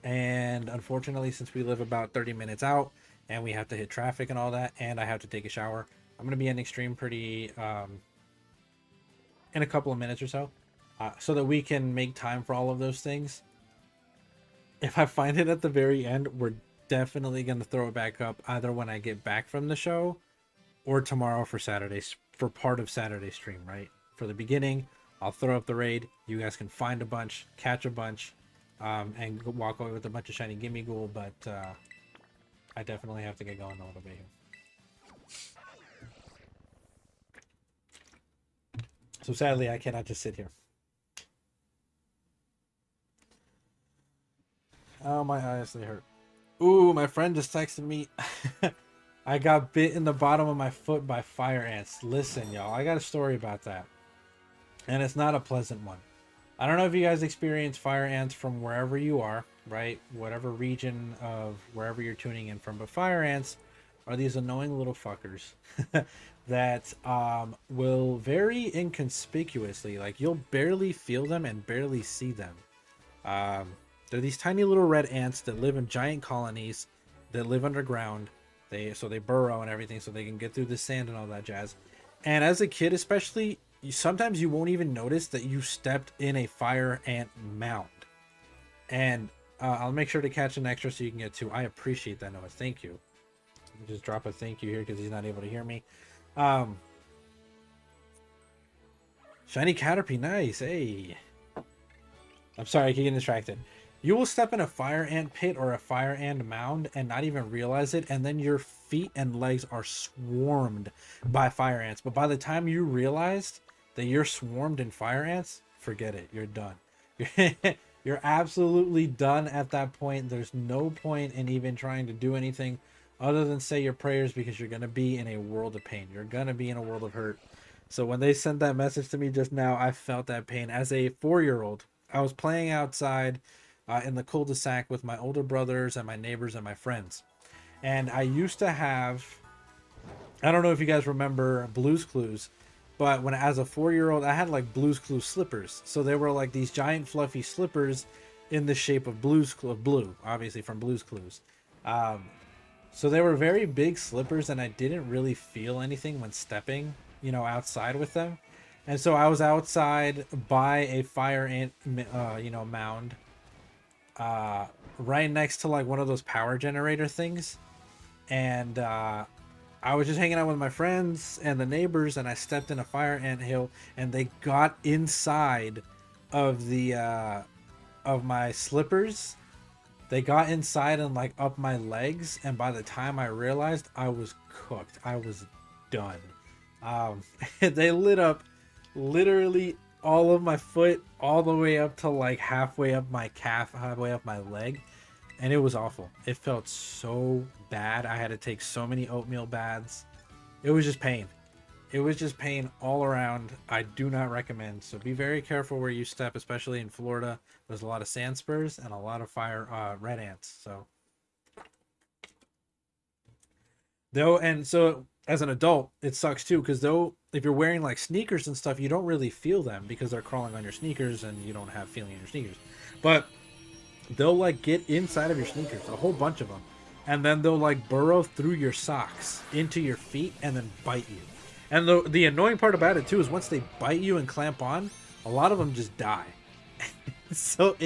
And unfortunately, since we live about 30 minutes out and we have to hit traffic and all that, and I have to take a shower, I'm going to be ending stream pretty in a couple of minutes or so, so that we can make time for all of those things. If I find it at the very end, we're definitely going to throw it back up either when I get back from the show or tomorrow for for part of Saturday stream, right? For the beginning, I'll throw up the raid. You guys can find a bunch, catch a bunch, and walk away with a bunch of shiny Gimmighoul, but I definitely have to get going a little bit here. So sadly, I cannot just sit here. Oh, my eyes, they hurt. Ooh, my friend just texted me. I got bit in the bottom of my foot by fire ants. Listen, y'all, I got a story about that. And it's not a pleasant one. I don't know if you guys experience fire ants from wherever you are, right? Whatever region of wherever you're tuning in from. But fire ants are these annoying little fuckers that will very inconspicuously, like you'll barely feel them and barely see them. They're these tiny little red ants that live in giant colonies that live underground. They burrow and everything so they can get through the sand and all that jazz. And as a kid especially, sometimes you won't even notice that you stepped in a fire ant mound. And I'll make sure to catch an extra so you can get two. I appreciate that, Noah. Thank you. Let me just drop a thank you here because he's not able to hear me. Shiny Caterpie, nice. Hey. I'm sorry, I keep getting distracted. You will step in a fire ant pit or a fire ant mound and not even realize it, and then your feet and legs are swarmed by fire ants. But by the time you realized that you're swarmed in fire ants, forget it. You're done. You're absolutely done at that point. There's no point in even trying to do anything other than say your prayers because you're going to be in a world of pain. You're going to be in a world of hurt. So when they sent that message to me just now, I felt that pain. As a 4-year-old, I was playing outside in the cul-de-sac with my older brothers and my neighbors and my friends. And I used to have, I don't know if you guys remember Blue's Clues, but when as a 4-year-old, I had like Blue's Clues slippers. So they were like these giant fluffy slippers in the shape of blue, obviously from Blue's Clues. So they were very big slippers and I didn't really feel anything when stepping, outside with them. And so I was outside by a fire ant, mound, right next to like one of those power generator things. And I was just hanging out with my friends and the neighbors, and I stepped in a fire ant hill, and they got inside of the of my slippers. They got inside and like up my legs, and by the time I realized, I was cooked. I was done. They lit up literally all of my foot, all the way up to like halfway up my calf, halfway up my leg, and it was awful. It felt so bad. I had to take so many oatmeal baths. It was just pain. It was just pain all around. I do not recommend. So be very careful where you step, especially in Florida. There's a lot of sand spurs and a lot of red ants. So though, and so as an adult, it sucks too because though if you're wearing like sneakers and stuff, you don't really feel them because they're crawling on your sneakers and you don't have feeling in your sneakers. But they'll like get inside of your sneakers, a whole bunch of them, and then they'll like burrow through your socks into your feet and then bite you. And the annoying part about it too is once they bite you and clamp on, a lot of them just die. So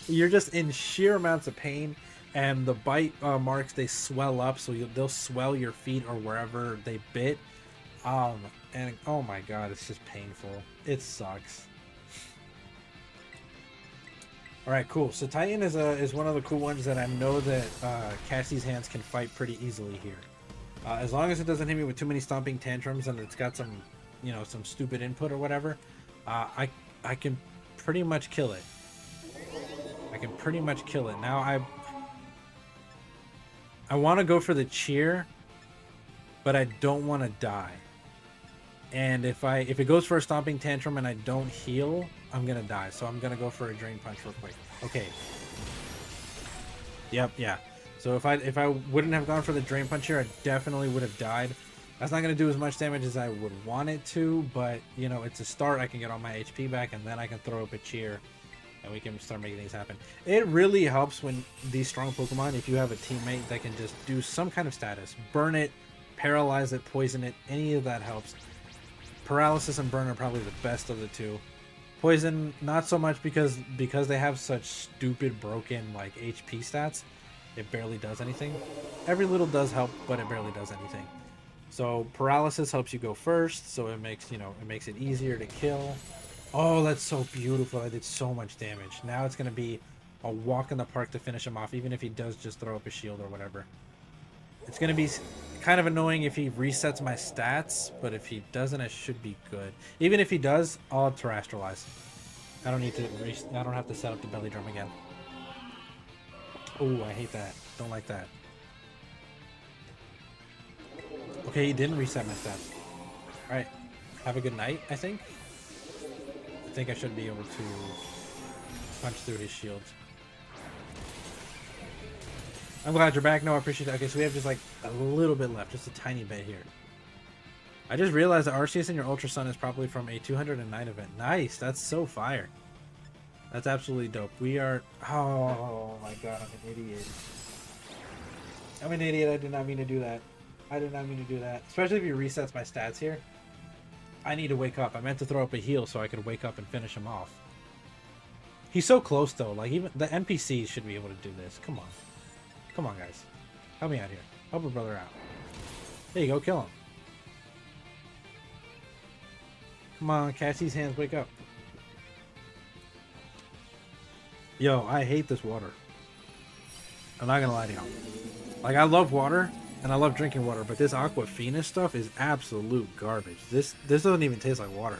you're just in sheer amounts of pain, and the bite marks, they swell up, so they'll swell your feet or wherever they bit. And oh my god, it's just painful. It sucks. All right, cool. So Titan is one of the cool ones that I know that Cassie's hands can fight pretty easily here. As long as it doesn't hit me with too many stomping tantrums and it's got some, some stupid input or whatever, I can pretty much kill it. I can pretty much kill it. Now I want to go for the cheer, but I don't want to die. And if it goes for a stomping tantrum and I don't heal, I'm gonna die. So I'm gonna go for a drain punch real quick. Okay. Yep, yeah. So if I wouldn't have gone for the drain punch here, I definitely would have died. That's not gonna do as much damage as I would want it to, but it's a start. I can get all my HP back, and then I can throw up a cheer, and we can start making things happen. It really helps when these strong Pokemon, if you have a teammate that can just do some kind of status, burn it, paralyze it, poison it, any of that helps. Paralysis and burn are probably the best of the two. Poison, not so much because they have such stupid broken like HP stats. It barely does anything. Every little does help, but it barely does anything. So paralysis helps you go first, so it makes it easier to kill. Oh, that's so beautiful. I did so much damage. Now it's gonna be a walk in the park to finish him off, even if he does just throw up a shield or whatever. It's gonna be kind of annoying if he resets my stats, but if he doesn't, it should be good. Even if he does, I'll terrestrialize. I don't have to set up the belly drum again. Oh, I hate that. Don't like that. Okay, he didn't reset my stats. All right, have a good night. I think I should be able to punch through his shields. I'm glad you're back. No, I appreciate that. Okay, so we have just like a little bit left, just a tiny bit here. I just realized that Arceus in your Ultra Sun is probably from a 209 event. Nice, that's so fire. That's absolutely dope. We are. Oh my god, I'm an idiot. I'm an idiot. I did not mean to do that. I did not mean to do that. Especially if he resets my stats here. I need to wake up. I meant to throw up a heal so I could wake up and finish him off. He's so close though. Like even the NPCs should be able to do this. Come on. Come on, guys. Help me out here. Help a brother out. There you go. Kill him. Come on, Cassie's hands. Wake up. Yo, I hate this water. I'm not gonna lie to you. Like, I love water, and I love drinking water, but this Aquafina stuff is absolute garbage. This doesn't even taste like water.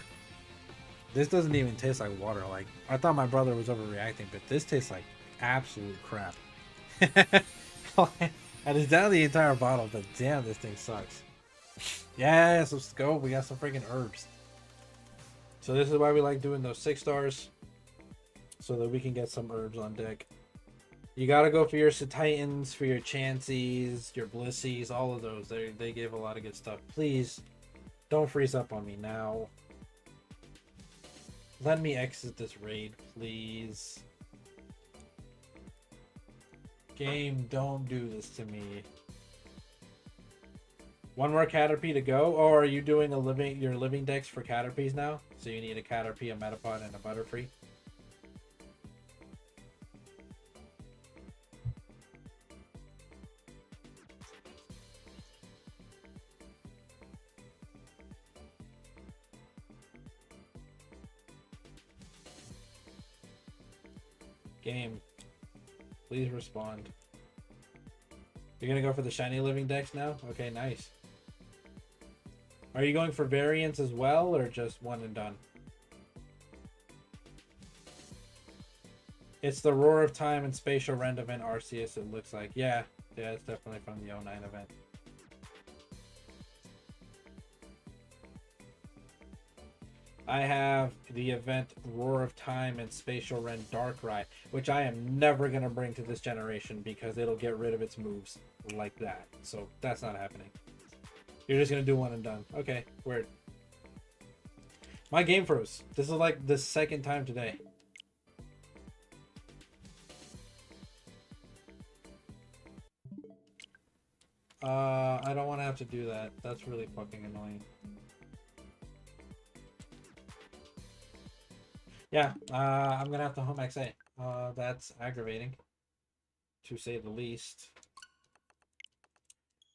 This doesn't even taste like water. Like, I thought my brother was overreacting, but this tastes like absolute crap. I just down the entire bottle, but damn, this thing sucks. Yes, let's go. We got some freaking herbs. So this is why we like doing those 6 stars, so that we can get some herbs on deck. You gotta go for your Titans, for your Chanseys, your Blissies, all of those. They give a lot of good stuff. Please, don't freeze up on me now. Let me exit this raid, please. Game, don't do this to me. One more Caterpie to go? Oh, are you doing your living decks for Caterpies now? So you need a Caterpie, a Metapod, and a Butterfree? Game, please respond. You're gonna go for the shiny living decks now? Okay, nice. Are you going for variants as well, or just one and done? It's the Roar of Time and Spatial Rend event Arceus, it looks like. Yeah, it's definitely from the 09 event. I have the event Roar of Time and Spatial Ren Darkrai, which I am never going to bring to this generation because it'll get rid of its moves like that. So that's not happening. You're just going to do one and done. Okay, weird. My game froze. This is like the second time today. I don't want to have to do that. That's really fucking annoying. Yeah, I'm gonna have to home XA. That's aggravating, to say the least.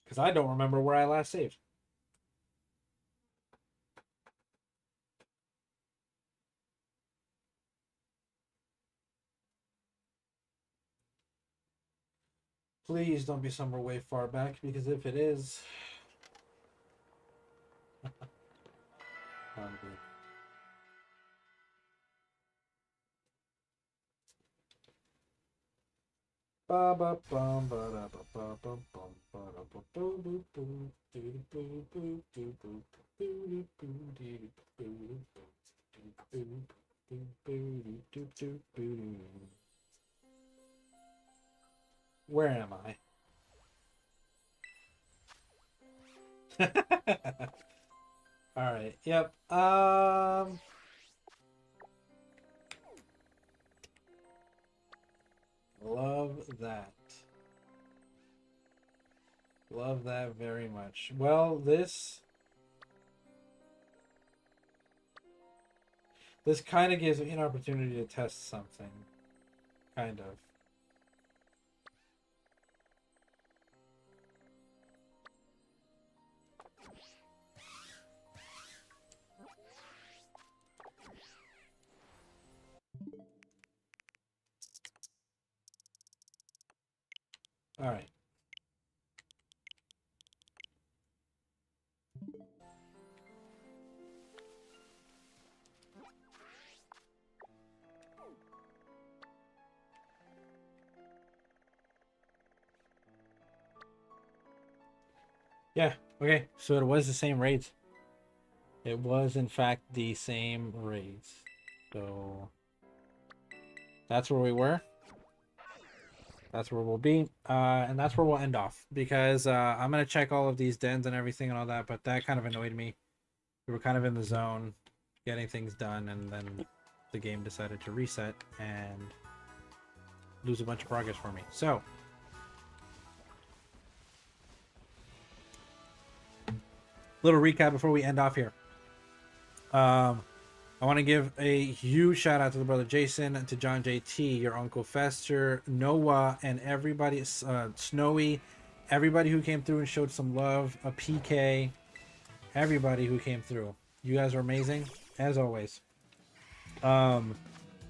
Because I don't remember where I last saved. Please don't be somewhere way far back, because if it is... I'm good. Where am I? All right. Yep. Love that. Love that very much. Well, this kind of gives me an opportunity to test something. Kind of. All right. Yeah, okay. So it was the same raids. It was, in fact, the same raids. So that's where we were. That's where we'll be. And that's where we'll end off. Because I'm going to check all of these dens and everything and all that. But that kind of annoyed me. We were kind of in the zone, getting things done. And then the game decided to reset and lose a bunch of progress for me. So... little recap before we end off here. I want to give a huge shout out to the brother Jason, to John JT, your uncle Fester, Noah, and everybody, Snowy, everybody who came through and showed some love, a PK, everybody who came through. You guys are amazing, as always.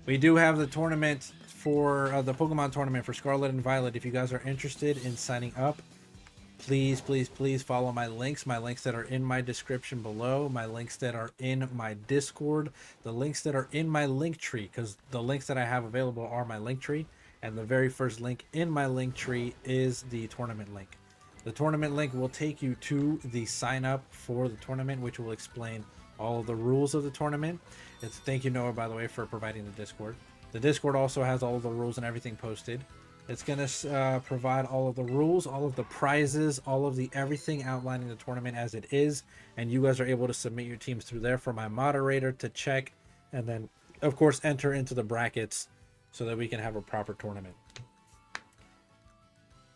We do have the tournament for the Pokemon tournament for Scarlet and Violet. If you guys are interested in signing up, please, please, please follow my links that are in my description below, my links that are in my Discord, the links that are in my link tree, because the links that I have available are my link tree, and the very first link in my link tree is the tournament link. The tournament link will take you to the sign up for the tournament, which will explain all of the rules of the tournament. Thank you, Noah, by the way, for providing the Discord. The Discord also has all of the rules and everything posted. It's going to provide all of the rules, all of the prizes, all of the everything outlining the tournament as it is. And you guys are able to submit your teams through there for my moderator to check. And then, of course, enter into the brackets so that we can have a proper tournament.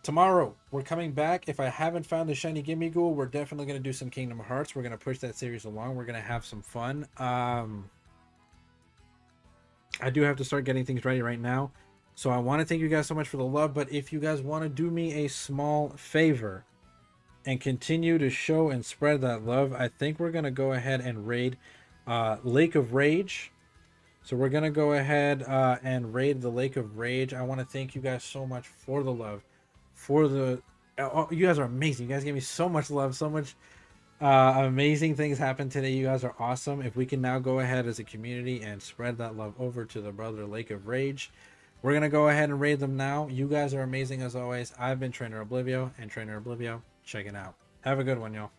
Tomorrow, we're coming back. If I haven't found the shiny Gimmighoul, we're definitely going to do some Kingdom Hearts. We're going to push that series along. We're going to have some fun. I do have to start getting things ready right now. So I want to thank you guys so much for the love, but if you guys want to do me a small favor and continue to show and spread that love, I think we're going to go ahead and raid Lake of Rage. So we're going to go ahead and raid the Lake of Rage. I want to thank you guys so much for the love. You guys are amazing. You guys gave me so much love, so much amazing things happened today. You guys are awesome. If we can now go ahead as a community and spread that love over to the brother Lake of Rage, we're going to go ahead and raid them now. You guys are amazing as always. I've been Trainer Oblivio, and Trainer Oblivio, check it out. Have a good one, y'all.